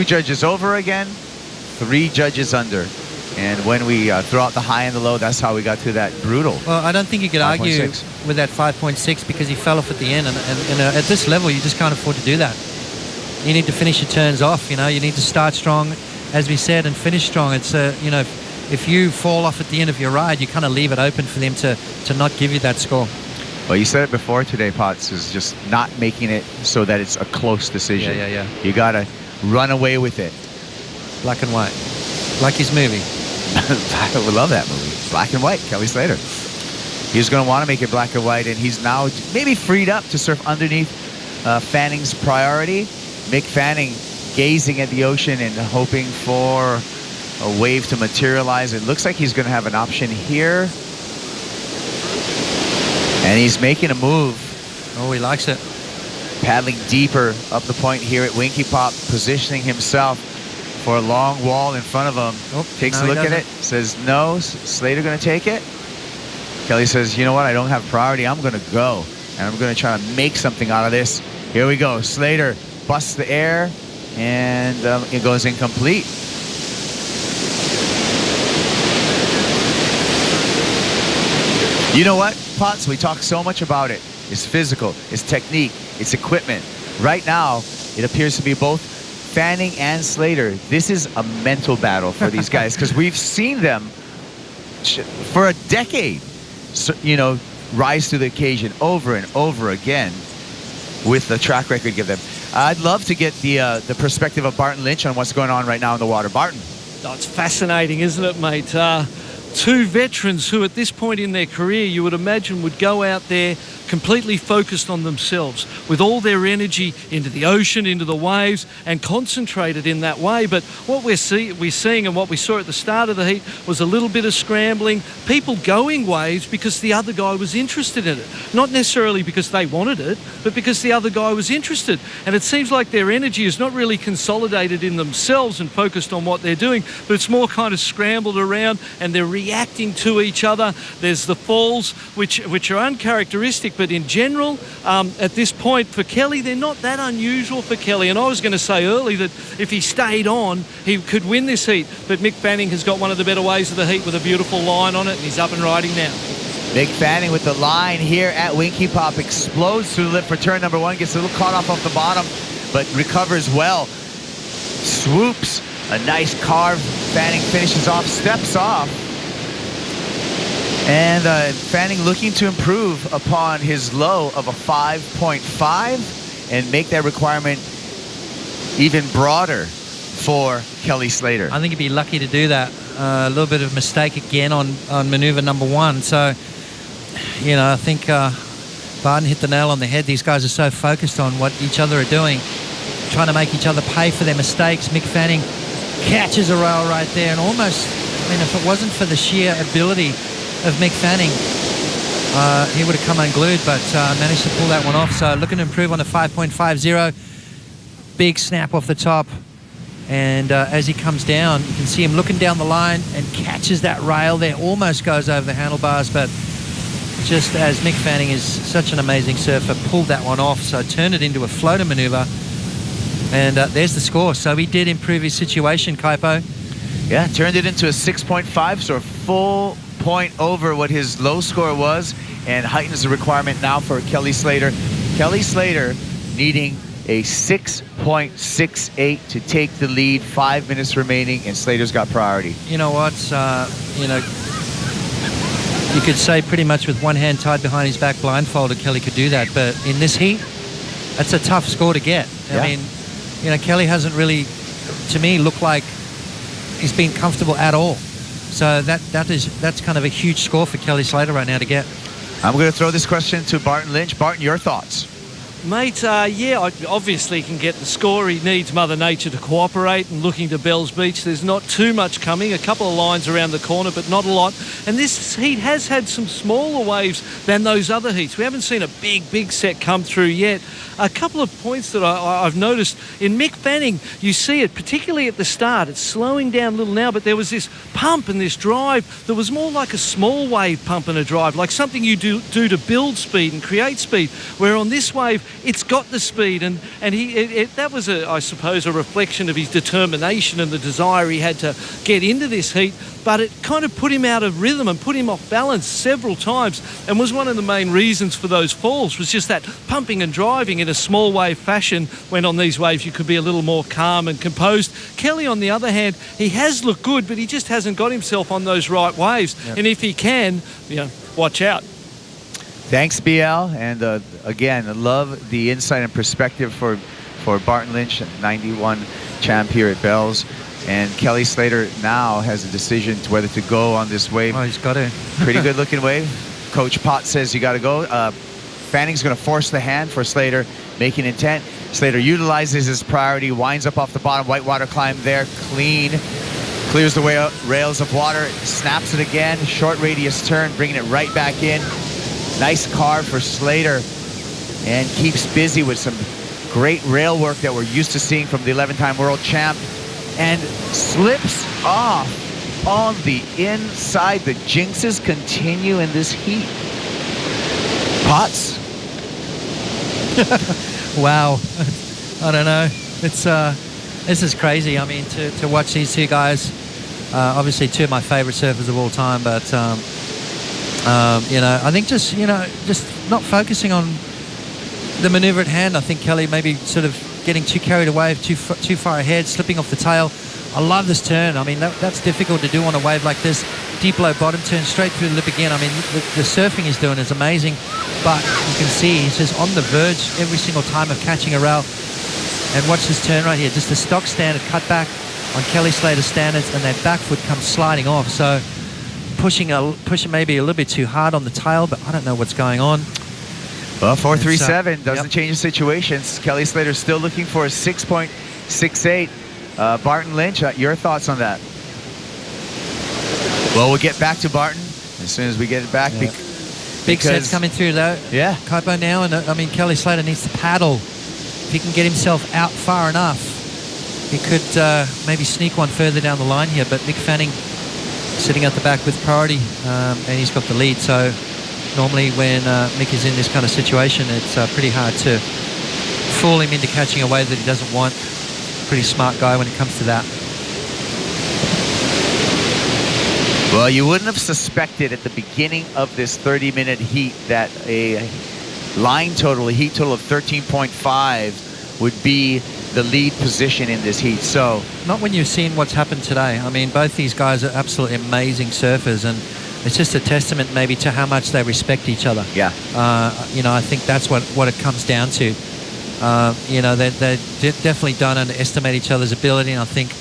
judges over again, 3 judges under. And when we throw out the high and the low, that's how we got to that brutal. Well, I don't think you could argue with that 5.6 because he fell off at the end. And at this level, you just can't afford to do that. You need to finish your turns off, you know. You need to start strong, as we said, and finish strong. It's, you know, if you fall off at the end of your ride, you kind of leave it open for them to not give you that score. Well, you said it before today, Potts, is just not making it so that it's a close decision. Yeah. You got to run away with it. Black and white. Like his movie. I would love that movie. Black and white, Kelly Slater. He's going to want to make it black and white, and he's now maybe freed up to surf underneath Fanning's priority. Mick Fanning gazing at the ocean and hoping for a wave to materialize. It looks like he's going to have an option here. And he's making a move. Oh, he likes it. paddling deeper up the point here at Winky Pop, positioning himself for a long wall in front of him. Takes a look at it, says no. Slater going to take it. Kelly says, you know what, I don't have priority. I'm going to go, and I'm going to try to make something out of this. Here we go. Slater busts the air, and it goes incomplete. You know what, Potts? We talk so much about it. It's physical, it's technique, it's equipment. Right now, it appears to be both Fanning and Slater. This is a mental battle for these guys because we've seen them for a decade, you know, rise to the occasion over and over again with the track record give them. I'd love to get the perspective of Barton Lynch on what's going on right now in the water. Barton. Oh, it's fascinating, isn't it, mate? Two veterans who at this point in their career you would imagine would go out there completely focused on themselves with all their energy into the ocean, into the waves, and concentrated in that way. But what we're seeing and what we saw at the start of the heat was a little bit of scrambling, people going waves because the other guy was interested in it. Not necessarily because they wanted it, but because the other guy was interested. And it seems like their energy is not really consolidated in themselves and focused on what they're doing, but it's more kind of scrambled around and they're reacting to each other. There's the falls, which are uncharacteristic, but in general, at this point for Kelly, they're not that unusual for Kelly. And I was going to say early that if he stayed on, he could win this heat. But Mick Fanning has got one of the better waves of the heat with a beautiful line on it, and he's up and riding now. Mick Fanning with the line here at Winky Pop, explodes through the lip for turn number one, gets a little caught off the bottom, but recovers well. Swoops, a nice carve. Fanning finishes off, steps off. And Fanning looking to improve upon his low of a 5.5 and make that requirement even broader for Kelly Slater. I think he'd be lucky to do that. A little bit of mistake again on maneuver number one. So, you know, I think Barton hit the nail on the head. These guys are so focused on what each other are doing, trying to make each other pay for their mistakes. Mick Fanning catches a rail right there and almost, I mean, if it wasn't for the sheer ability of Mick Fanning, he would have come unglued, but managed to pull that one off. So looking to improve on a 5.50. Big snap off the top. And as he comes down, you can see him looking down the line and catches that rail there. Almost goes over the handlebars, but just as Mick Fanning is such an amazing surfer, pulled that one off. So turned it into a floater maneuver. And there's the score. So he did improve his situation, Kaipo. Yeah, turned it into a 6.5, so a full point over what his low score was, and heightens the requirement now for Kelly Slater. Kelly Slater needing a 6.68 to take the lead. 5 minutes remaining, and Slater's got priority. You know what? You know, you could say pretty much with one hand tied behind his back, blindfolded, Kelly could do that. But in this heat, that's a tough score to get. I mean, you know, Kelly hasn't really, to me, looked like he's been comfortable at all. So that's kind of a huge score for Kelly Slater right now to get. I'm going to throw this question to Barton Lynch. Barton, your thoughts? Mate, yeah, obviously he can get the score. He needs Mother Nature to cooperate, and looking to Bells Beach, there's not too much coming. A couple of lines around the corner, but not a lot. And this heat has had some smaller waves than those other heats. We haven't seen a big set come through yet. A couple of points that I've noticed in Mick Fanning, you see it, particularly at the start. It's slowing down a little now, but there was this pump and this drive that was more like a small wave pump and a drive, like something you do to build speed and create speed, where on this wave, it's got the speed, and that was, I suppose, a reflection of his determination and the desire he had to get into this heat, but it kind of put him out of rhythm and put him off balance several times, and was one of the main reasons for those falls, was just that pumping and driving in a small wave fashion, when on these waves you could be a little more calm and composed. Kelly, on the other hand, he has looked good, but he just hasn't got himself on those right waves. Yep. And if he can, you know, watch out. Thanks, BL, and again, I love the insight and perspective for Barton Lynch, 91 champ here at Bells. And Kelly Slater now has a decision to whether to go on this wave. Oh, he's got it. Pretty good looking wave. Coach Potts says you got to go. Fanning's going to force the hand for Slater, making intent. Slater utilizes his priority, winds up off the bottom, whitewater climb there, clean. Clears the way out, rails of water, snaps it again, short radius turn, bringing it right back in. Nice carve for Slater. and keeps busy with some great rail work that we're used to seeing from the 11-time world champ, and slips off on the inside. The jinxes continue in this heat. Potts? Wow. I don't know. It's this is crazy. I mean, to watch these two guys, obviously two of my favorite surfers of all time, but you know, I think just not focusing on the maneuver at hand. I think Kelly maybe sort of getting too carried away, too far ahead, slipping off the tail. I love this turn. I mean, that's difficult to do on a wave like this. Deep low bottom turn straight through the lip again. I mean, the surfing he's doing is amazing, but you can see he's just on the verge every single time of catching a rail. And watch this turn right here, just a stock standard cut back on Kelly Slater's standards, and that back foot comes sliding off. So pushing maybe a little bit too hard on the tail, but I don't know what's going on. Well, 437 doesn't change the situations. Kelly Slater still looking for a 6.68. Barton Lynch, your thoughts on that? Well, we'll get back to Barton as soon as we get it back. Yeah. Big sets coming through though. Yeah. Kopo now, and I mean, Kelly Slater needs to paddle. If he can get himself out far enough, he could maybe sneak one further down the line here, but Mick Fanning sitting at the back with priority, and he's got the lead. So normally when Mick is in this kind of situation, it's pretty hard to fool him into catching a wave that he doesn't want. Pretty smart guy when it comes to that. Well, you wouldn't have suspected at the beginning of this 30-minute heat that a heat total of 13.5 would be the lead position in this heat. So not when you've seen what's happened today. I mean, both these guys are absolutely amazing surfers, and it's just a testament maybe to how much they respect each other. Yeah. You know, I think that's what it comes down to. You know, they definitely don't underestimate each other's ability, and I think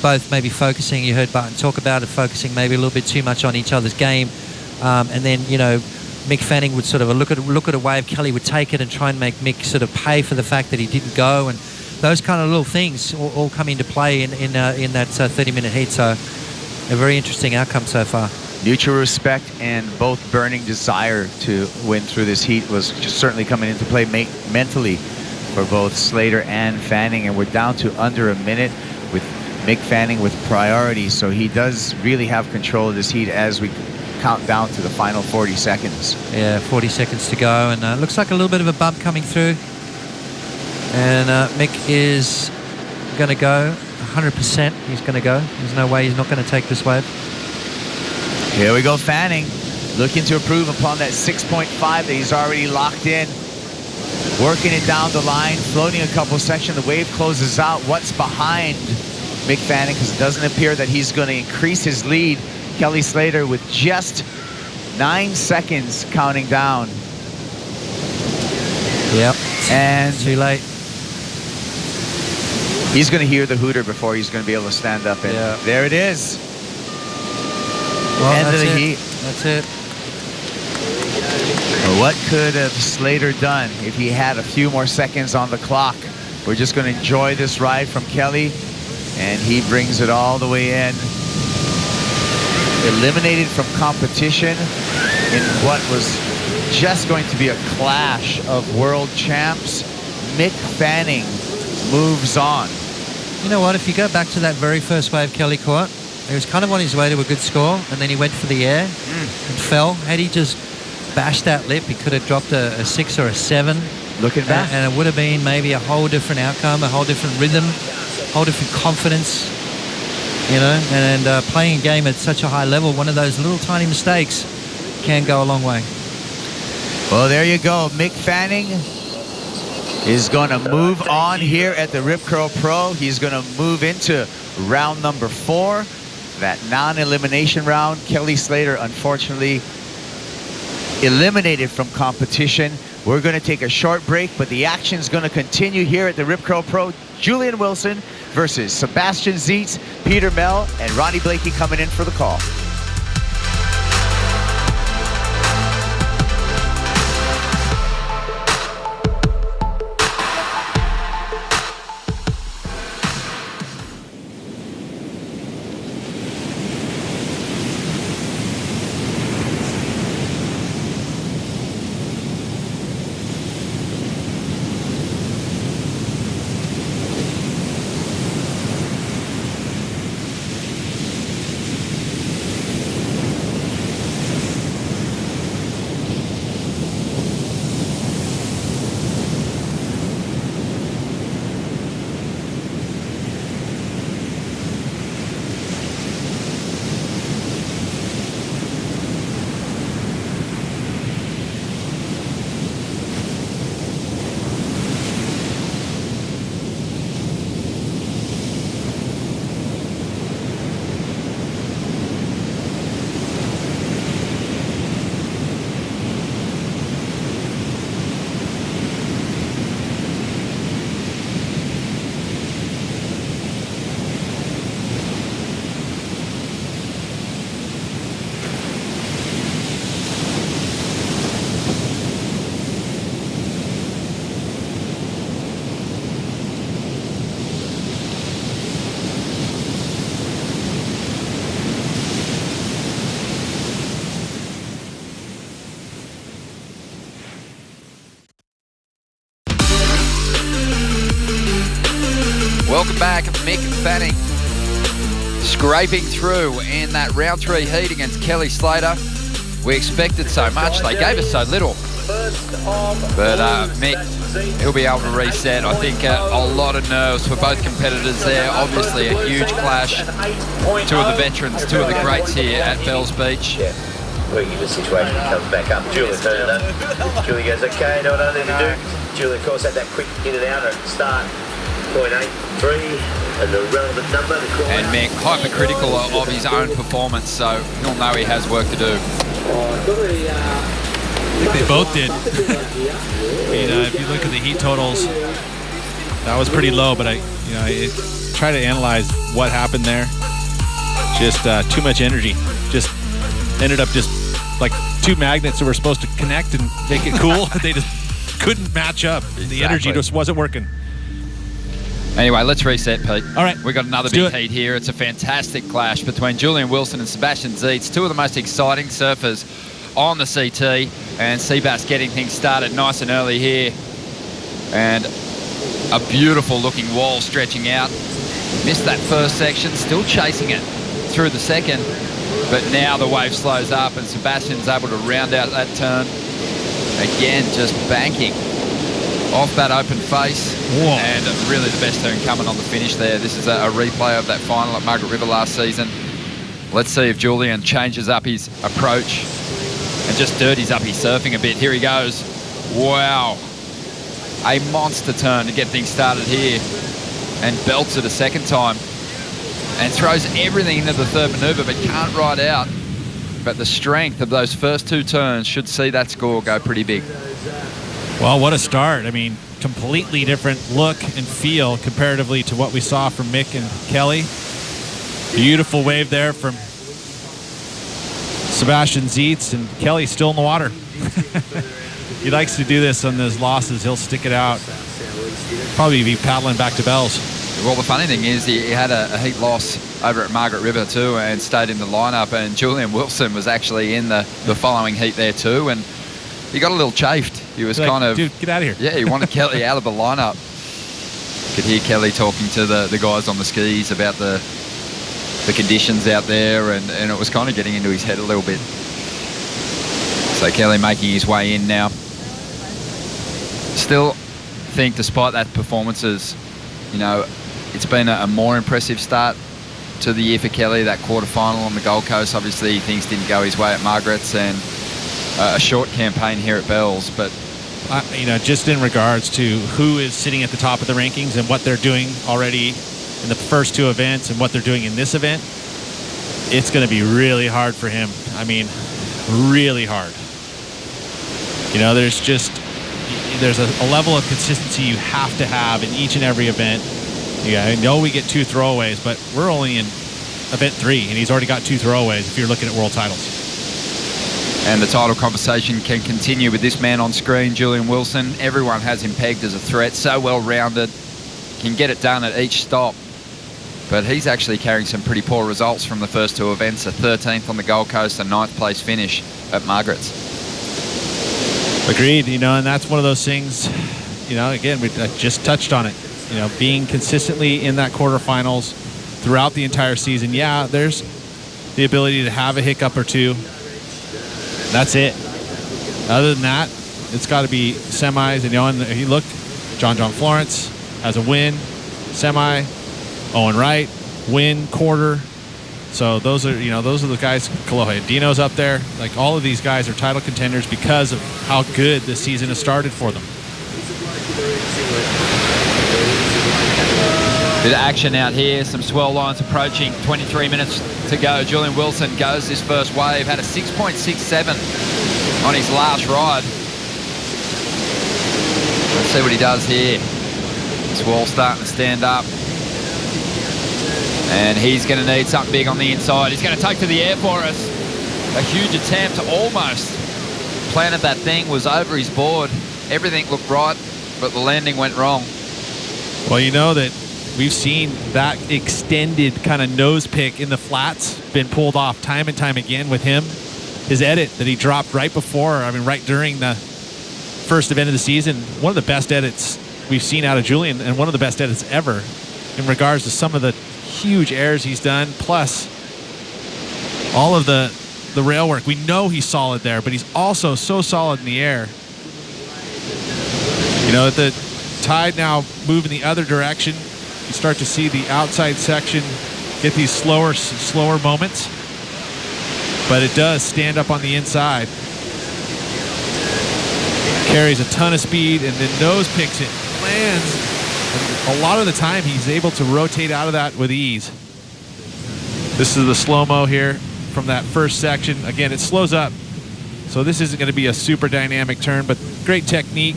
both maybe focusing, you heard Barton talk about it, focusing maybe a little bit too much on each other's game, and then, you know, Mick Fanning would sort of look at a wave, Kelly would take it and try and make Mick sort of pay for the fact that he didn't go, and those kind of little things all come into play in that 30-minute heat. So a very interesting outcome so far. Mutual respect and both burning desire to win through this heat was just certainly coming into play mentally for both Slater and Fanning, and we're down to under a minute with Mick Fanning with priority, so he does really have control of this heat as we count down to the final 40 seconds. Yeah, 40 seconds to go, and looks like a little bit of a bump coming through, and Mick is going to go 100%. He's going to go. There's no way he's not going to take this wave. Here we go, Fanning looking to improve upon that 6.5 that he's already locked in. Working it down the line, floating a couple sections. The wave closes out. What's behind Mick Fanning? Because it doesn't appear that he's going to increase his lead. Kelly Slater with just 9 seconds counting down. Yep. And too late. He's going to hear the hooter before he's going to be able to stand up. And there it is. Well, end of the heat. That's it. Well, what could have Slater done if he had a few more seconds on the clock? We're just going to enjoy this ride from Kelly, and he brings it all the way in. Eliminated from competition in what was just going to be a clash of world champs. Mick Fanning moves on. You know what? If you go back to that very first wave Kelly caught, he was kind of on his way to a good score, and then he went for the air and fell. Had he just bashed that lip, he could have dropped a 6 or a 7. Looking back. And it would have been maybe a whole different outcome, a whole different rhythm, a whole different confidence, you know, and playing a game at such a high level, one of those little tiny mistakes can go a long way. Well, there you go. Mick Fanning is going to move on here at the Rip Curl Pro. He's going to move into round number 4, that non-elimination round. Kelly Slater, unfortunately, eliminated from competition. We're going to take a short break, but the action's going to continue here at the Rip Curl Pro. Julian Wilson versus Sebastian Zietz, Peter Mel, and Ronnie Blakey coming in for the call. back. Mick Fanning scraping through in that round 3 heat against Kelly Slater. We expected so much. They gave us so little. But Mick, he'll be able to reset. I think a lot of nerves for both competitors there. Obviously a huge clash. Two of the veterans, two of the greats here at Bells Beach. Working the situation, comes back up. Julie turns it up. Julie goes, okay, no nothing to do. Julie, of course, had that quick in and out at start. 0.83 and the relevant number. And Mick, hypercritical of his own performance, so he'll know he has work to do. I think they both did. If you look at the heat totals, that was pretty low, but I try to analyze what happened there. Just too much energy. Just ended up just like two magnets that were supposed to connect and make it cool. They just couldn't match up. Exactly. The energy just wasn't working. Anyway, let's reset, Pete. All right. We've got another big heat here. It's a fantastic clash between Julian Wilson and Sebastian Zietz, two of the most exciting surfers on the CT. And Seabass getting things started nice and early here. And a beautiful looking wall stretching out. Missed that first section, still chasing it through the second. But now the wave slows up and Sebastian's able to round out that turn. Again, just banking off that open face. Whoa. And really the best turn coming on the finish there. This is a replay of that final at Margaret River last season. Let's see if Julian changes up his approach and just dirties up his surfing a bit. Here he goes. Wow. A monster turn to get things started here. And belts it a second time. And throws everything into the third manoeuvre, but can't ride out. But the strength of those first two turns should see that score go pretty big. Well, what a start. I mean, completely different look and feel comparatively to what we saw from Mick and Kelly. Beautiful wave there from Sebastian Zietz, and Kelly still in the water. He likes to do this on those losses. He'll stick it out. Probably be paddling back to Bells. Well, the funny thing is he had a heat loss over at Margaret River too and stayed in the lineup, and Julian Wilson was actually in the following heat there too, and he got a little chafed. He was like, kind of... Dude, get out of here. Yeah, he wanted Kelly out of the lineup. Could hear Kelly talking to the guys on the skis about the conditions out there, and it was kind of getting into his head a little bit. So Kelly making his way in now. Still think despite that performances, it's been a more impressive start to the year for Kelly. That quarterfinal on the Gold Coast, obviously things didn't go his way at Margaret's, and a short campaign here at Bells. But just in regards to who is sitting at the top of the rankings and what they're doing already in the first two events and what they're doing in this event, it's going to be really hard for him. I mean, really hard. There's a level of consistency you have to have in each and every event. Yeah, I know we get 2 throwaways, but we're only in event 3, and he's already got 2 throwaways if you're looking at world titles. And the title conversation can continue with this man on screen, Julian Wilson. Everyone has him pegged as a threat, so well-rounded, can get it done at each stop. But he's actually carrying some pretty poor results from the first 2 events, a 13th on the Gold Coast, a 9th place finish at Margaret's. Agreed, and that's one of those things, again, I just touched on it. Being consistently in that quarterfinals throughout the entire season. Yeah, there's the ability to have a hiccup or two. That's it. Other than that, it's got to be semis. And you look, John Florence has a win, semi, Owen Wright, win, quarter. So those are the guys. Kalohe Dino's up there. Like, all of these guys are title contenders because of how good this season has started for them. Bit of action out here, some swell lines approaching, 23 minutes to go. Julian Wilson goes this first wave, had a 6.67 on his last ride. Let's see what he does here. Swell starting to stand up. And he's going to need something big on the inside. He's going to take to the air for us. A huge attempt, almost planted that thing, was over his board. Everything looked right, but the landing went wrong. Well, that we've seen that extended kind of nose pick in the flats been pulled off time and time again with him. His edit that he dropped right during the first event of the season, one of the best edits we've seen out of Julian, and one of the best edits ever. in regards to some of the huge airs he's done, plus all of the rail work. We know he's solid there, but he's also so solid in the air. You know, the tide now moving the other direction, you start to see the outside section get these slower moments, but it does stand up on the inside. Carries a ton of speed and then nose picks it, lands. And a lot of the time he's able to rotate out of that with ease. This is the slow-mo here from that first section. Again, it slows up, so this isn't going to be a super dynamic turn, but great technique.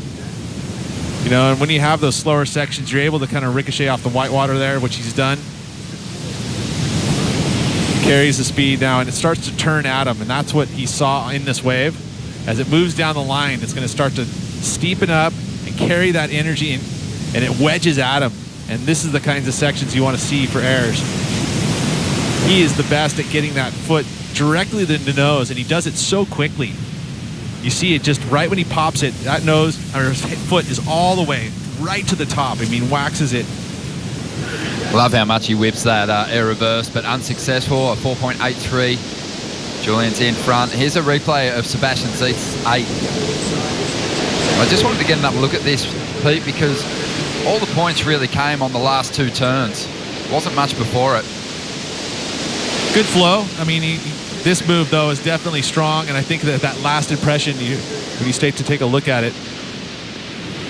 You know, and when you have those slower sections, you're able to kind of ricochet off the whitewater there, which he's done. Carries the speed now, and it starts to turn at him, and that's what he saw in this wave. As it moves down the line, it's going to start to steepen up and carry that energy, and it wedges at him. And this is the kinds of sections you want to see for airs. He is the best at getting that foot directly to the nose, and he does it so quickly. You see it just right when he pops it, that nose, or his foot is all the way right to the top. I mean, waxes it. Love how much he whips that air reverse, but unsuccessful, a 4.83. Julian's in front. Here's a replay of Sebastian Seats 8. I just wanted to get another look at this, Pete, because all the points really came on the last two turns. Wasn't much before it. Good flow. I mean, this move, though, is definitely strong, and I think that last impression, when you stay to take a look at it,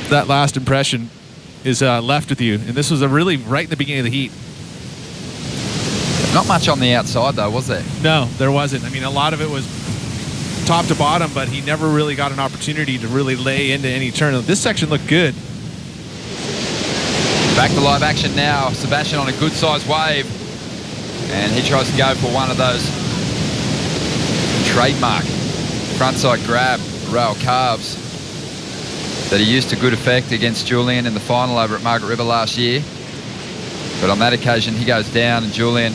that last impression is left with you. And this was really right in the beginning of the heat. Not much on the outside, though, was there? No, there wasn't. I mean, a lot of it was top to bottom, but he never really got an opportunity to really lay into any turn. This section looked good. Back to live action now. Sebastian on a good-sized wave. And he tries to go for one of those trademark frontside grab rail calves that he used to good effect against Julian in the final over at Margaret River last year. But on that occasion, he goes down, and Julian,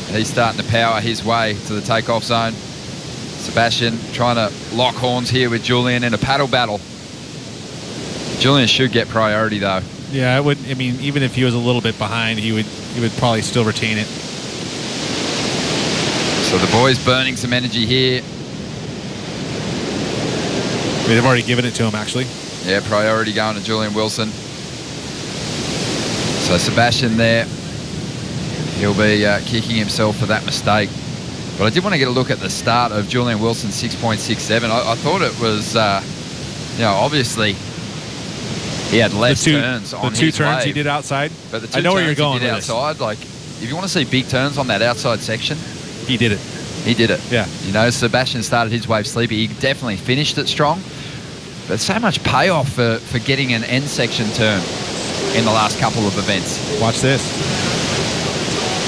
he's starting to power his way to the takeoff zone. Sebastian trying to lock horns here with Julian in a paddle battle. Julian should get priority, though. Yeah, it would. I mean, even if he was a little bit behind, he would probably still retain it. So the boys burning some energy here. They've already given it to him, actually. Yeah, priority going to Julian Wilson. So Sebastian there, he'll be kicking himself for that mistake. But I did want to get a look at the start of Julian Wilson's 6.67. I thought it was, obviously he had less turns on his the two turns wave. He did outside. But the two I know turns where you're going he did with outside, this. like, if you want to see big turns on that outside section, he did it. He did it. Yeah. You know, Sebastian started his wave sleepy. He definitely finished it strong. But so much payoff for getting an end section turn in the last couple of events. Watch this.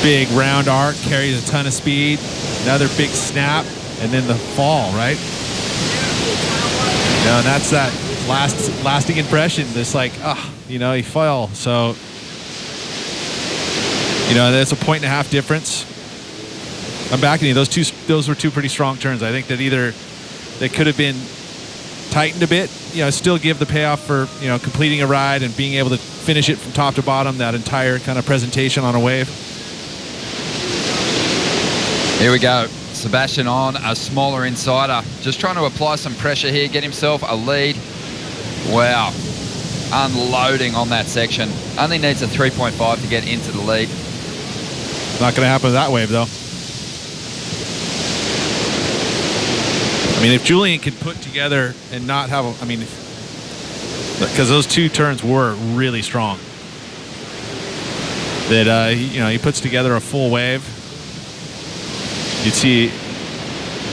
Big round arc, carries a ton of speed. Another big snap, and then the fall, right? You know, and that's that lasting impression. This like, he fell. So, that's a 1.5 difference. I'm backing you. Those were two pretty strong turns. I think that either they could have been tightened a bit, still give the payoff for, completing a ride and being able to finish it from top to bottom, that entire kind of presentation on a wave. Here we go. Sebastian on a smaller insider. Just trying to apply some pressure here, get himself a lead. Wow. Unloading on that section. Only needs a 3.5 to get into the lead. Not going to happen with that wave, though. I mean, if Julian could put together and not have, because those two turns were really strong. That, he puts together a full wave. You'd see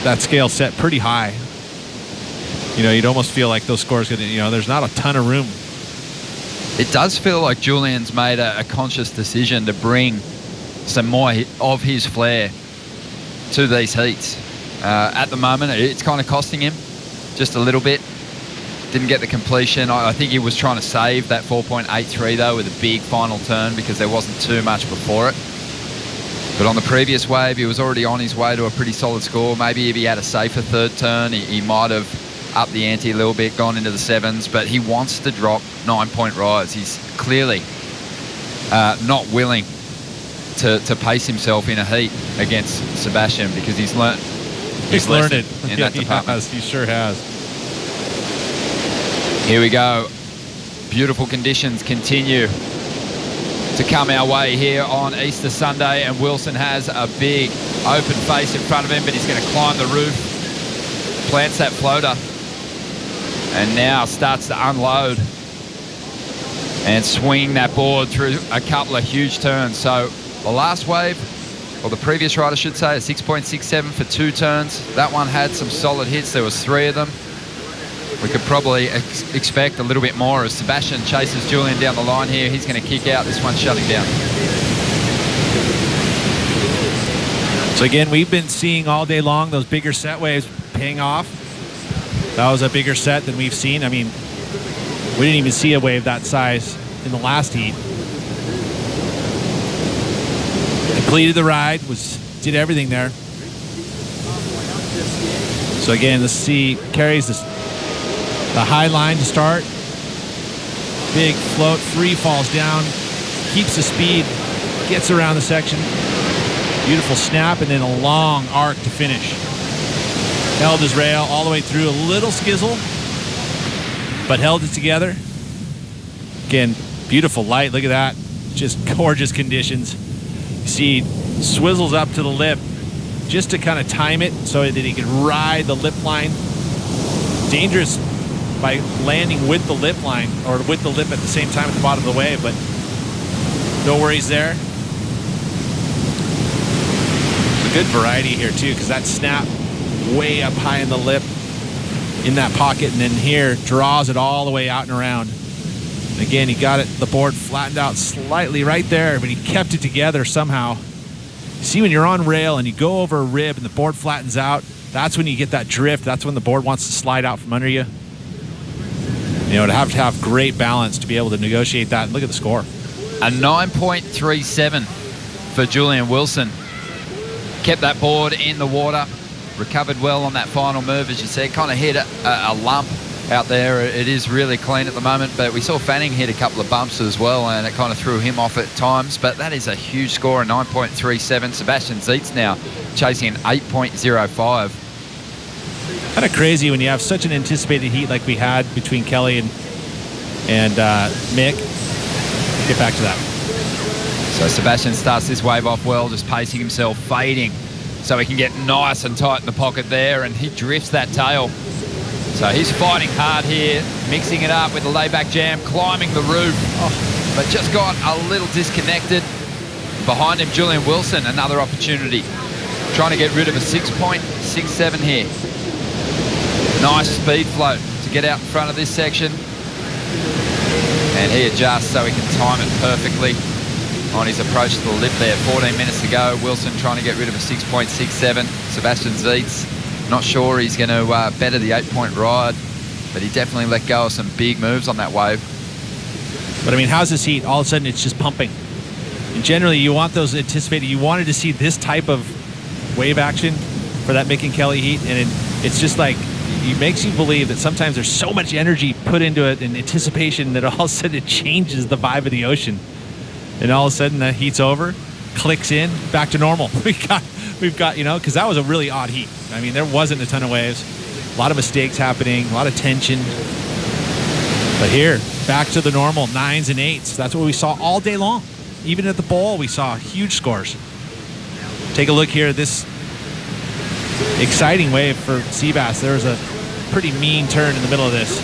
that scale set pretty high. You'd almost feel like those scores could, there's not a ton of room. It does feel like Julian's made a conscious decision to bring some more of his flair to these heats. At the moment, it's kind of costing him just a little bit. Didn't get the completion. I think he was trying to save that 4.83 though with a big final turn because there wasn't too much before it. But on the previous wave, he was already on his way to a pretty solid score. Maybe if he had a safer third turn, he might have upped the ante a little bit, gone into the sevens. But he wants to drop 9-point rides. He's clearly not willing to pace himself in a heat against Sebastian, because he's learned He's learned it in that department. He sure has. Here we go. Beautiful conditions continue to come our way here on Easter Sunday, and Wilson has a big open face in front of him, but he's going to climb the roof, plants that floater, and now starts to unload and swing that board through a couple of huge turns. So the last wave, or the previous ride I should say, a 6.67 for 2 turns. That one had some solid hits. There was 3 of them. We could probably expect a little bit more as Sebastian chases Julian down the line here. He's going to kick out. This one's shutting down. So again, we've been seeing all day long those bigger set waves paying off. That was a bigger set than we've seen. I mean, we didn't even see a wave that size in the last heat. Completed the ride, did everything there. So again, let's see, carries the high line to start. Big float, free falls down, keeps the speed, gets around the section. Beautiful snap, and then a long arc to finish. Held his rail all the way through, a little skizzle, but held it together. Again, beautiful light, look at that. Just gorgeous conditions. You see, swizzles up to the lip just to kind of time it so that he can ride the lip line. Dangerous by landing with the lip line, or with the lip at the same time at the bottom of the wave, but no worries there. It's a good variety here too, because that snap way up high in the lip in that pocket, and then here draws it all the way out and around. And again, he got the board flattened out slightly right there, but he kept it together somehow. You see, when you're on rail and you go over a rib and the board flattens out, that's when you get that drift. That's when the board wants to slide out from under you. You know, to have great balance to be able to negotiate that. And look at the score. A 9.37 for Julian Wilson. Kept that board in the water, recovered well on that final move, as you said. Kind of hit a lump out there. It is really clean at the moment, but we saw Fanning hit a couple of bumps as well, and it kind of threw him off at times. But that is a huge score, a 9.37. Sebastian Zietz now chasing an 8.05. Kind of crazy when you have such an anticipated heat like we had between Kelly and Mick. Get back to that. So Sebastian starts this wave off well, just pacing himself, fading, so he can get nice and tight in the pocket there, and he drifts that tail. So he's fighting hard here, mixing it up with the layback jam, climbing the roof, but just got a little disconnected. Behind him, Julian Wilson, another opportunity. Trying to get rid of a 6.67 here. Nice speed float to get out in front of this section. And he adjusts so he can time it perfectly on his approach to the lip there. 14 minutes to go. Wilson trying to get rid of a 6.67. Sebastian Zietz, not sure he's going to better the 8-point ride, but he definitely let go of some big moves on that wave. But I mean, how's this heat? All of a sudden it's just pumping. And generally you want those anticipated, you wanted to see this type of wave action for that Mick and Kelly heat, and it's just like, it makes you believe that sometimes there's so much energy put into it in anticipation that all of a sudden it changes the vibe of the ocean. And all of a sudden the heat's over, clicks in, back to normal. We've got, you know, because that was a really odd heat. I mean, there wasn't a ton of waves, a lot of mistakes happening, a lot of tension. But here, back to the normal 9s and 8s. That's what we saw all day long. Even at the bowl, we saw huge scores. Take a look here at this exciting wave for Seabass. There was a pretty mean turn in the middle of this.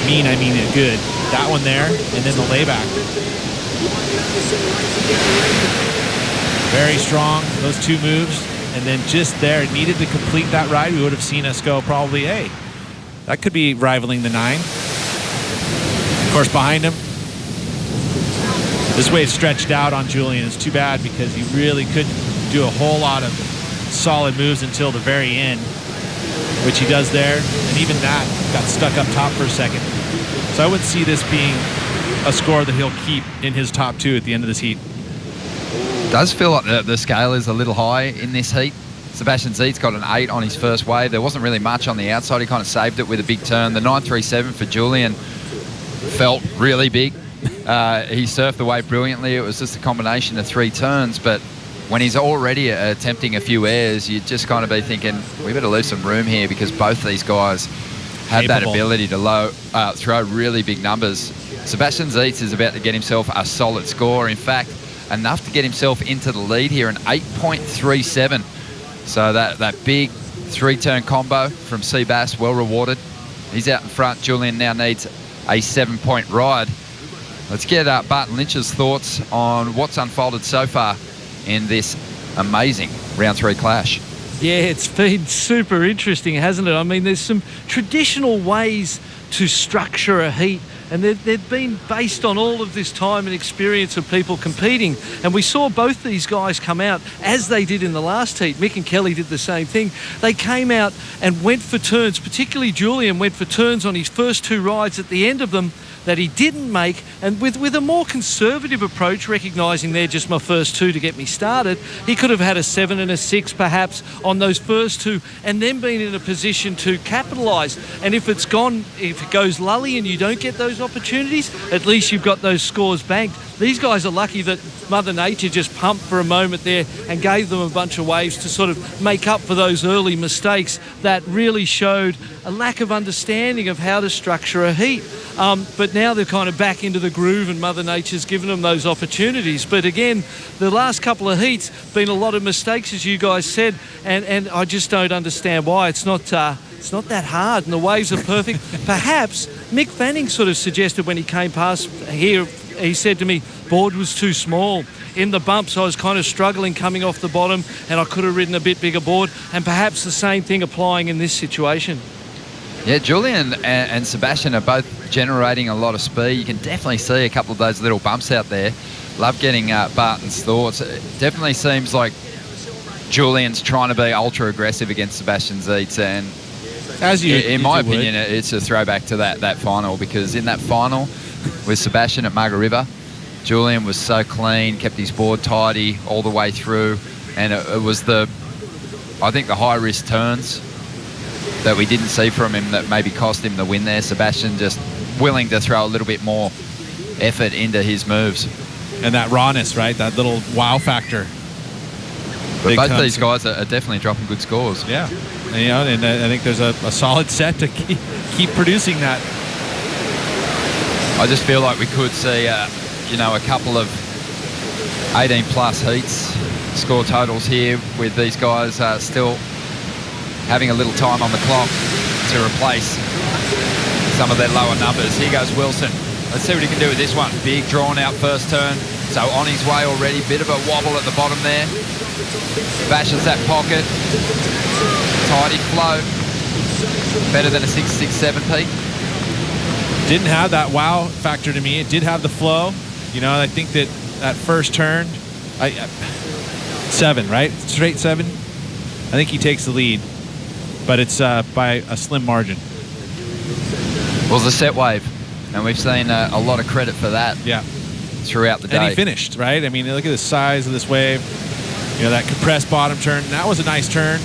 Mean, I mean it good. That one there, and then the layback. Very strong, those 2 moves. And then just there, needed to complete that ride. We would have seen us go probably, hey, that could be rivaling the 9. Of course, behind him, this wave stretched out on Julian. It's too bad because he really couldn't do a whole lot of solid moves until the very end, which he does there, and even that got stuck up top for a second. So I would see this being a score that he'll keep in his top 2 at the end of this heat. Does feel like the scale is a little high in this heat. Sebastian Zietz got an 8 on his first wave. There wasn't really much on the outside. He kind of saved it with a big turn. The 9.37 for Julian felt really big. He surfed the wave brilliantly. It was just a combination of 3 turns, but when he's already attempting a few airs, you just kind of be thinking, we better leave some room here, because both these guys have that ability to throw really big numbers. Sebastian Zeitz is about to get himself a solid score. In fact, enough to get himself into the lead here, an 8.37. So that big 3-turn combo from Seabass, well rewarded. He's out in front. Julian now needs a 7-point ride. Let's get Barton Lynch's thoughts on what's unfolded so far in this amazing round 3 clash. Yeah, it's been super interesting, hasn't it? I mean, there's some traditional ways to structure a heat, and they've been based on all of this time and experience of people competing. And we saw both these guys come out as they did in the last heat. Mick and Kelly did the same thing. They came out and went for turns, particularly Julian went for turns on his first 2 rides at the end of them that he didn't make, and with a more conservative approach, recognising they're just my first 2 to get me started, he could have had a 7 and a 6 perhaps on those first 2, and then been in a position to capitalise. And if it goes lully and you don't get those opportunities, at least you've got those scores banked. These guys are lucky that Mother Nature just pumped for a moment there and gave them a bunch of waves to sort of make up for those early mistakes that really showed a lack of understanding of how to structure a heat. But now they're kind of back into the groove, and Mother Nature's given them those opportunities. But again, the last couple of heats been a lot of mistakes, as you guys said, and I just don't understand why. It's not that hard, and the waves are perfect. Perhaps Mick Fanning sort of suggested when he came past here, he said to me, board was too small. In the bumps, I was kind of struggling coming off the bottom, and I could have ridden a bit bigger board, and perhaps the same thing applying in this situation. Yeah, Julian and Sebastian are both generating a lot of speed. You can definitely see a couple of those little bumps out there. Love getting Barton's thoughts. It definitely seems like Julian's trying to be ultra aggressive against Sebastian Zeitz, and in my opinion, it's a throwback to that final, because in that final with Sebastian at Margaret River, Julian was so clean, kept his board tidy all the way through, and it was I think the high risk turns that we didn't see from him that maybe cost him the win there. Sebastian just willing to throw a little bit more effort into his moves. And that rawness, right? That little wow factor. But both these guys are definitely dropping good scores. Yeah. And I think there's a solid set to keep producing that. I just feel like we could see, a couple of 18-plus heats, score totals here, with these guys still having a little time on the clock to replace some of their lower numbers. Here goes Wilson. Let's see what he can do with this one. Big drawn-out first turn. So on his way already. Bit of a wobble at the bottom there. Bashes that pocket. Tidy flow. Better than a 6.67, Pete. Didn't have that wow factor to me. It did have the flow. I think that first turn, 7, right? Straight 7. I think he takes the lead, but it's by a slim margin. Well, the set wave, and we've seen a lot of credit for that. Yeah. Throughout the day. And he finished, right? I mean, look at the size of this wave. That compressed bottom turn. That was a nice turn.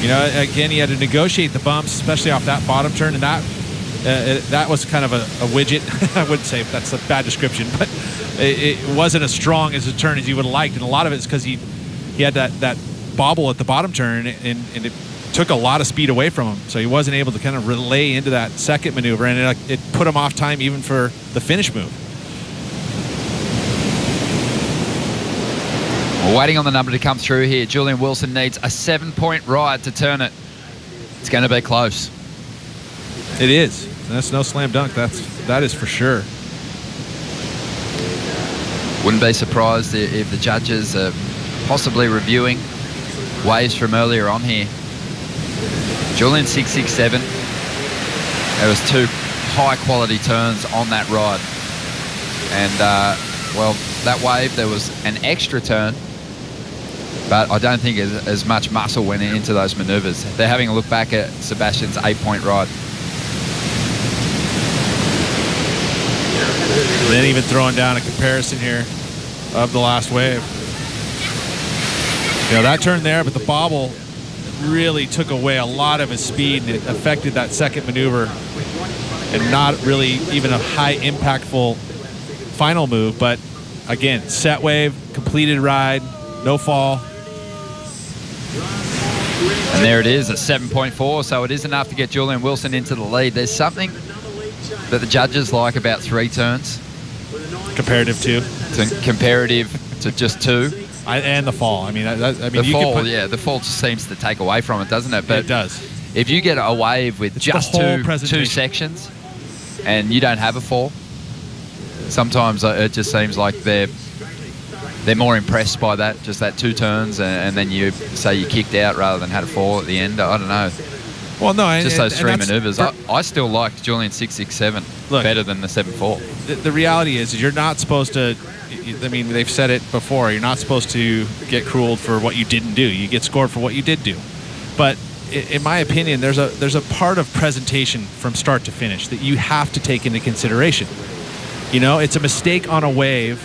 Again, he had to negotiate the bumps, especially off that bottom turn, and that was kind of a widget. I wouldn't say that's a bad description, but it wasn't as strong as a turn as you would have liked, and a lot of it's because he had that bobble at the bottom turn, and it took a lot of speed away from him, so he wasn't able to kind of relay into that second maneuver, and it put him off time even for the finish move. We're waiting on the number to come through here. Julian Wilson needs a 7-point ride to turn it. It's going to be close. It is. That's no slam dunk. That is for sure. Wouldn't be surprised if the judges are possibly reviewing waves from earlier on here. Julian 6.67. There was 2 high-quality turns on that ride. And, that wave, there was an extra turn, but I don't think as much muscle went into those maneuvers. They're having a look back at Sebastian's 8-point ride. Then even throwing down a comparison here of the last wave. That turn there, but the bobble really took away a lot of his speed, and it affected that second maneuver, and not really even a high impactful final move, but again, set wave, completed ride, no fall. And there it is, a 7.4, so it is enough to get Julian Wilson into the lead. There's something that the judges like about 3 turns. Comparative to just 2. And the fall. I mean, the fall, the fall just seems to take away from it, doesn't it? But it does. If you get a wave with just two sections and you don't have a fall, sometimes it just seems like they're more impressed by that, just that 2 turns, and then you say you kicked out rather than had a fall at the end. I don't know. Well, no, just those 3 maneuvers. I still liked Julian 667 better than the 7.4. The reality is you're not supposed to. I mean, they've said it before. You're not supposed to get crueled for what you didn't do. You get scored for what you did do. But in my opinion, there's a part of presentation from start to finish that you have to take into consideration. You know, it's a mistake on a wave.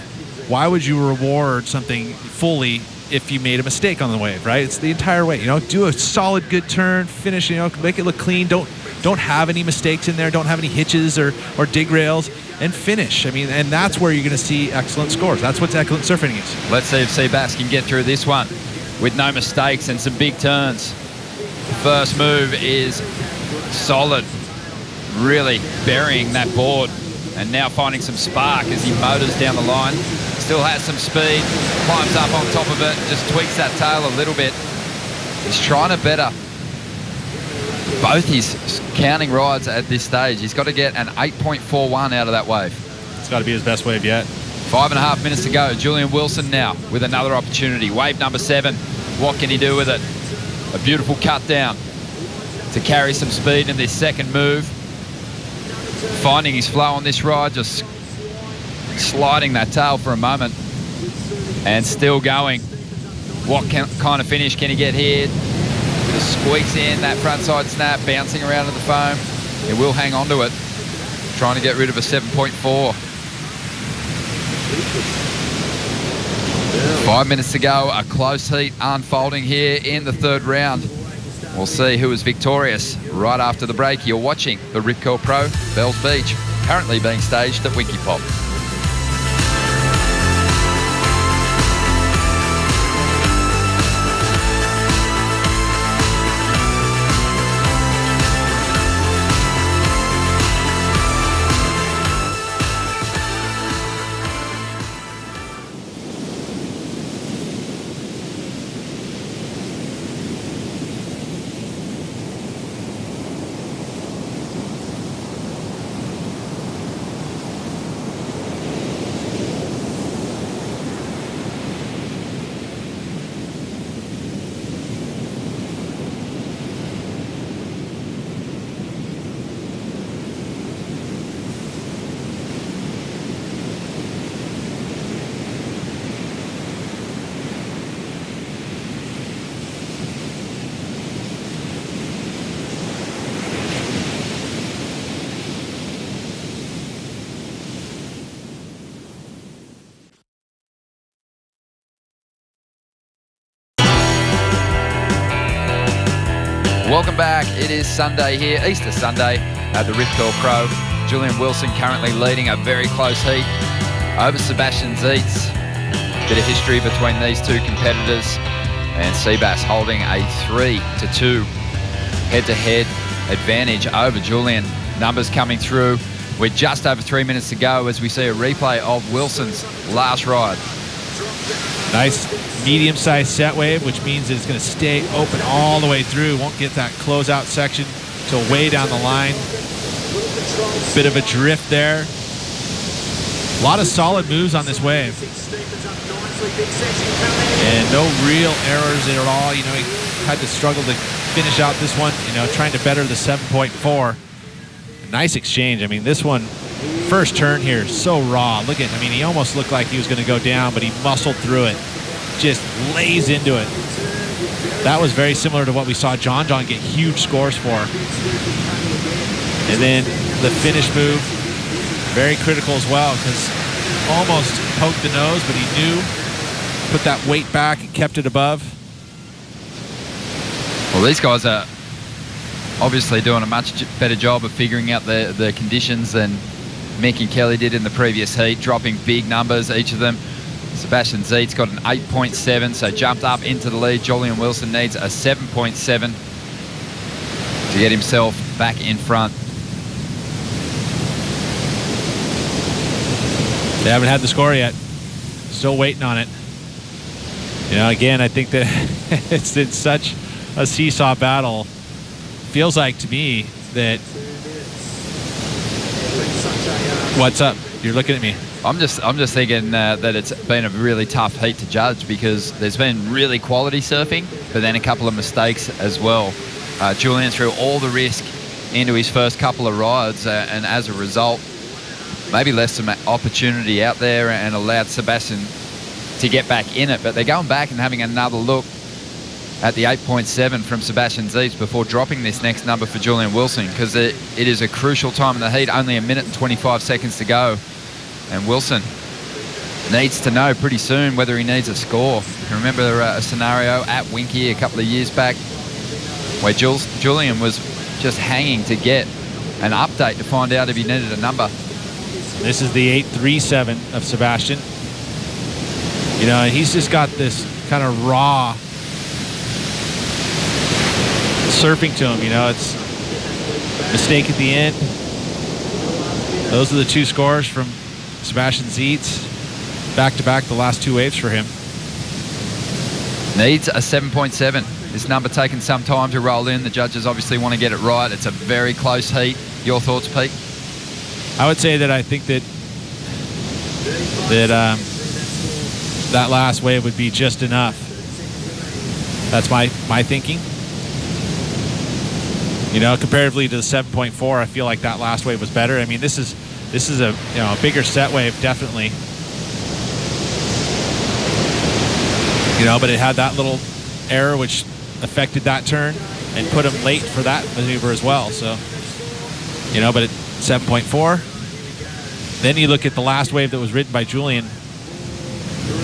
Why would you reward something fully if you made a mistake on the wave, right? It's the entire way. You know, do a solid, good turn, finish. You know, make it look clean. Don't have any mistakes in there. Don't have any hitches or dig rails, and finish. I mean, and that's where you're going to see excellent scores. That's what excellent surfing is. Let's see if Seabass can get through this one with no mistakes and some big turns. First move is solid, really burying that board, and now finding some spark as he motors down the line. Still has some speed, climbs up on top of it, just tweaks that tail a little bit. He's trying to better both his counting rides at this stage. He's got to get an 8.41 out of that wave. It's got to be his best wave yet. 5.5 minutes to go. Julian Wilson now with another opportunity. Wave number 7. What can he do with it? A beautiful cut down to carry some speed in this second move. Finding his flow on this ride, just sliding that tail for a moment and still going. What kind of finish can he get here? Just squeaks in that front side snap, bouncing around in the foam. He will hang on to it, trying to get rid of a 7.4. 5 minutes to go, a close heat unfolding here in the 3rd round. We'll see who is victorious right after the break. You're watching the Rip Curl Pro Bells Beach, currently being staged at Winky Pop. Welcome back. It is Sunday here, Easter Sunday at the Rip Curl Pro. Julian Wilson currently leading a very close heat over Sebastian Zietz. Bit of history between these two competitors, and Seabass holding a 3-2 head-to-head advantage over Julian. Numbers coming through with just over 3 minutes to go as we see a replay of Wilson's last ride. Nice medium-sized set wave, which means it's going to stay open all the way through. Won't get that closeout section till way down the line. Bit of a drift there. A lot of solid moves on this wave. And no real errors at all. You know, he had to struggle to finish out this one, you know, trying to better the 7.4. Nice exchange. I mean, this one, first turn here, so raw. Look at, I mean, he almost looked like he was going to go down, but he muscled through it. Just lays into it. That was very similar to what we saw John get huge scores for. And then the finish move, very critical as well, because almost poked the nose, but he knew, put that weight back and kept it above. Well, these guys are obviously doing a much better job of figuring out the conditions than Mick and Kelly did in the previous heat, dropping big numbers, each of them. Sebastian Zeit's got an 8.7, so jumped up into the lead. Julian Wilson needs a 7.7 to get himself back in front. They haven't had the score yet. Still waiting on it. You know, again, I think that it's such a seesaw battle. Feels like to me that... What's up? You're looking at me. I'm just thinking that it's been a really tough heat to judge because there's been really quality surfing, but then a couple of mistakes as well. Julian threw all the risk into his first couple of rides, and as a result, maybe left some opportunity out there and allowed Sebastian to get back in it. But they're going back and having another look at the 8.7 from Sebastian Zeitz before dropping this next number for Julian Wilson, because it is a crucial time in the heat, only 1 minute and 25 seconds to go. And Wilson needs to know pretty soon whether he needs a score. You remember a scenario at Winky a couple of years back where Julian was just hanging to get an update to find out if he needed a number. This is the 8.37 of Sebastian. You know, and he's just got this kind of raw surfing to him. You know, it's mistake at the end. Those are the two scores from Sebastian Zeitz. Back-to-back, the last two waves for him. Needs a 7.7. This number taking some time to roll in. The judges obviously want to get it right. It's a very close heat. Your thoughts, Pete? I would say that I think that that last wave would be just enough. That's my thinking. You know, comparatively to the 7.4, I feel like that last wave was better. I mean, this is a a bigger set wave, definitely. You know, but it had that little error which affected that turn and put him late for that maneuver as well. So, you know, but at 7.4. Then you look at the last wave that was ridden by Julian.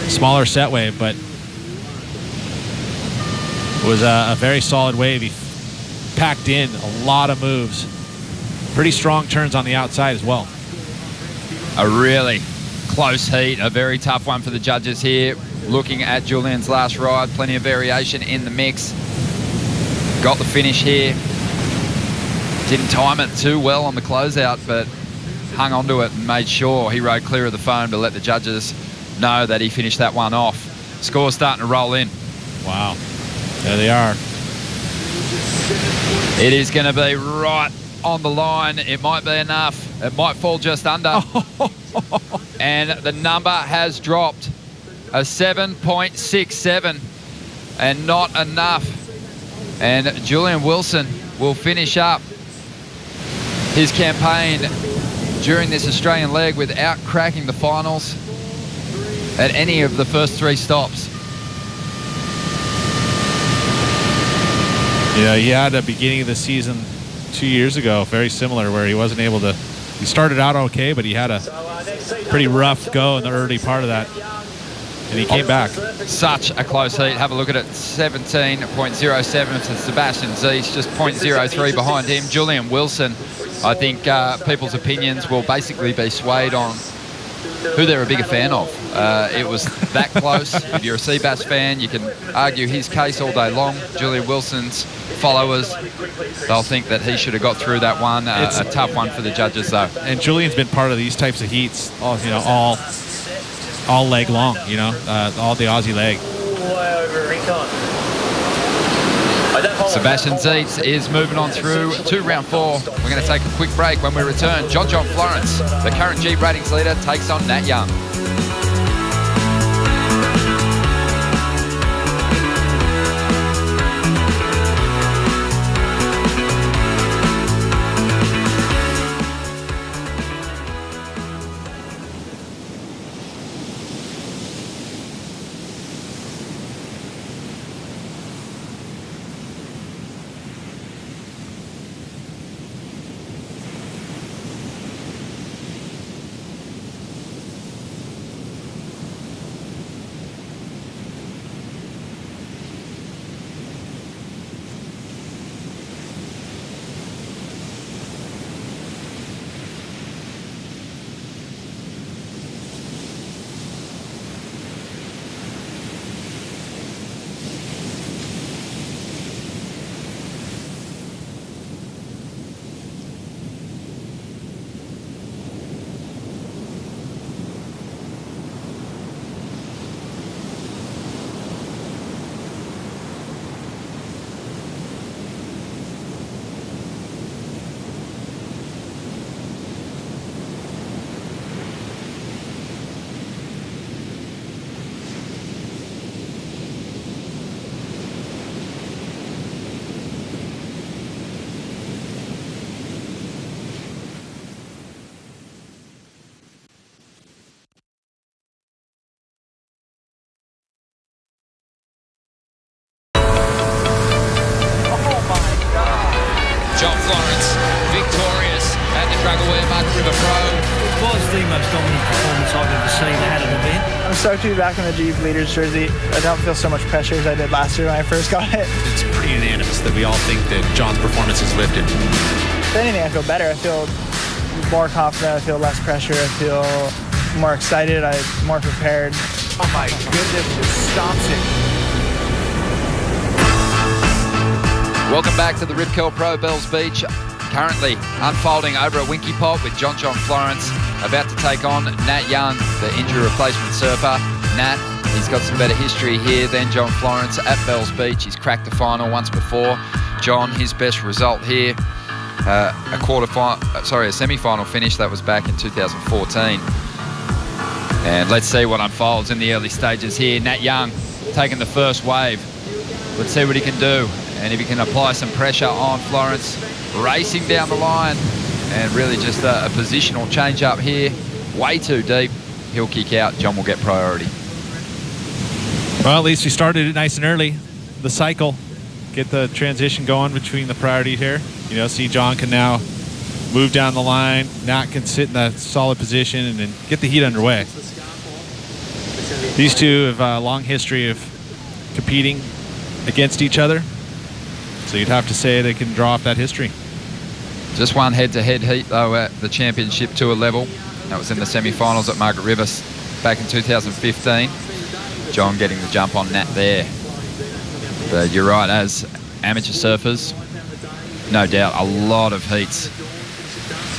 Smaller set wave, but it was a very solid wave. He packed in a lot of moves. Pretty strong turns on the outside as well. A really close heat, a very tough one for the judges here. Looking at Julian's last ride, plenty of variation in the mix. Got the finish here. Didn't time it too well on the closeout, but hung onto it and made sure he rode clear of the foam to let the judges know that he finished that one off. Score's starting to roll in. Wow. There they are. It is going to be right on the line. It might be enough. It might fall just under. And the number has dropped. A 7.67 and not enough. And Julian Wilson will finish up his campaign during this Australian leg without cracking the finals at any of the first three stops. Yeah, he had a beginning of the season 2 years ago, very similar, where he wasn't able to. He started out okay, but he had a pretty rough go in the early part of that. And he came back. Such a close heat. Have a look at it. 17.07 to Sebastian Zeitz, just 0.03 behind him. Julian Wilson, I think people's opinions will basically be swayed on who they're a bigger fan of. It was that close. If you're a Seabass fan, you can argue his case all day long. Julian Wilson's followers, they'll think that he should have got through that one. It's a tough one for the judges, though. And Julian's been part of these types of heats, all leg long, all the Aussie leg. Sebastian Zeitz is moving on through to round 4. We're going to take a quick break. When we return, John Florence, the current G ratings leader, takes on Nat Young. most dominant performance I've ever seen at an event. I'm stoked to be back in the Jeep Leaders jersey. I don't feel so much pressure as I did last year when I first got it. It's pretty unanimous that we all think that John's performance has lifted. If anything, I feel better. I feel more confident. I feel less pressure. I feel more excited. I'm more prepared. Oh my goodness, just stomps it. Welcome back to the Rip Curl Pro Bells Beach. Currently unfolding over at Winky Pot with John Florence about to take on Nat Young, the injury replacement surfer. Nat, he's got some better history here than John Florence at Bells Beach. He's cracked the final once before. John, his best result here, a semi-final finish. That was back in 2014. And let's see what unfolds in the early stages here. Nat Young taking the first wave. Let's see what he can do. And if he can apply some pressure on Florence, racing down the line, and really just a positional change up here. Way too deep. He'll kick out. John will get priority. Well, at least we started it nice and early. The cycle, get the transition going between the priority here. You know, see John can now move down the line. Nat can sit in a solid position and then get the heat underway. These two have a long history of competing against each other. So you'd have to say they can draw off that history. Just one head-to-head heat, though, at the championship tour level. That was in the semi-finals at Margaret River back in 2015. John getting the jump on Nat there. But you're right, as amateur surfers, no doubt a lot of heats.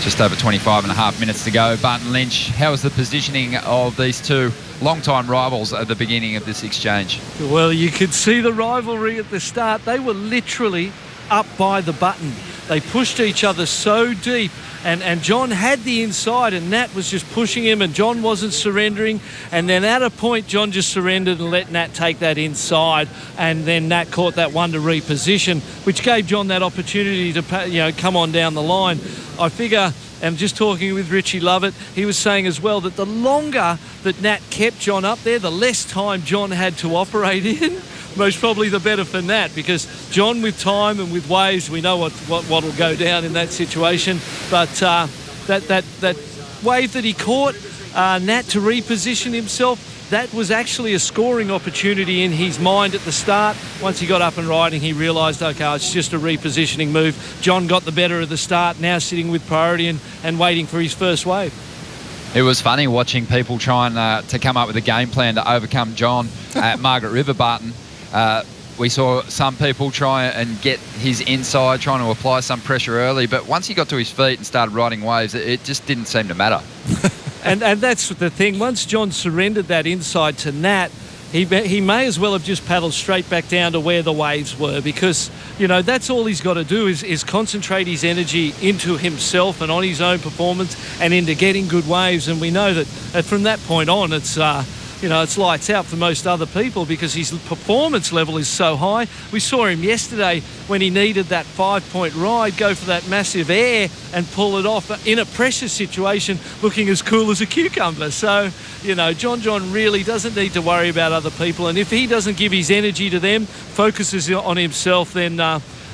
Just over 25 and a half minutes to go. Barton Lynch, how was the positioning of these two long-time rivals at the beginning of this exchange? Well, you could see the rivalry at the start. They were literally up by the button. They pushed each other so deep, and John had the inside, and Nat was just pushing him, and John wasn't surrendering. And then at a point, John just surrendered and let Nat take that inside, and then Nat caught that one to reposition, which gave John that opportunity to come on down the line. I figure, and just talking with Richie Lovett, he was saying as well that the longer that Nat kept John up there, the less time John had to operate in. Most probably the better for Nat, because John with time and with waves, we know what'll go down in that situation. But that wave that he caught, Nat to reposition himself, that was actually a scoring opportunity in his mind at the start. Once he got up and riding, he realised, okay, it's just a repositioning move. John got the better of the start, now sitting with priority and waiting for his first wave. It was funny watching people trying to come up with a game plan to overcome John at Margaret River, Barton. We saw some people try and get his inside, trying to apply some pressure early, but once he got to his feet and started riding waves, it just didn't seem to matter. And that's the thing. Once John surrendered that inside to Nat, he may as well have just paddled straight back down to where the waves were, because, you know, that's all he's got to do is concentrate his energy into himself and on his own performance and into getting good waves. And we know that from that point on, it's lights out for most other people, because his performance level is so high. We saw him yesterday when he needed that 5-point ride, go for that massive air and pull it off in a pressure situation, looking as cool as a cucumber. So, you know, John really doesn't need to worry about other people. And if he doesn't give his energy to them, focuses on himself, then,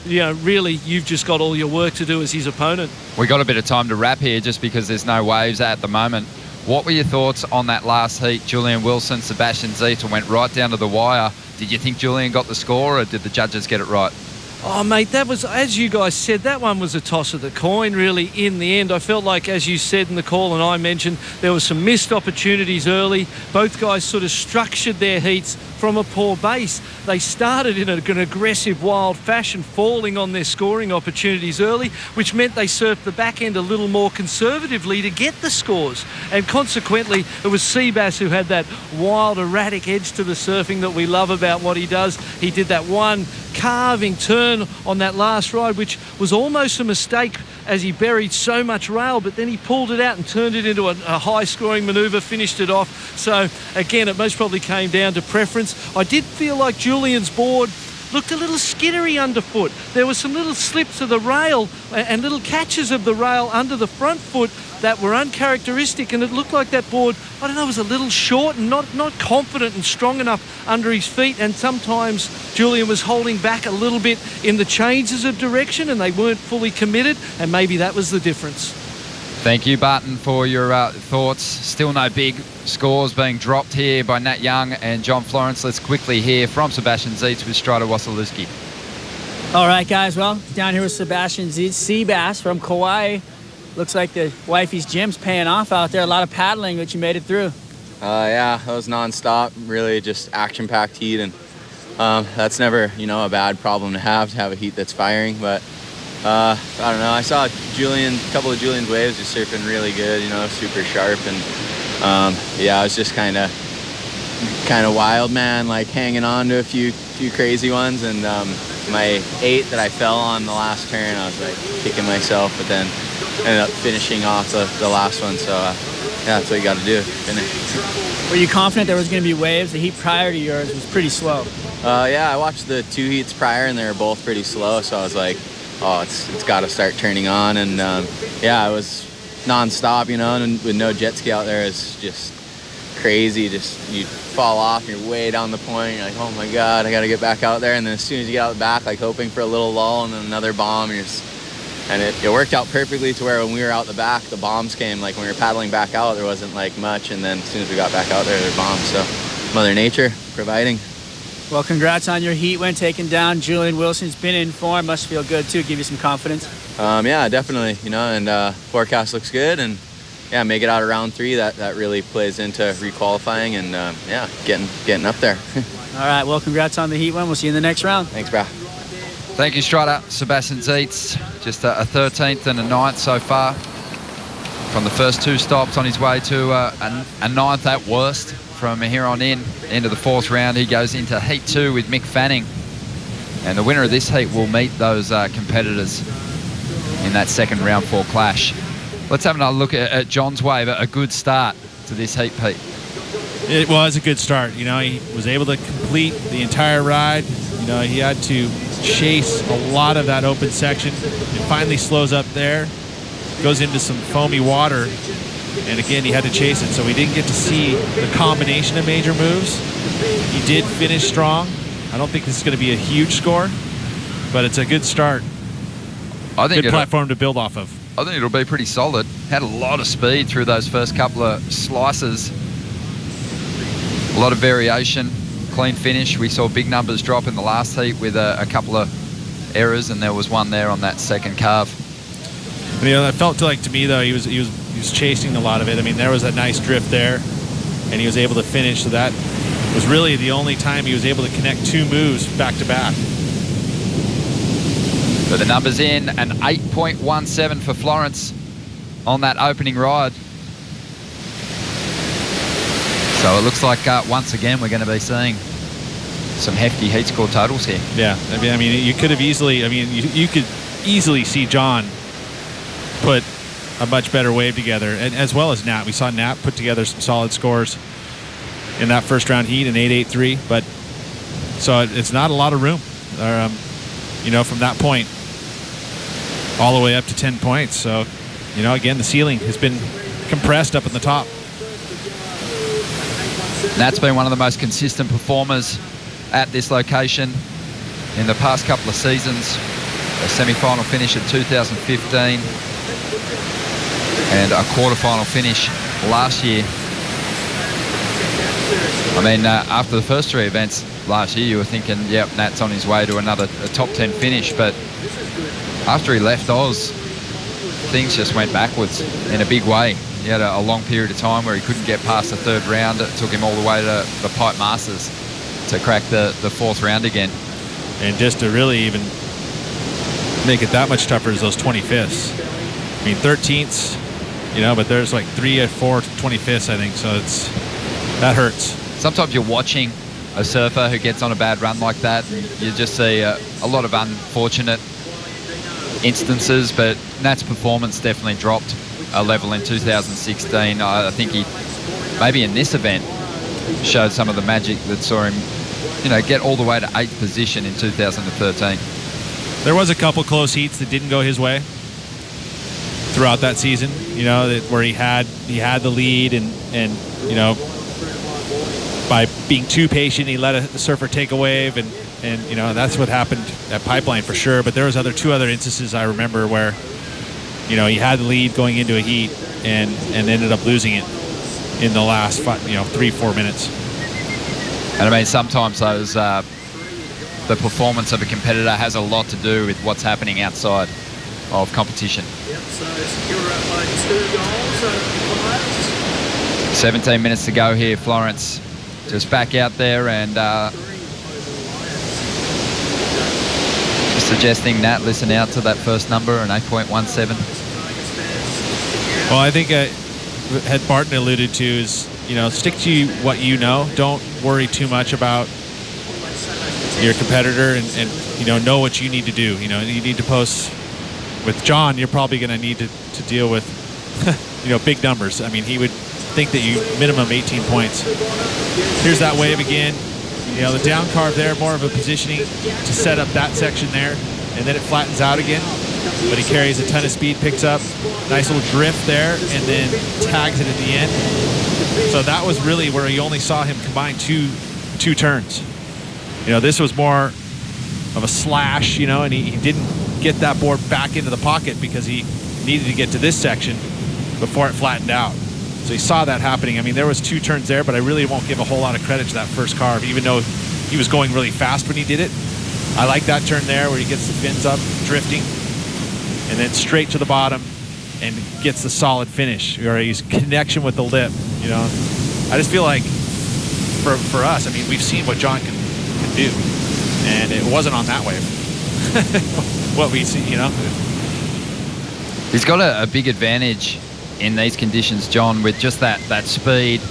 really you've just got all your work to do as his opponent. We got a bit of time to wrap here just because there's no waves at the moment. What were your thoughts on that last heat? Julian Wilson, Sebastian Zeta went right down to the wire. Did you think Julian got the score, or did the judges get it right? Oh, mate, that was, as you guys said, that one was a toss of the coin, really, in the end. I felt like, as you said in the call and I mentioned, there were some missed opportunities early. Both guys sort of structured their heats from a poor base. They started in an aggressive, wild fashion, falling on their scoring opportunities early, which meant they surfed the back end a little more conservatively to get the scores. And consequently, it was Seabass who had that wild, erratic edge to the surfing that we love about what he does. He did that one carving turn on that last ride, which was almost a mistake as he buried so much rail, but then he pulled it out and turned it into a high-scoring manoeuvre, finished it off. So, again, it most probably came down to preference. I did feel like Julian's board looked a little skittery underfoot. There were some little slips of the rail and little catches of the rail under the front foot that were uncharacteristic, and it looked like that board, I don't know, was a little short and not confident and strong enough under his feet. And sometimes Julian was holding back a little bit in the changes of direction and they weren't fully committed, and maybe that was the difference. Thank you, Barton, for your thoughts. Still no big scores being dropped here by Nat Young and John Florence. Let's quickly hear from Sebastian Zietz with Strider Wasilewski. All right, guys. Well, down here with Sebastian Zietz, Seabass from Kauai. Looks like the wifey's gym's paying off out there. A lot of paddling, but you made it through. Yeah, that was nonstop. Really just action-packed heat, and that's never, you know, a bad problem to have a heat that's firing. But I don't know. I saw a couple of Julian's waves just surfing really good, you know, super sharp, and yeah, I was just kind of wild, man, like hanging on to a few crazy ones, and my 8 that I fell on the last turn, I was like kicking myself, but then ended up finishing off the last one. So yeah, that's what you got to do. Finish. Were you confident there was going to be waves? The heat prior to yours was pretty slow. Yeah, I watched the 2 heats prior, and they were both pretty slow. So I was like, oh, it's got to start turning on. And yeah, it was nonstop, you know, and with no jet ski out there, it's just crazy. Just you fall off, you're way down the point. You're like, oh my God, I got to get back out there. And then as soon as you get out the back, like hoping for a little lull and then another bomb, and it worked out perfectly to where when we were out the back, the bombs came. Like when we were paddling back out, there wasn't like much, and then as soon as we got back out there were bombs. So Mother Nature providing. Well, congrats on your heat win, taking down Julian Wilson. He's been in form. Must feel good too. Give you some confidence. Yeah, definitely. You know, and forecast looks good, and yeah, make it out of round 3. That really plays into requalifying, and yeah, getting up there. All right. Well, congrats on the heat win. We'll see you in the next round. Thanks, bro. Thank you, Strider. Sebastian Zietz, just a 13th and a 9th so far from the first 2 stops on his way to a 9th at worst. From here on into the 4th round, he goes into Heat 2 with Mick Fanning. And the winner of this heat will meet those competitors in that second round 4 clash. Let's have another look at John's wave. A good start to this heat, Pete. It was a good start. You know, he was able to complete the entire ride. You know, he had to chase a lot of that open section. It finally slows up there, goes into some foamy water, and again, he had to chase it. So we didn't get to see the combination of major moves. He did finish strong. I don't think this is going to be a huge score, but it's a good start. I think good platform to build off of. I think it'll be pretty solid. Had a lot of speed through those first couple of slices. A lot of variation, clean finish. We saw big numbers drop in the last heat with a couple of errors, and there was one there on that second carve. You know, that felt like to me though he was chasing a lot of it. I mean, there was a nice drift there, and he was able to finish. So that was really the only time he was able to connect 2 moves back to back. So the numbers in, an 8.17 for Florence on that opening ride. So it looks like once again we're going to be seeing some hefty heat score totals here. Yeah, I mean you could have easily, you could easily see John put a much better wave together, and as well as Nat. We saw Nat put together some solid scores in that first round heat, an 8.83. But so it's not a lot of room, you know, from that point all the way up to 10 points. So, you know, again, the ceiling has been compressed up in the top. Nat's been one of the most consistent performers at this location in the past couple of seasons. A semi-final finish in 2015 and a quarter-final finish last year. I mean, after the first 3 events last year, you were thinking, yep, Nat's on his way to another top 10 finish. But after he left Oz, things just went backwards in a big way. He had a long period of time where he couldn't get past the 3rd round. It took him all the way to the Pipe Masters to crack the 4th round again. And just to really even make it that much tougher is those 25ths. I mean, 13ths, you know, but there's like 3 or 4 25ths, I think. So that hurts. Sometimes you're watching a surfer who gets on a bad run like that, and you just see a lot of unfortunate instances, but Nat's performance definitely dropped a level in 2016. I think he, maybe in this event, showed some of the magic that saw him, you know, get all the way to 8th position in 2013. There was a couple close heats that didn't go his way throughout that season, you know, where he had the lead, and you know, by being too patient, he let a surfer take a wave, and you know, that's what happened at Pipeline for sure. But there was 2 other instances I remember where you know, he had the lead going into a heat and ended up losing it in the last 3-4 minutes. And I mean, sometimes those the performance of a competitor has a lot to do with what's happening outside of competition. Yep, so secure up by 2 goals. 17 minutes to go here. Florence just back out there and just suggesting Nat listen out to that first number, an 8.17. Well, I think had Barton alluded to is, you know, stick to what you know. Don't worry too much about your competitor and you know what you need to do. You know, you need to post. With John, you're probably going to need to deal with, you know, big numbers. I mean, he would think that you minimum 18 points. Here's that wave again. You know, the down carve there, more of a positioning to set up that section there, and then it flattens out again. But he carries a ton of speed, picks up nice little drift there, and then tags it at the end. So that was really where you only saw him combine two turns. You know, this was more of a slash, you know, and he didn't get that board back into the pocket because he needed to get to this section before it flattened out. So he saw that happening. I mean, there was 2 turns there, but I really won't give a whole lot of credit to that first carve, even though he was going really fast when he did it. I like that turn there where he gets the fins up, drifting, and then straight to the bottom and gets the solid finish, or his connection with the lip. You know, I just feel like for us, I mean, we've seen what John can do, and it wasn't on that wave. What we see, you know. He's got a big advantage in these conditions, John, with just that speed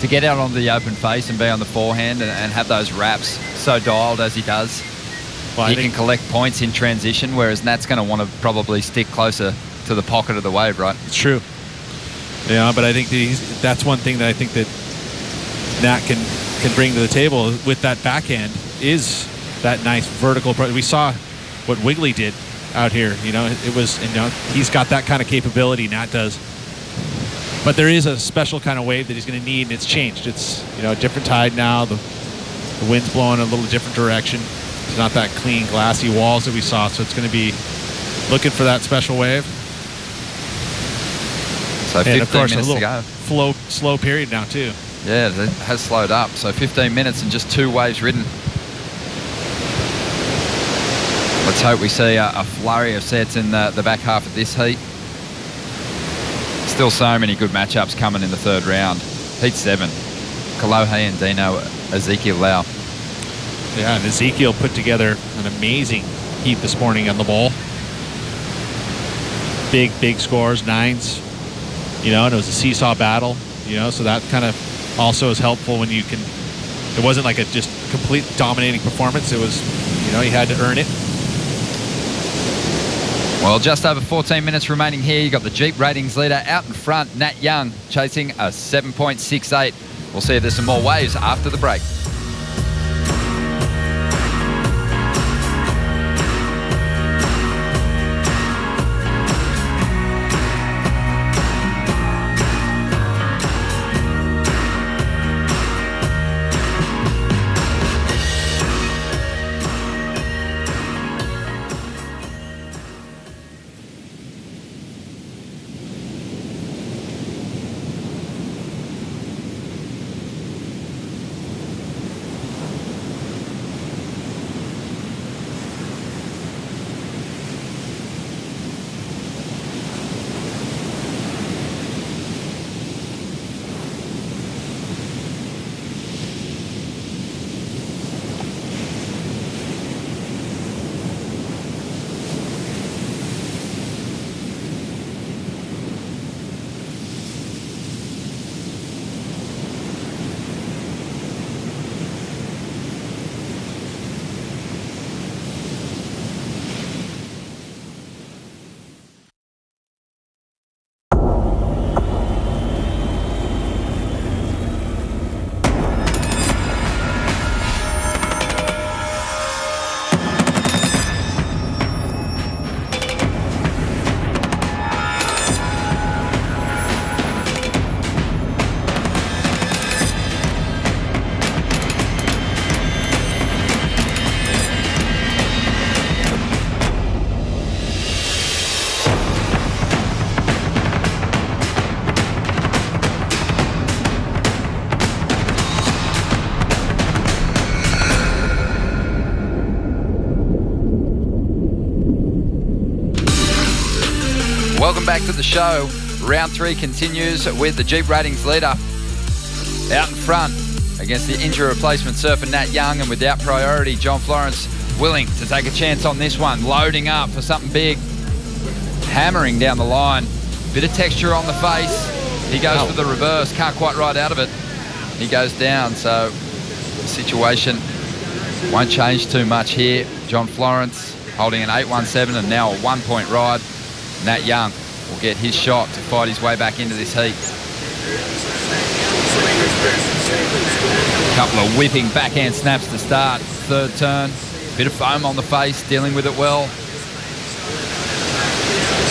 to get out onto the open face and be on the forehand and have those wraps so dialed as he does. Well, he can collect points in transition, whereas Nat's going to want to probably stick closer to the pocket of the wave, right? It's true. Yeah, but I think that's one thing that I think that Nat can bring to the table with that backhand is that nice vertical approach. We saw what Wiggly did out here. You know, it was, you know, he's got that kind of capability, Nat does. But there is a special kind of wave that he's going to need, and it's changed. It's, you know, a different tide now. The wind's blowing a little different direction. It's not that clean, glassy walls that we saw, so it's going to be looking for that special wave. So 15 minutes to go. Slow period now, too. Yeah, it has slowed up. So 15 minutes and just 2 waves ridden. Let's hope we see a flurry of sets in the back half of this heat. Still so many good matchups coming in the 3rd round. Heat 7. Kalohe and Dino Ezekiel Lau. Yeah, and Ezekiel put together an amazing heat this morning on the ball. Big scores, 9s. You know, and it was a seesaw battle, you know, so that kind of also is helpful when you can, it wasn't like a just complete dominating performance. It was, you know, you had to earn it. Well, just over 14 minutes remaining here. You got the Jeep ratings leader out in front, Nat Young, chasing a 7.68. We'll see if there's some more waves after the break. Welcome back to the show. Round 3 continues with the Jeep ratings leader out in front against the injury replacement surfer Nat Young, and without priority, John Florence willing to take a chance on this one, loading up for something big, hammering down the line. Bit of texture on the face. He goes for the reverse, can't quite ride out of it. He goes down, so the situation won't change too much here. John Florence holding an 8.17 and now a 1-point ride. Nat Young will get his shot to fight his way back into this heat. A couple of whipping backhand snaps to start. Third turn, bit of foam on the face, dealing with it well.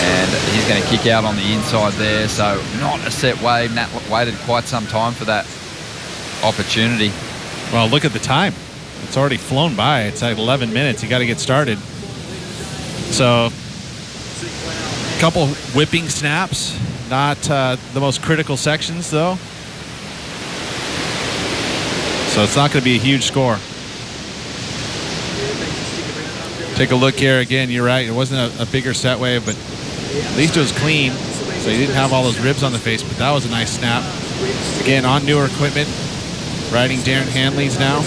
And he's going to kick out on the inside there, so not a set wave. Nat waited quite some time for that opportunity. Well, look at the time. It's already flown by. It's like 11 minutes. You got to get started. So, a couple whipping snaps. Not the most critical sections, though. So it's not going to be a huge score. Take a look here again. You're right. It wasn't a bigger set wave, but at least it was clean. So you didn't have all those ribs on the face, but that was a nice snap. Again, on newer equipment. Riding Darren Hanley's now.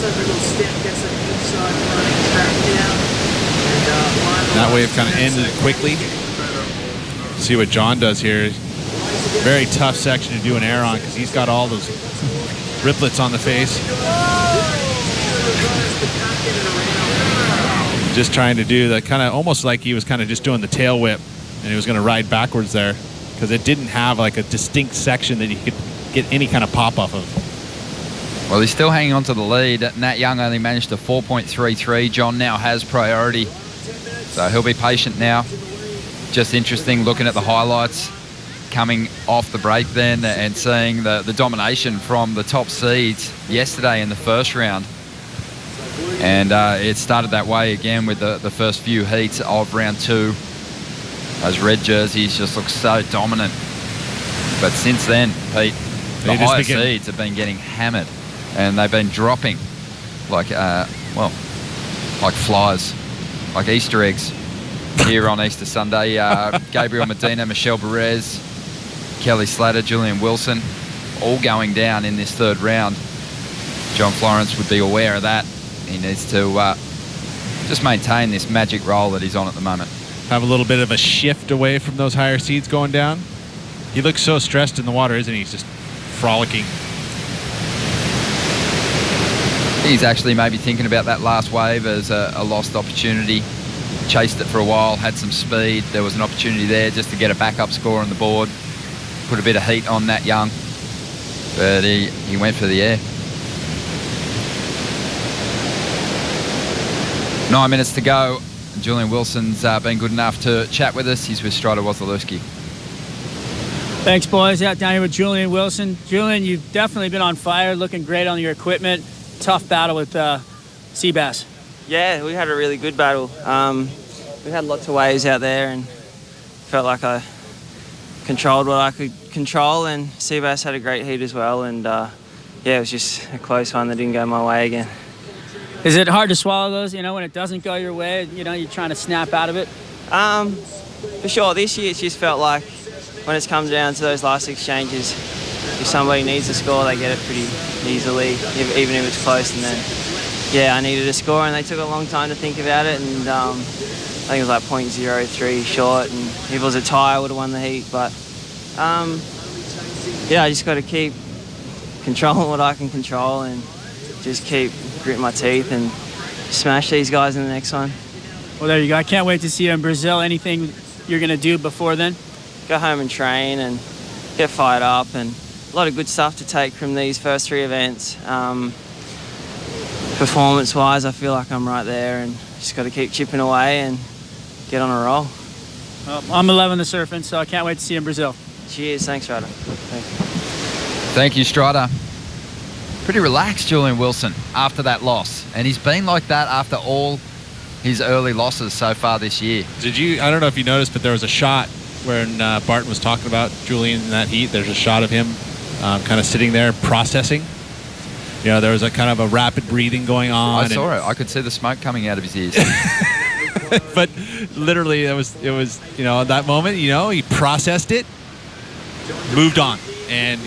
That wave kind of ended quickly. See what John does here. Very tough section to do an air on because he's got all those riplets on the face. Just trying to do the kind of almost like he was kind of just doing the tail whip, and he was going to ride backwards there because it didn't have like a distinct section that you could get any kind of pop off of. Well, he's still hanging on to the lead. Nat Young only managed a 4.33. John now has priority, so he'll be patient now. Just interesting looking at the highlights coming off the break then and seeing the domination from the top seeds yesterday in the first round. And it started that way again with the first few heats of round 2. Those red jerseys just look so dominant. But since then, Pete, the higher seeds have been getting hammered. And they've been dropping like, like flies, like Easter eggs here on Easter Sunday. Gabriel Medina, Michelle Perez, Kelly Slater, Julian Wilson, all going down in this third round. John Florence would be aware of that. He needs to just maintain this magic roll that he's on at the moment. Have a little bit of a shift away from those higher seeds going down. He looks so stressed in the water, isn't he? He's just frolicking. He's actually maybe thinking about that last wave as a lost opportunity. Chased it for a while, had some speed. There was an opportunity there just to get a backup score on the board. Put a bit of heat on Nat Young. But he went for the air. 9 minutes to go. Julian Wilson's been good enough to chat with us. He's with Strider Wozalewski. Thanks, boys. Out down here with Julian Wilson. Julian, you've definitely been on fire, looking great on your equipment. Tough battle with Seabass. Yeah, we had a really good battle. We had lots of waves out there and felt like I controlled what I could control, and Seabass had a great heat as well, and yeah, it was just a close one that didn't go my way again. Is it hard to swallow those, when it doesn't go your way, you're trying to snap out of it? For sure. This year it's just felt like when it's come down to those last exchanges, if somebody needs a score, they get it pretty easily, even if it's close. And then, yeah, I needed a score, and they took a long time to think about it. And I think it was like 0.03 short, and if it was a tie, I would have won the heat. But yeah, I just got to keep controlling what I can control and just keep gritting my teeth and smash these guys in the next one. Well, there you go. I can't wait to see you in Brazil. Anything you're going to do before then? Go home and train and get fired up, and a lot of good stuff to take from these first 3 events. Performance-wise, I feel like I'm right there, and just got to keep chipping away and get on a roll. Well, I'm loving the surfing, so I can't wait to see you in Brazil. Cheers. Thanks, Ryder. Thank you, Strider. Pretty relaxed, Julian Wilson, after that loss. And he's been like that after all his early losses so far this year. I don't know if you noticed, but there was a shot when Barton was talking about Julian in that heat. There's a shot of him kind of sitting there processing. There was a kind of a rapid breathing going on. I saw it. I could see the smoke coming out of his ears. But literally, it was that moment, he processed it, moved on, and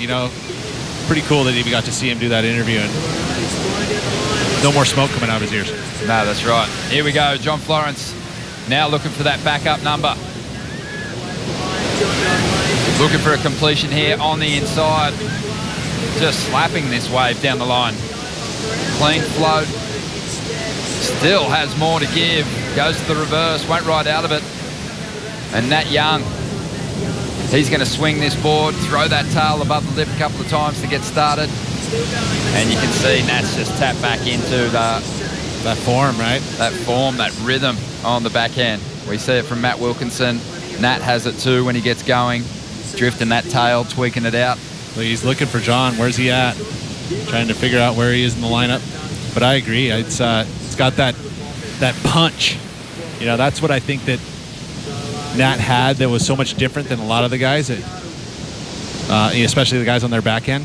pretty cool that he got to see him do that interview and no more smoke coming out of his ears. No, that's right. Here we go, John Florence now looking for that backup number. Looking for a completion here on the inside. Just slapping this wave down the line. Clean float. Still has more to give. Goes to the reverse, won't ride out of it. And Nat Young, he's going to swing this board, throw that tail above the lip a couple of times to get started. And you can see Nat's just tapped back into that form, right? That form, that rhythm on the backhand. We see it from Matt Wilkinson. Nat has it too when he gets going. Drifting that tail, tweaking it out. Well, he's looking for John. Where's he at? Trying to figure out where he is in the lineup. But I agree. It's got that punch. That's what I think that Nat had that was so much different than a lot of the guys, especially the guys on their backhand,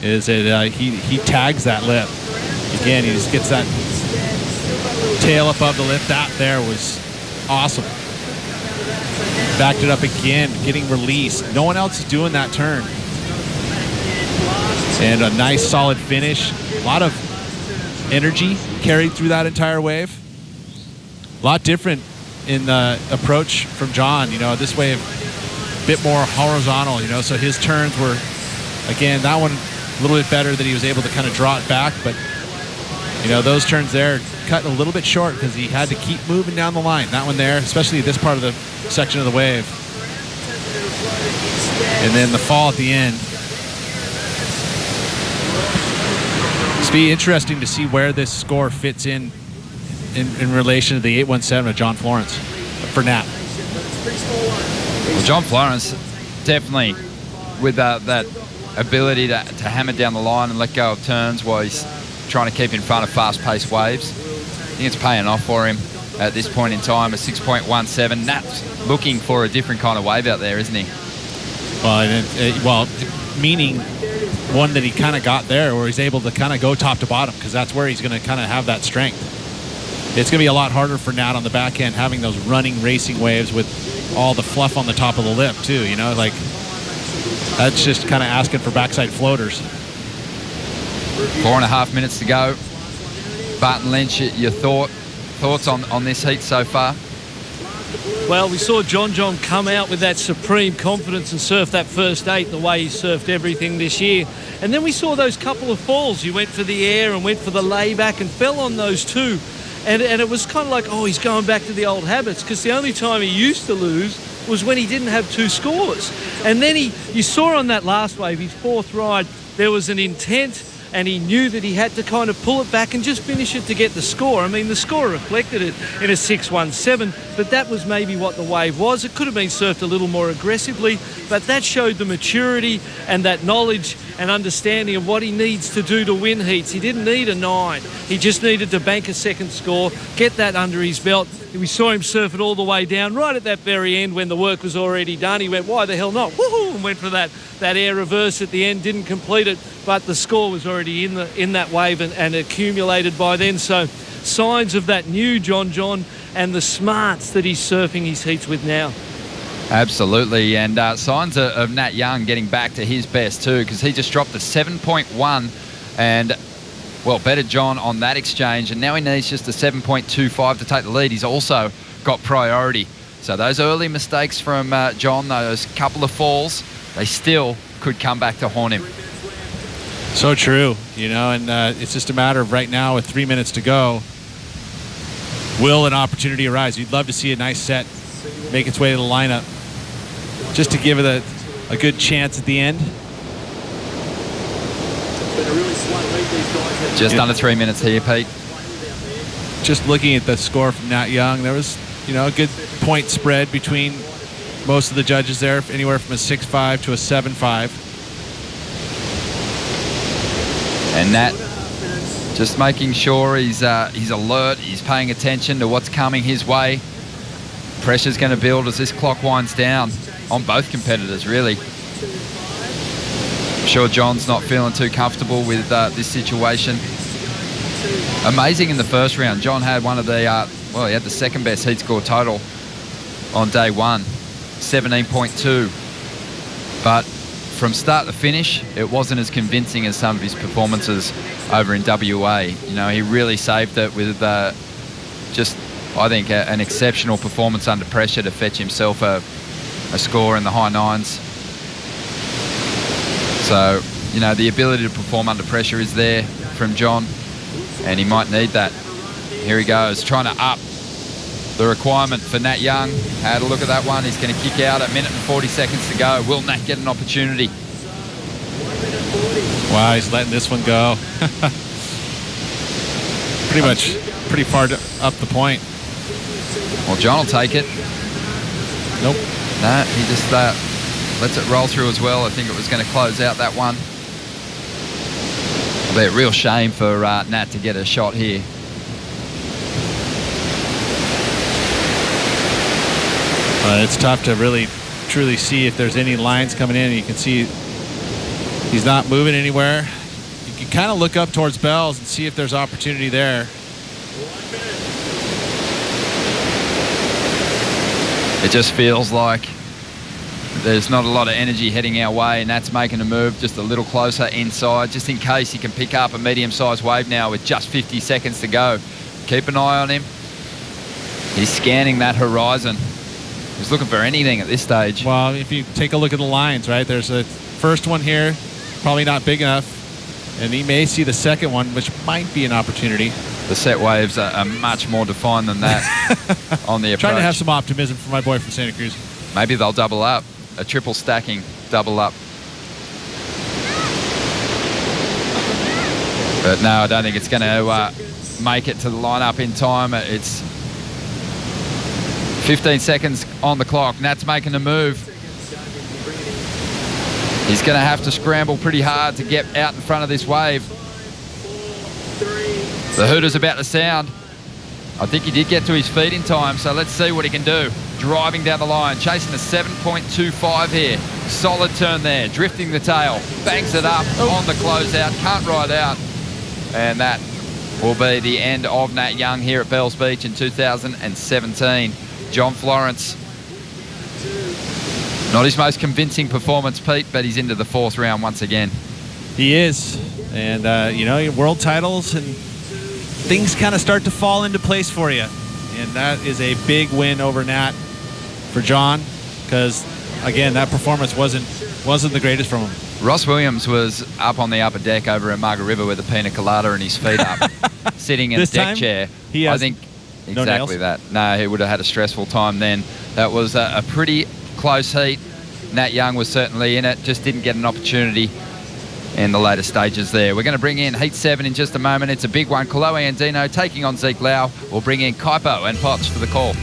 is that he tags that lip. Again, he just gets that tail above the lip. That there was awesome. Backed it up again, getting released. No one else is doing that turn. And a nice solid finish. A lot of energy carried through that entire wave. A lot different in the approach from John. This wave a bit more horizontal, so his turns were, again, that one a little bit better that he was able to kind of draw it back, but those turns there cut a little bit short because he had to keep moving down the line. That one there, especially this part of the section of the wave. And then the fall at the end. It's be interesting to see where this score fits in relation to the 817 of John Florence for Nat. Well, John Florence definitely with that ability to hammer down the line and let go of turns while he's trying to keep in front of fast-paced waves. I think it's paying off for him at this point in time. A 6.17. Nat's looking for a different kind of wave out there, isn't he? Well, meaning one that he kind of got there where he's able to kind of go top to bottom because that's where he's going to kind of have that strength. It's going to be a lot harder for Nat on the backhand having those running racing waves with all the fluff on the top of the lip too, that's just kind of asking for backside floaters. 4.5 minutes to go. Barton Lynch, your thoughts on this heat so far? Well, we saw John come out with that supreme confidence and surf that first 8 the way he surfed everything this year. And then we saw those couple of falls. He went for the air and went for the layback and fell on those too. And it was kind of like, he's going back to the old habits, because the only time he used to lose was when he didn't have 2 scores. And then you saw on that last wave, his 4th ride, there was an intent, and he knew that he had to kind of pull it back and just finish it to get the score. I mean, the score reflected it in a 6.17, but that was maybe what the wave was. It could have been surfed a little more aggressively, but that showed the maturity and that knowledge and understanding of what he needs to do to win heats. He didn't need a 9. He just needed to bank a second score, get that under his belt. We saw him surf it all the way down, right at that very end when the work was already done. He went, why the hell not? Woohoo! And went for that air reverse at the end, didn't complete it, but the score was already in that wave and accumulated by then. So signs of that new John and the smarts that he's surfing his heats with now. Absolutely, and signs of Nat Young getting back to his best too, because he just dropped a 7.1 and, bettered John on that exchange, and now he needs just a 7.25 to take the lead. He's also got priority. So those early mistakes from John, those couple of falls, they still could come back to haunt him. So true, and it's just a matter of right now with 3 minutes to go, will an opportunity arise? You'd love to see a nice set make its way to the lineup just to give it a good chance at the end. Just under 3 minutes here, Pete. Just looking at the score from Nat Young, there was, a good point spread between most of the judges there, anywhere from a 6.5 to a 7.5. And Nat just making sure he's alert, he's paying attention to what's coming his way. Pressure's going to build as this clock winds down on both competitors, really. I'm sure John's not feeling too comfortable with this situation. Amazing in the first round. John had one of the well, he had the second best heat score total on day one, 17.2. But from start to finish, it wasn't as convincing as some of his performances over in WA. You know, he really saved it with just, I think, an exceptional performance under pressure to fetch himself a score in the high nines. So, you know, the ability to perform under pressure is there from John, and he might need that. Here he goes, trying to up the requirement for Nat Young. Had a look at that one. He's going to kick out at 1 minute and 40 seconds to go. Will Nat get an opportunity? Wow, he's letting this one go. Pretty far up the point. Well, John will take it. Nope. Nah, he just lets it roll through as well. I think it was going to close out that one. It'll be a real shame for Nat to get a shot here. It's tough to really, truly see if there's any lines coming in. You can see he's not moving anywhere. You can kind of look up towards Bells and see if there's opportunity there. It just feels like there's not a lot of energy heading our way, and that's making a move just a little closer inside, just in case he can pick up a medium-sized wave now with just 50 seconds to go. Keep an eye on him. He's scanning that horizon. He's looking for anything at this stage. Well, if you take a look at the lines, right, there's a first one here, probably not big enough, and he may see the second one, which might be an opportunity. The set waves are much more defined than that on the approach. Trying to have some optimism for my boy from Santa Cruz. Maybe they'll double up. A triple stacking, double up. But no, I don't think it's going to make it to the lineup in time. It's 15 seconds on the clock. Nat's making a move. He's going to have to scramble pretty hard to get out in front of this wave. The hooter's about to sound. I think he did get to his feet in time, so let's see what he can do. Driving down the line, chasing a 7.25 here. Solid turn there, drifting the tail. Banks it up on the closeout, can't ride out. And that will be the end of Nat Young here at Bells Beach in 2017. John Florence, not his most convincing performance, Pete, but he's into the fourth round once again. He is. And, you know, your world titles and things kind of start to fall into place for you. And that is a big win over Nat for John, because, again, that performance wasn't the greatest from him. Ross Williams was up on the upper deck over at Margaret River with a pina colada and his feet up, sitting in a deck chair. I think exactly that. No, he would have had a stressful time then. That was a pretty close heat. Nat Young was certainly in it, just didn't get an opportunity in the later stages there. We're going to bring in Heat 7 in just a moment. It's a big one. Kolohe Andino taking on Zeke Lau. We'll bring in Kaipo and Potts for the call.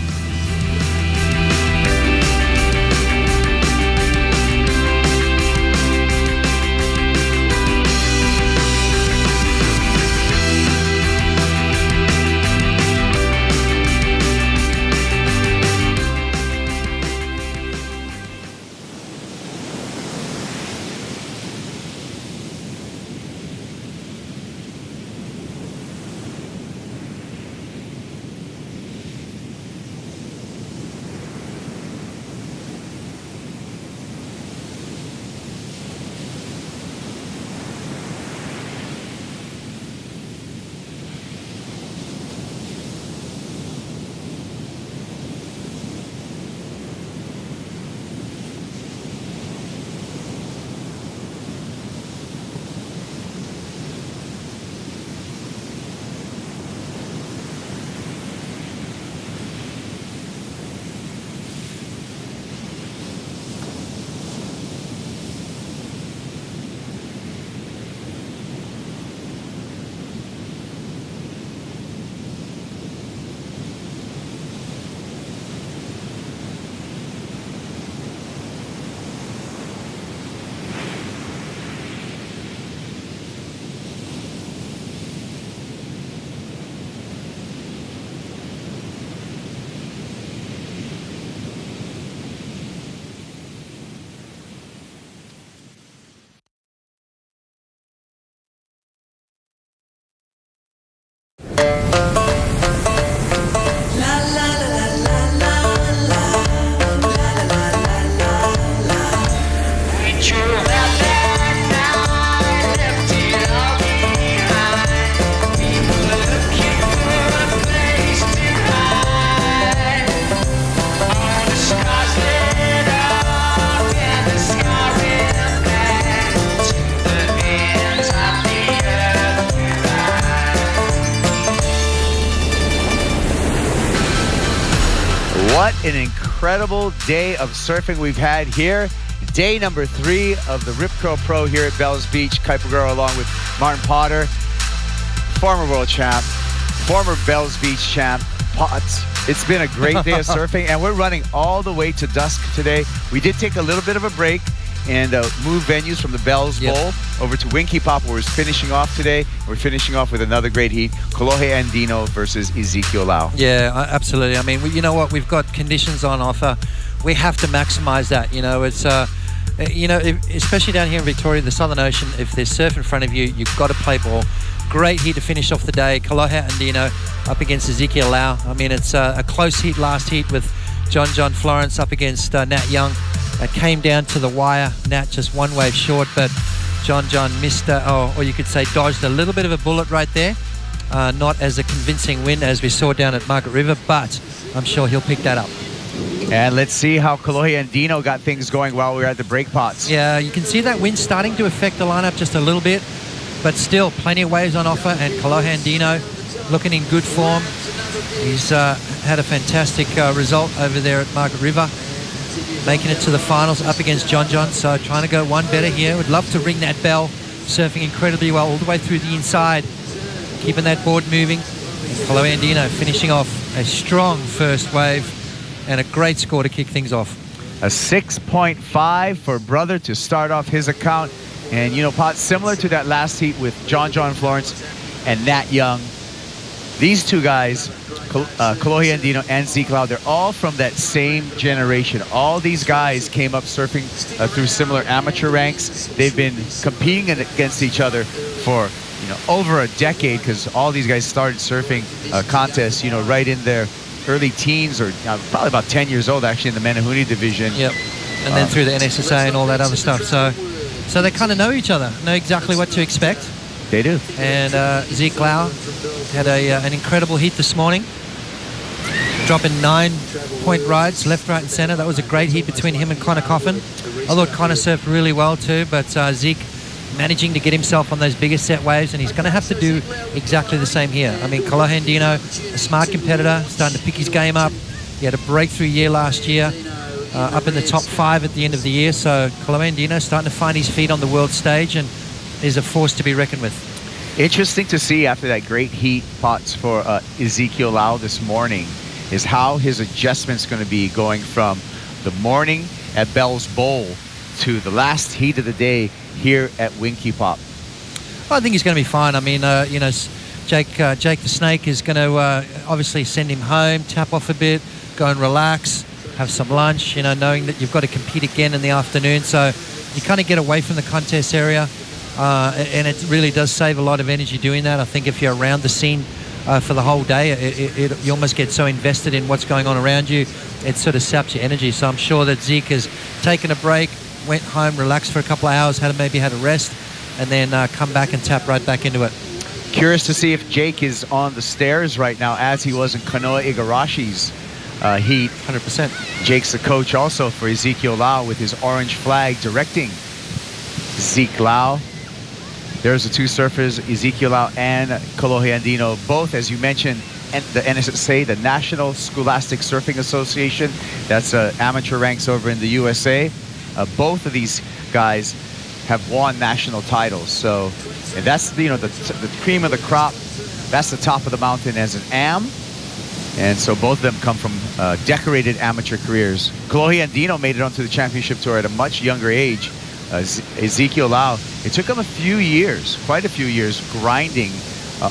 an incredible day of surfing we've had here. Day number 3 of the Rip Curl Pro here at Bells Beach. Kaipagura along with Martin Potter, former world champ, former Bells Beach champ, Potts. It's been a great day of surfing, and we're running all the way to dusk today. We did take a little bit of a break and move venues from the Bells Bowl over to Winky Pop, where we're finishing off today. We're finishing off with another great heat, Kolohe Andino versus Ezekiel Lau. Yeah, absolutely. I mean, you know what? We've got conditions on offer. We have to maximize that. You know, it's especially down here in Victoria, the Southern Ocean. If there's surf in front of you, you've got to play ball. Great heat to finish off the day. Kolohe Andino up against Ezekiel Lau. I mean, it's a close heat, last heat, with John Florence up against Nat Young. It came down to the wire. Nat just one wave short, but John missed, or you could say dodged a little bit of a bullet right there. Not as a convincing win as we saw down at Margaret River, but I'm sure he'll pick that up. And let's see how Kolohe Andino got things going while we were at the break pots. Yeah, you can see that wind starting to affect the lineup just a little bit, but still plenty of waves on offer, and Kolohe Andino looking in good form. He's had a fantastic result over there at Margaret River, making it to the finals up against John, so trying to go one better here. Would love to ring that bell, surfing incredibly well all the way through the inside, keeping that board moving. Kolohe Andino finishing off a strong first wave and a great score to kick things off. A 6.5 for Brother to start off his account. And, you know, Pot, similar to that last heat with John Florence and Nat Young, these two guys, Kolohe Andino and Zeke Lau, they're all from that same generation. All these guys came up surfing through similar amateur ranks. They've been competing against each other for, you know, over a decade, because all these guys started surfing contests, you know, right in their early teens, or probably about 10 years old, actually, in the Menehune division. Yep. And then through the NSSA and all that other stuff. So they kind of know each other, know exactly what to expect. They do. And Zeke Lau had an incredible heat this morning, dropping 9-point rides left, right, and center. That was a great heat between him and Connor Coffin. I thought Connor surfed really well too, but Zeke managing to get himself on those bigger set waves, and he's going to have to do exactly the same here. I mean, Kolohe Andino, a smart competitor, starting to pick his game up. He had a breakthrough year last year, up in the top 5 at the end of the year. So Kolohe Andino starting to find his feet on the world stage and is a force to be reckoned with. Interesting to see after that great heat, Potts, for Ezekiel Lau this morning, is how his adjustment's going to be going from the morning at Bell's Bowl to the last heat of the day here at Winky Pop. Well, I think he's going to be fine. I mean, you know, Jake the Snake is going to obviously send him home, tap off a bit, go and relax, have some lunch, you know, knowing that you've got to compete again in the afternoon. So you kind of get away from the contest area, and it really does save a lot of energy doing that. I think if you're around the scene for the whole day, you almost get so invested in what's going on around you, it sort of saps your energy. So I'm sure that Zeke has taken a break, went home, relaxed for a couple of hours, maybe had a rest, and then come back and tap right back into it. Curious to see if Jake is on the stairs right now, as he was in Kanoa Igarashi's heat. 100%. Jake's the coach also for Ezekiel Lau, with his orange flag directing Zeke Lau. There's the two surfers, Ezekiel Lau and Kolohe Andino, both, as you mentioned, the NSSA, the National Scholastic Surfing Association. That's amateur ranks over in the USA. Both of these guys have won national titles. So, and that's, you know, the cream of the crop. That's the top of the mountain as an AM. And so both of them come from decorated amateur careers. Kolohe Andino made it onto the championship tour at a much younger age. Ezekiel Lau, it took him a few years, quite a few years, grinding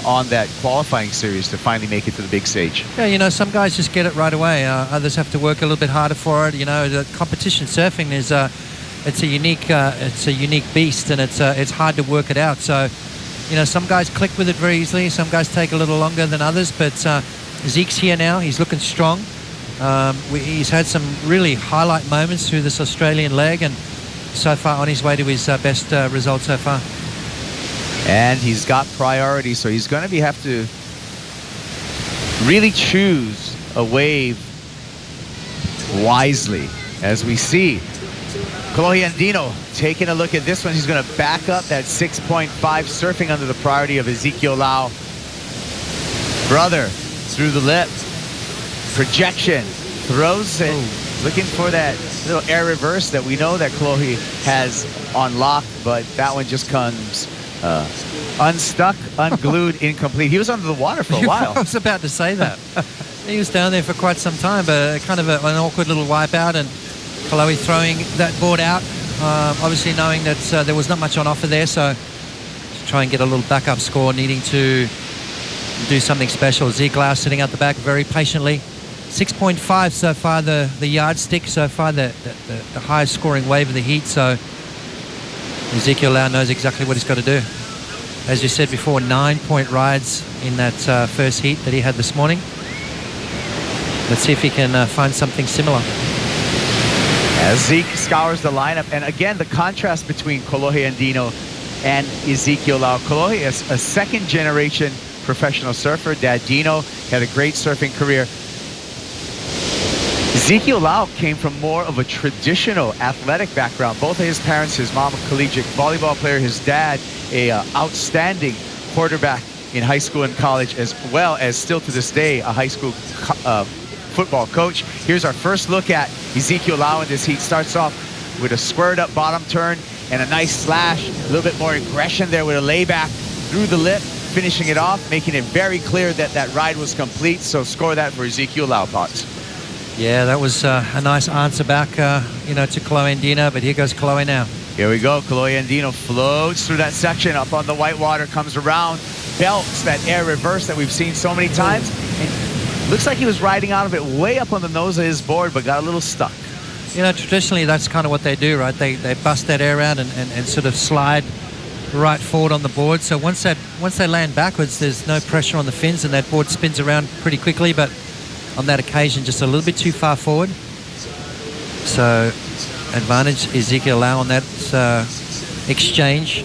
on that qualifying series to finally make it to the big stage. Yeah, you know, some guys just get it right away. Others have to work a little bit harder for it. You know, the competition surfing is it's a unique beast, and it's hard to work it out. So, you know, some guys click with it very easily. Some guys take a little longer than others. But Zeke's here now. He's looking strong. He's had some really highlight moments through this Australian leg, and so far on his way to his best result so far. And he's got priority, so he's going to have to really choose a wave wisely, as we see Kolohe Andino taking a look at this one. He's going to back up that 6.5, surfing under the priority of Ezekiel Lau. Brother through the lip, projection, throws it, looking for that little air reverse that we know that Kolohe has on lock, but that one just comes unstuck, unglued, incomplete. He was under the water for a while. I was about to say that. He was down there for quite some time, but kind of an awkward little wipeout, and Kolohe throwing that board out, obviously knowing that there was not much on offer there, so to try and get a little backup score, needing to do something special. Zeke Lau sitting out the back very patiently. 6.5 so far, the yardstick so far, the highest scoring wave of the heat, so Ezekiel Lau knows exactly what he's got to do. As you said before, 9-point rides in that first heat that he had this morning. Let's see if he can find something similar. As Zeke scours the lineup, and again, the contrast between Kolohe Andino and Ezekiel Lau. Kolohe is a second-generation professional surfer. Dad Dino had a great surfing career. Ezekiel Lau came from more of a traditional athletic background. Both of his parents, his mom a collegiate volleyball player, his dad a outstanding quarterback in high school and college, as well as still to this day a high school football coach. Here's our first look at Ezekiel Lau in this heat. Starts off with a squared up bottom turn and a nice slash, a little bit more aggression there with a layback through the lip, finishing it off, making it very clear that that ride was complete. So score that for Ezekiel Lau, Potts. Yeah, that was a nice answer back, to Kolohe Andino, but here goes Kolohe now. Here we go. Kolohe Andino floats through that section up on the white water, comes around, belts that air reverse that we've seen so many times. And looks like he was riding out of it way up on the nose of his board, but got a little stuck. Traditionally, that's kind of what they do, right? They bust that air out and sort of slide right forward on the board. So once they land backwards, there's no pressure on the fins, and that board spins around pretty quickly, but on that occasion, just a little bit too far forward. So advantage Ezekiel Lau on that exchange.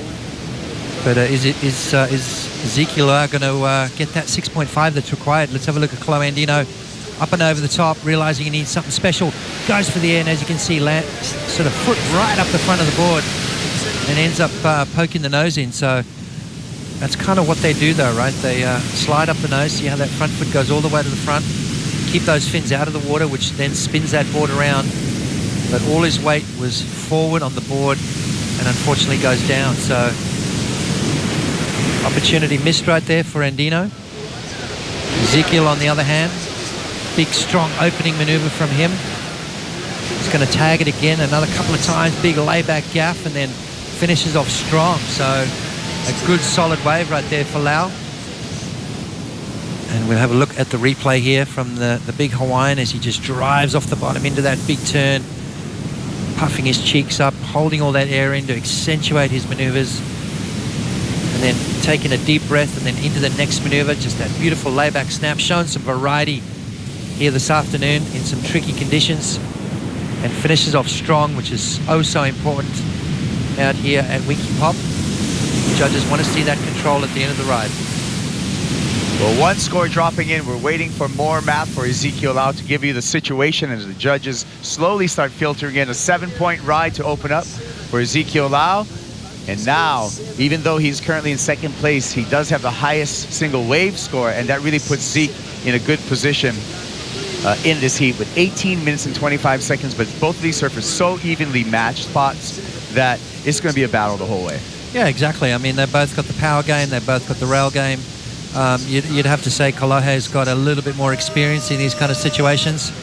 But is Ezekiel Lau going to get that 6.5 that's required? Let's have a look at Kolohe Andino up and over the top, realizing he needs something special. Goes for the air, and as you can see, sort of foot right up the front of the board and ends up poking the nose in. So that's kind of what they do though, right? They slide up the nose. See how that front foot goes all the way to the front. Keep those fins out of the water, which then spins that board around. But all his weight was forward on the board and unfortunately goes down. So opportunity missed right there for Andino. Ezekiel, on the other hand, big strong opening maneuver from him. He's going to tag it again another couple of times, big layback gaff, and then finishes off strong. So a good solid wave right there for Lau. And we'll have a look at the replay here from the big Hawaiian as he just drives off the bottom into that big turn, puffing his cheeks up, holding all that air in to accentuate his maneuvers, and then taking a deep breath and then into the next maneuver. Just that beautiful layback snap, showing some variety here this afternoon in some tricky conditions, and finishes off strong, which is oh so important out here at Winky Pop. Judges want to see that control at the end of the ride. Well, one score dropping in. We're waiting for more math for Ezekiel Lau to give you the situation as the judges slowly start filtering in. A 7-point ride to open up for Ezekiel Lau. And now, even though he's currently in second place, he does have the highest single wave score, and that really puts Zeke in a good position in this heat with 18 minutes and 25 seconds. But both of these surfers so evenly matched spots that it's going to be a battle the whole way. Yeah, exactly. I mean, they've both got the power game. They've both got the rail game. You'd have to say Kolohe's got a little bit more experience in these kind of situations.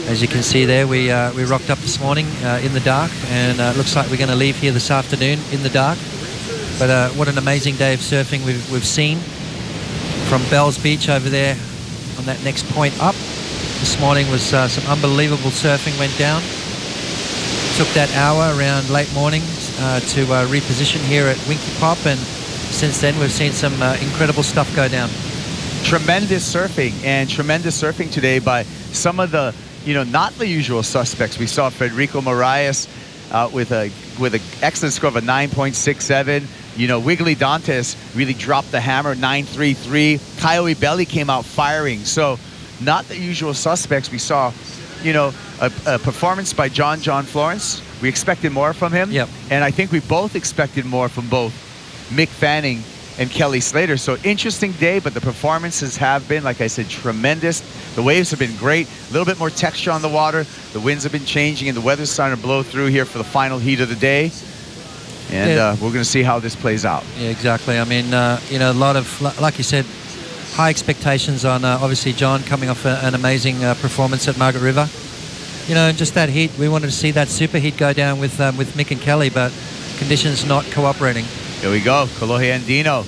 As you can see there, we rocked up this morning in the dark, and it looks like we're going to leave here this afternoon in the dark. But what an amazing day of surfing we've seen from Bells Beach over there on that next point up. This morning was some unbelievable surfing went down. Took that hour around late morning to reposition here at Winky Pop, and since then we've seen some incredible stuff go down. Tremendous surfing today by some of the not the usual suspects. We saw Federico Moraes with an excellent score of a 9.67. Wiggly Dantes really dropped the hammer, 9.33. Coyote Belly came out firing. So not the usual suspects. We saw, a performance by John Florence. We expected more from him. Yep. And I think we both expected more from both Mick Fanning and Kelly Slater. So interesting day, but the performances have been, like I said, tremendous. The waves have been great. A little bit more texture on the water. The winds have been changing, and the weather's starting to blow through here for the final heat of the day. And we're going to see how this plays out. Yeah, exactly. I mean, you know, a lot of, like you said, high expectations on obviously John coming off an amazing performance at Margaret River. You know, just that heat, we wanted to see that super heat go down with Mick and Kelly, but conditions not cooperating. Here we go, Kolohe Andino.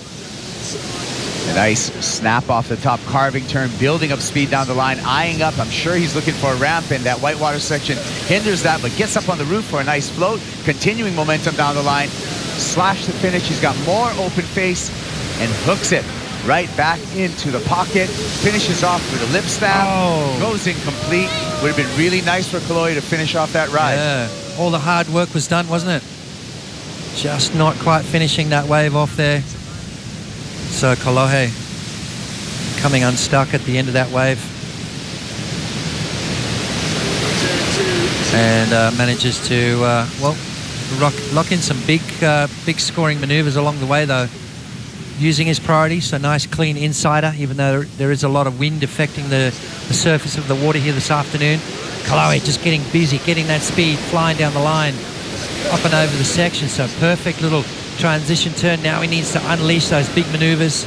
A nice snap off the top, carving turn, building up speed down the line, eyeing up. I'm sure he's looking for a ramp, and that whitewater section hinders that, but gets up on the roof for a nice float, continuing momentum down the line. Slash to finish. He's got more open face and hooks it right back into the pocket. Finishes off with a lip stab. Goes incomplete. Would have been really nice for Kolohe to finish off that ride. Yeah, all the hard work was done, wasn't it? Just not quite finishing that wave off there. So Kolohe coming unstuck at the end of that wave. And manages to, lock in some big scoring maneuvers along the way, though. Using his priority, so nice clean insider, even though there is a lot of wind affecting the surface of the water here this afternoon. Kolohe just getting busy, getting that speed, flying down the line, up and over the section. So perfect little transition turn. Now he needs to unleash those big maneuvers.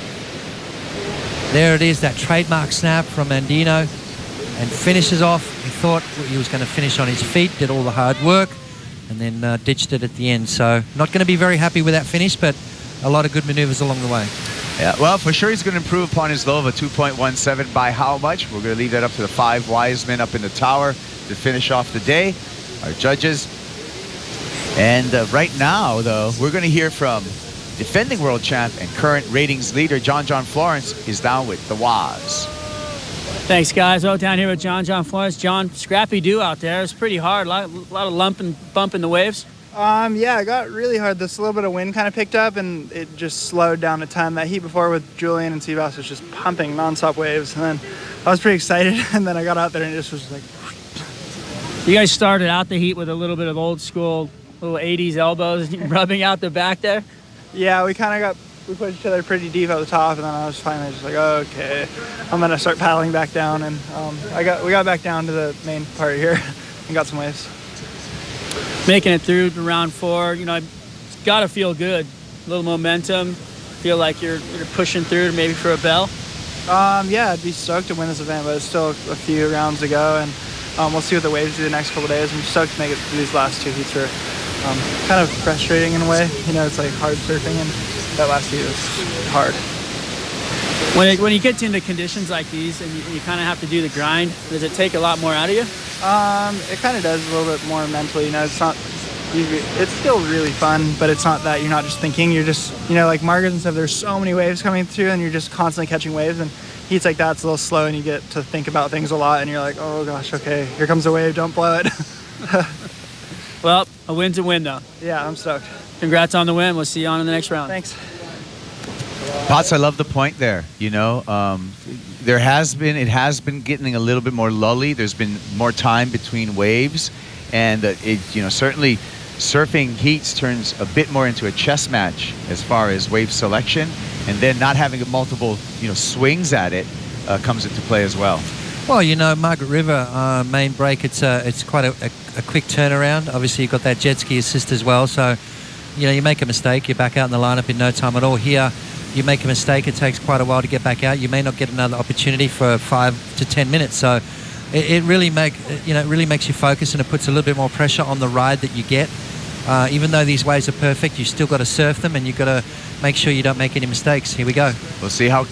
There it is, that trademark snap from Andino, and finishes off. He thought he was going to finish on his feet, did all the hard work, and then ditched it at the end. So not going to be very happy with that finish, but a lot of good maneuvers along the way. Yeah, well, for sure he's going to improve upon his low of a 2.17. By how much? We're going to leave that up to the 5 wise men up in the tower to finish off the day, our judges. And right now, though, we're going to hear from defending world champ and current ratings leader John Florence is down with the Waz. Thanks, guys. Oh, down here with John Florence. John, scrappy do out there. It's pretty hard. A lot of lump and bump in the waves. Yeah, it got really hard. This little bit of wind kind of picked up, and it just slowed down a ton. That heat before with Julian and Seabass was just pumping nonstop waves, and then I was pretty excited, and then I got out there and it just was like... You guys started out the heat with a little bit of old school, little 80s elbows rubbing out the back there? Yeah, we pushed each other pretty deep at the top, and then I was finally just like, oh, okay, I'm going to start paddling back down, and we got back down to the main part here and got some waves. Making it through to round 4, you know, it's got to feel good. A little momentum, feel like you're pushing through maybe for a bell? Yeah, I'd be stoked to win this event, but it's still a few rounds to go, and we'll see what the waves do the next couple days. I'm stoked to make it through these last 2 heats. Are kind of frustrating in a way. You know, it's like hard surfing, and that last heat was hard. When you get into conditions like these and you kind of have to do the grind, does it take a lot more out of you? It kind of does a little bit more mentally. You know, it's still really fun, but it's not that you're not just thinking. You're just, you know, like Margaret and stuff, there's so many waves coming through, and you're just constantly catching waves, and heats like that, it's a little slow, and you get to think about things a lot, and you're like, oh gosh, okay, here comes a wave, don't blow it. Well, a win's a win, though. Yeah, I'm stoked. Congrats on the win. We'll see you on in the next round. Thanks. Potts, I love the point there. You know, it has been getting a little bit more lully. There's been more time between waves, and certainly surfing heats turns a bit more into a chess match as far as wave selection, and then not having multiple swings at it comes into play as well. Well, you know, Margaret River main break, it's quite a quick turnaround. Obviously, you've got that jet ski assist as well, so you make a mistake, you're back out in the lineup in no time at all. Here, you make a mistake, it takes quite a while to get back out. You may not get another opportunity for 5 to 10 minutes. So it really makes you focus, and it puts a little bit more pressure on the ride that you get. Even though these waves are perfect, you still got to surf them, and you've got to make sure you don't make any mistakes. Here we go. We'll see how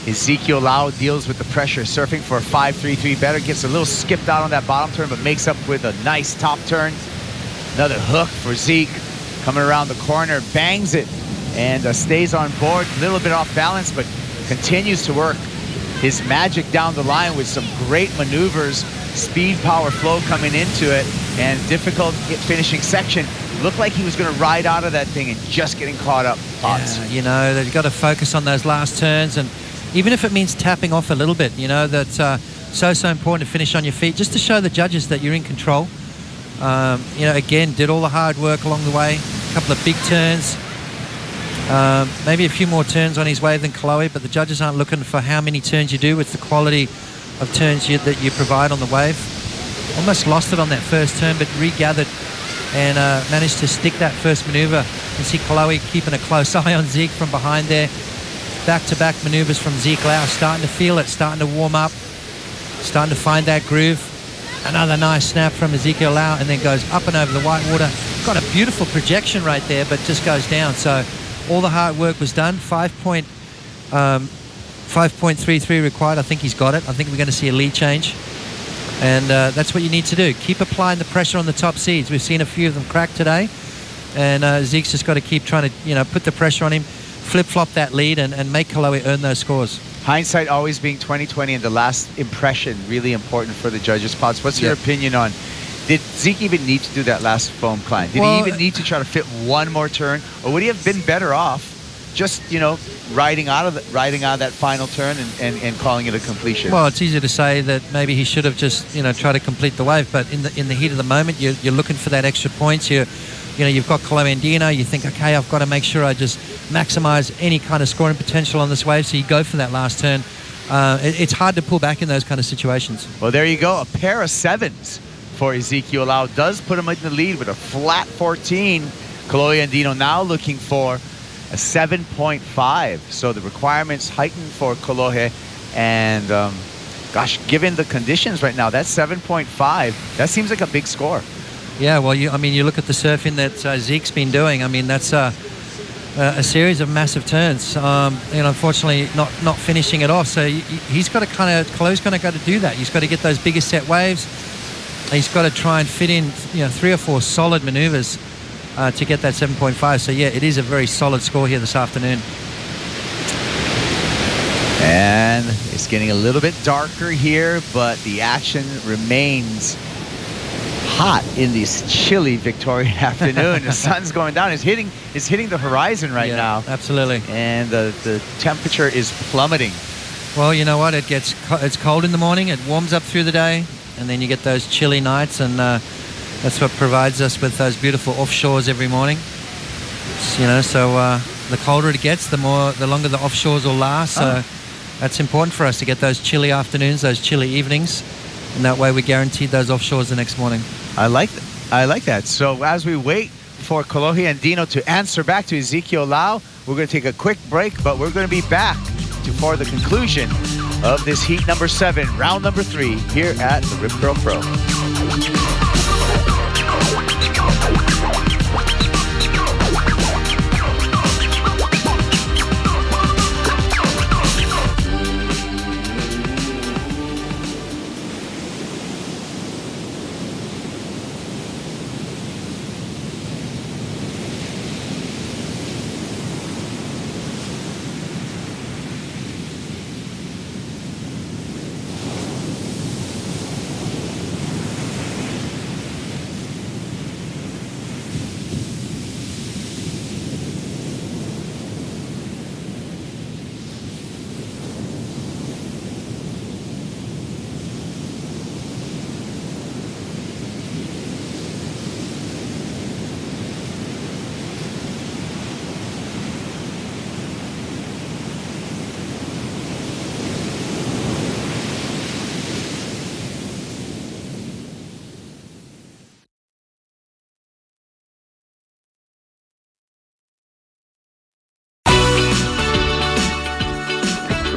Ezekiel Lau deals with the pressure. Surfing for a 5.33 better, gets a little skipped out on that bottom turn, but makes up with a nice top turn. Another hook for Zeke. Coming around the corner, bangs it, and stays on board. A little bit off balance, but continues to work his magic down the line with some great maneuvers. Speed, power, flow coming into it, and difficult finishing section. Looked like he was going to ride out of that thing and just getting caught up. Yeah, they've got to focus on those last turns, and even if it means tapping off a little bit, that's so important to finish on your feet, just to show the judges that you're in control. Again, did all the hard work along the way, a couple of big turns, Maybe a few more turns on his wave than Chloe, but the judges aren't looking for how many turns you do. It's the quality of turns that you provide on the wave. Almost lost it on that first turn, but regathered and managed to stick that first maneuver. You can see Chloe keeping a close eye on Zeke from behind there. Back-to-back maneuvers from Zeke Lau, starting to feel it, starting to warm up, starting to find that groove. Another nice snap from Ezekiel Lau, and then goes up and over the white water. Got a beautiful projection right there, but just goes down. So all the hard work was done. 5.33 required. I think he's got it. I think we're going to see a lead change. And that's what you need to do. Keep applying the pressure on the top seeds. We've seen a few of them crack today. And Zeke's just got to keep trying to, put the pressure on him, flip-flop that lead, and make Kaloe earn those scores. Hindsight always being 20/20, and the last impression really important for the judges. Potts, what's your opinion on, did Zeke even need to do that last foam climb? Did he even need to try to fit one more turn? Or would he have been better off just, riding out of that final turn and calling it a completion? Well, it's easy to say that maybe he should have just, tried to complete the wave. But in the heat of the moment, you're looking for that extra points. You've got Chloe and Dino. You think, okay, I've got to make sure I just maximize any kind of scoring potential on this wave. So you go for that last turn. It's hard to pull back in those kind of situations. Well, there you go. A pair of sevens for Ezekiel Lau does put him in the lead with a flat 14. Chloe and Dino now looking for a 7.5. So the requirements heightened for Kolohe. And gosh, given the conditions right now, that 7.5, that seems like a big score. Yeah, well, you look at the surfing that Zeke's been doing. I mean, that's a series of massive turns. Unfortunately, not finishing it off. So he's got to Chloe's going to do that. He's got to get those bigger set waves. He's got to try and fit in, 3 or 4 solid maneuvers to get that 7.5. So yeah, it is a very solid score here this afternoon. And it's getting a little bit darker here, but the action remains hot in this chilly Victorian afternoon. The sun's going down. It's hitting the horizon right now. Absolutely. And the temperature is plummeting. Well, you know what? It's cold in the morning. It warms up through the day, and then you get those chilly nights, and that's what provides us with those beautiful offshores every morning. So the colder it gets, the longer the offshores will last. So that's important for us to get those chilly afternoons, those chilly evenings, and that way we guaranteed those offshores the next morning. I like that. So as we wait for Kolohe and Dino to answer back to Ezekiel Lau, we're going to take a quick break, but we're going to be back for the conclusion of this heat number 7, round number 3, here at the Rip Curl Pro.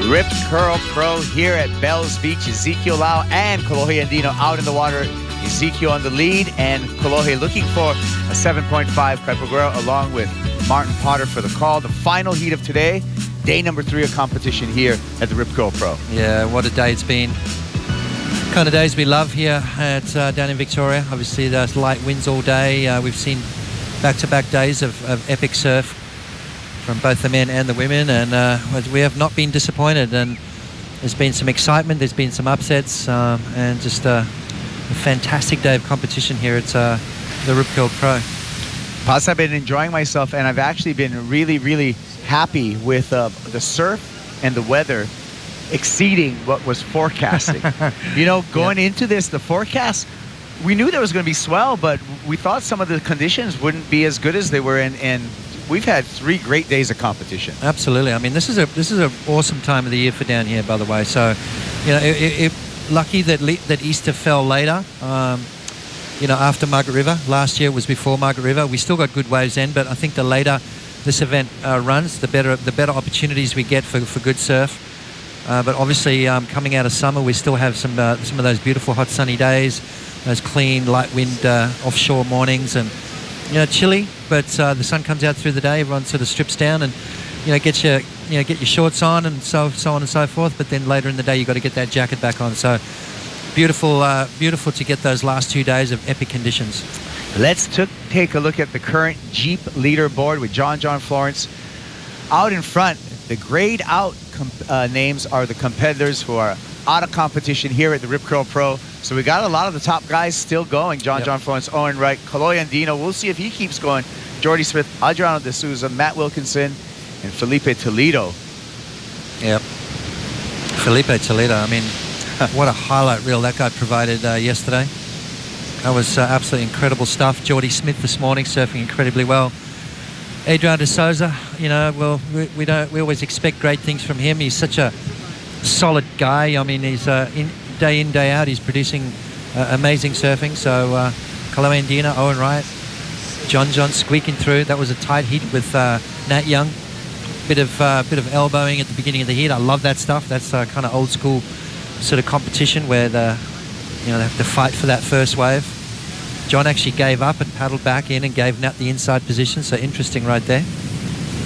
Rip Curl Pro here at Bells Beach. Ezekiel Lau and Kolohe and Dino out in the water. Ezekiel on the lead, and Kolohe looking for a 7.5 Kaipagura along with Martin Potter for the call. The final heat of today, day number 3 of competition here at the Rip Curl Pro. Yeah, what a day it's been. Kind of days we love here at down in Victoria. Obviously, there's light winds all day. We've seen back-to-back days of epic surf from both the men and the women, and we have not been disappointed. And there's been some excitement, there's been some upsets, and just a fantastic day of competition here at the Rip Curl Pro. Plus, I've been enjoying myself, and I've actually been really, really happy with the surf and the weather exceeding what was forecasted. Going into this, the forecast, we knew there was going to be swell, but we thought some of the conditions wouldn't be as good as they were in we've had 3 great days of competition. Absolutely. I mean, this is a awesome time of the year for down here, by the way. So, you know, lucky that Easter fell later. You know, after Margaret River. Last year was before Margaret River. We still got good waves then, but I think the later this event runs, the better opportunities we get for good surf. But obviously, coming out of summer, we still have some of those beautiful hot sunny days, those clean light wind offshore mornings, and you know, chilly. But the sun comes out through the day. Everyone sort of strips down and get your shorts on and so on and so forth. But then later in the day, you've got to get that jacket back on. So beautiful to get those last 2 days of epic conditions. Let's take a look at the current Jeep leaderboard with John Florence. Out in front, the grayed out names are the competitors who are out of competition here at the Rip Curl Pro. So we got a lot of the top guys still going. John Florence, Owen Wright, Kaloy Andino. We'll see if he keeps going. Jordy Smith, Adriano De Souza, Matt Wilkinson, and Felipe Toledo. Yep. Felipe Toledo, I mean, what a highlight reel that guy provided yesterday. That was absolutely incredible stuff. Jordy Smith this morning surfing incredibly well. Adriano De Souza, you know, well, we always expect great things from him. He's such a solid guy. I mean, he's day in, day out, he's producing amazing surfing. So Kaloy Andino, Owen Wright, John squeaking through. That was a tight heat with Nat Young. Bit of elbowing at the beginning of the heat. I love that stuff. That's kind of old school sort of competition where they have to fight for that first wave. John actually gave up and paddled back in and gave Nat the inside position. So interesting right there.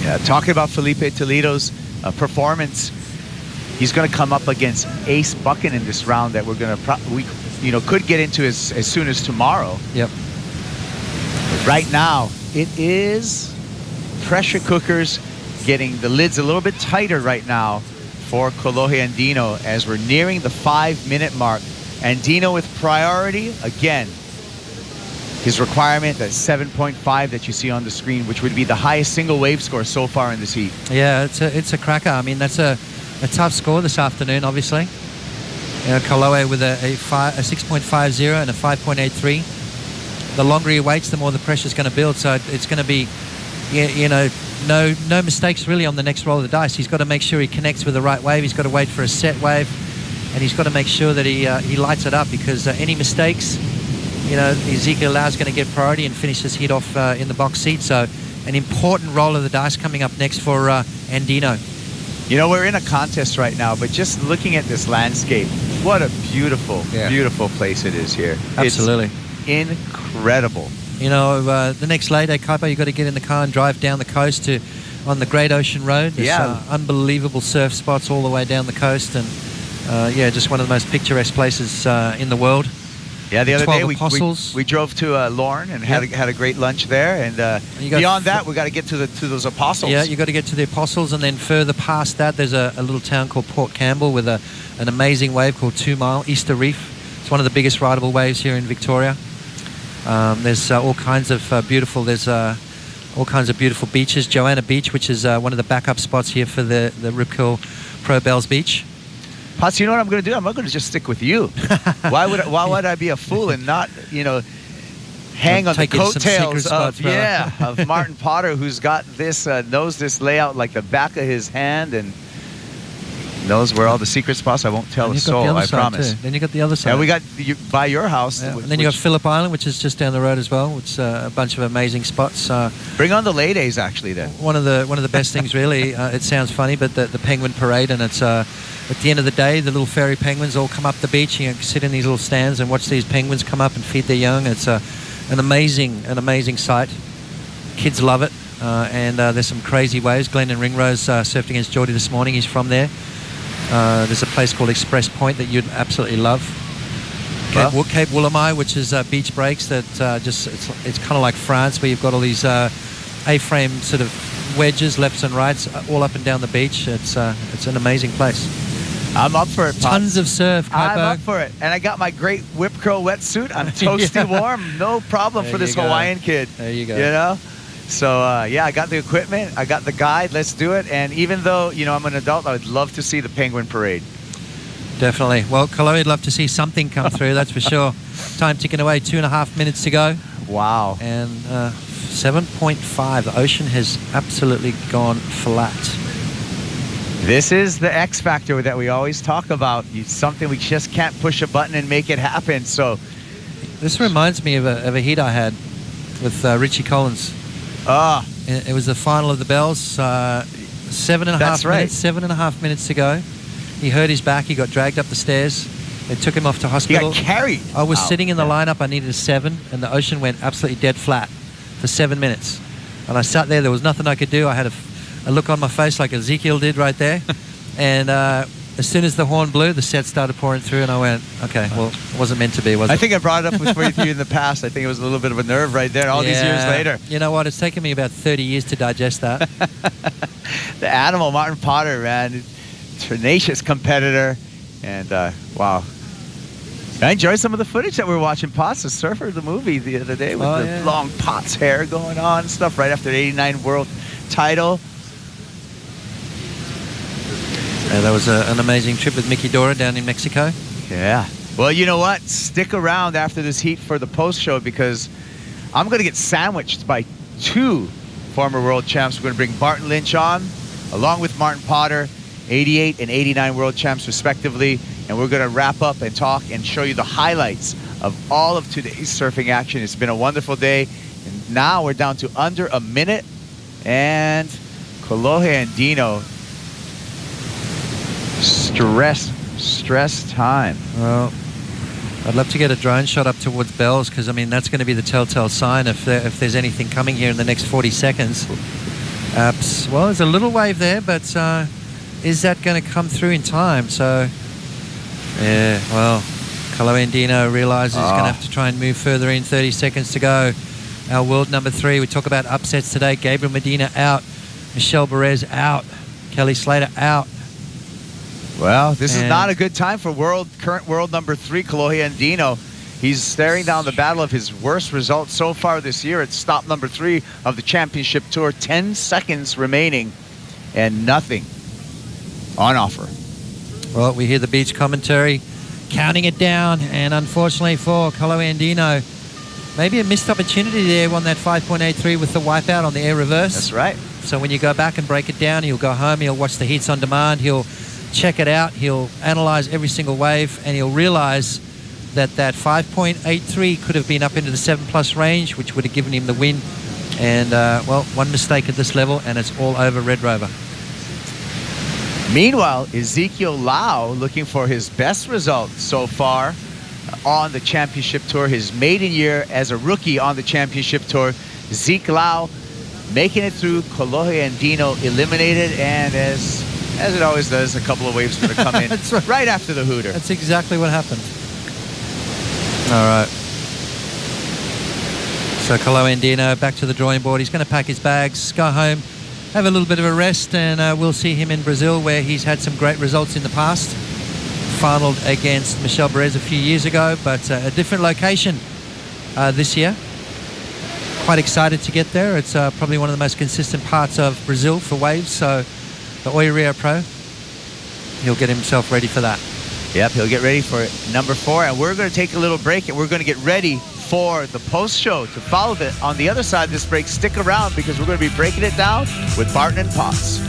Yeah, talking about Felipe Toledo's performance, he's going to come up against Ace Buchan in this round that we could get into as soon as tomorrow. Yep. But right now, it is pressure cookers getting the lids a little bit tighter right now for Kaloy Andino as we're nearing the 5-minute mark. Andino with priority again. His requirement, that 7.5 that you see on the screen, which would be the highest single wave score so far in this heat. Yeah, it's a cracker. I mean, that's a tough score this afternoon, obviously. You know, Kaloy with a 6.50 and a 5.83. The longer he waits, the more the pressure's going to build. So it's going to be, no mistakes really on the next roll of the dice. He's got to make sure he connects with the right wave. He's got to wait for a set wave, and he's got to make sure that he lights it up, because any mistakes, Ezekiel Lau's going to get priority and finish this heat off in the box seat. So an important roll of the dice coming up next for Andino. You know, we're in a contest right now, but just looking at this landscape, what a beautiful, beautiful place it is here. Absolutely. It's incredible. You know, the next lay day, Kaipo, you've got to get in the car and drive down the coast on the Great Ocean Road. There's unbelievable surf spots all the way down the coast, and just one of the most picturesque places in the world. Yeah, the other day we drove to Lorne and had a great lunch there, and beyond that we got to get to those Apostles. Yeah, you got to get to the Apostles, and then further past that there's a little town called Port Campbell with an amazing wave called 2 Mile, Easter Reef. It's one of the biggest rideable waves here in Victoria. There's all kinds of beautiful beaches. Joanna Beach, which is one of the backup spots here for the Rip Curl Pro Bells Beach. Potts, you know what I'm going to do? I'm not going to just stick with you. Why would I be a fool and not, hang on the coattails of Martin Potter, who's got this, knows this layout like the back of his hand and knows where all the secret spots. I won't tell a soul, I promise. Then you got the other side. Yeah, we got by your house. Yeah. And then you got Phillip Island, which is just down the road as well, which is a bunch of amazing spots. Bring on the lay days, actually. Then one of the best things, really. It sounds funny, but the penguin parade, and it's at the end of the day, the little fairy penguins all come up the beach. You sit in these little stands and watch these penguins come up and feed their young. It's an amazing sight. Kids love it, and there's some crazy waves. Glenn and Ringrose surfed against Geordie this morning. He's from there. There's a place called Express Point that you'd absolutely love. Cape Woolamai, which is beach breaks that it's kind of like France, where you've got all these A-frame sort of wedges, lefts and rights, all up and down the beach. It's an amazing place. I'm up for it. Tons of surf, Kaipo. I'm up for it. And I got my great Whip Curl wetsuit. I'm toasty warm. No problem for this Hawaiian kid. There you go. You know? So, I got the equipment. I got the guide. Let's do it. And even though, I'm an adult, I would love to see the penguin parade. Definitely. Well, Kaloy would love to see something come through, that's for sure. Time ticking away, 2.5 minutes to go. Wow. And 7.5. The ocean has absolutely gone flat. This is the X factor that we always talk about. It's something we just can't push a button and make it happen. So this reminds me of a heat I had with Richie Collins. It was the final of the Bells. 7.5 minutes to go. He hurt his back. He got dragged up the stairs. They took him off to hospital. He got carried. I was sitting in the lineup. I needed a 7, and the ocean went absolutely dead flat for 7 minutes. And I sat there. There was nothing I could do. I had a look on my face like Ezekiel did right there. And as soon as the horn blew, the set started pouring through, and I went, okay, well, it wasn't meant to be, was it? I think I brought it up with you in the past. I think it was a little bit of a nerve right there all these years later. You know what? It's taken me about 30 years to digest that. The animal, Martin Potter, man. Tenacious competitor. And, wow. I enjoyed some of the footage that we were watching. Potts, the surfer, the movie the other day with the long Potts hair going on and stuff right after the 89 world title. That was an amazing trip with Mickey Dora down in Mexico. Yeah. Well, you know what? Stick around after this heat for the post-show because I'm going to get sandwiched by 2 former world champs. We're going to bring Barton Lynch on, along with Martin Potter, 88 and 89 world champs respectively. And we're going to wrap up and talk and show you the highlights of all of today's surfing action. It's been a wonderful day. And now we're down to under a minute. And Kolohe and Dino, stress time. Well, I'd love to get a drone shot up towards Bells because, I mean, that's going to be the telltale sign if there's anything coming here in the next 40 seconds. Well, there's a little wave there, but is that going to come through in time? So, yeah, well, Kolohe and Dino realizes he's going to have to try and move further in. 30 seconds to go. Our world number 3, we talk about upsets today. Gabriel Medina out. Michelle Perez out. Kelly Slater out. Well, this is not a good time for current world number 3, Kolohe and Dino. He's staring down the battle of his worst result so far this year at stop number 3 of the championship tour. 10 seconds remaining and nothing on offer. Well, we hear the beach commentary counting it down, and unfortunately for Kolohe and Dino, maybe a missed opportunity there on that 5.83 with the wipeout on the air reverse. That's right. So when you go back and break it down, he'll go home, he'll watch the heats on demand, he'll check it out, he'll analyze every single wave, and he'll realize that 5.83 could have been up into the 7+ range, which would have given him the win. And, well, one mistake at this level, and it's all over Red Rover. Meanwhile, Ezekiel Lau looking for his best result so far on the championship tour, his maiden year as a rookie on the championship tour. Zeke Lau making it through, Kolohe and Dino eliminated, and as it always does, a couple of waves going to come in right after the hooter. That's exactly what happened. All right. So Kolohe and Dino back to the drawing board. He's going to pack his bags, go home, have a little bit of a rest, and we'll see him in Brazil where he's had some great results in the past. Finaled against Michelle Perez a few years ago, but a different location this year. Quite excited to get there. It's probably one of the most consistent parts of Brazil for waves, so the R3h Pro, he'll get himself ready for that. Yep, he'll get ready for number 4, and we're going to take a little break, and we're going to get ready for the post-show to follow it. On the other side of this break, stick around because we're going to be breaking it down with Barton and Potts.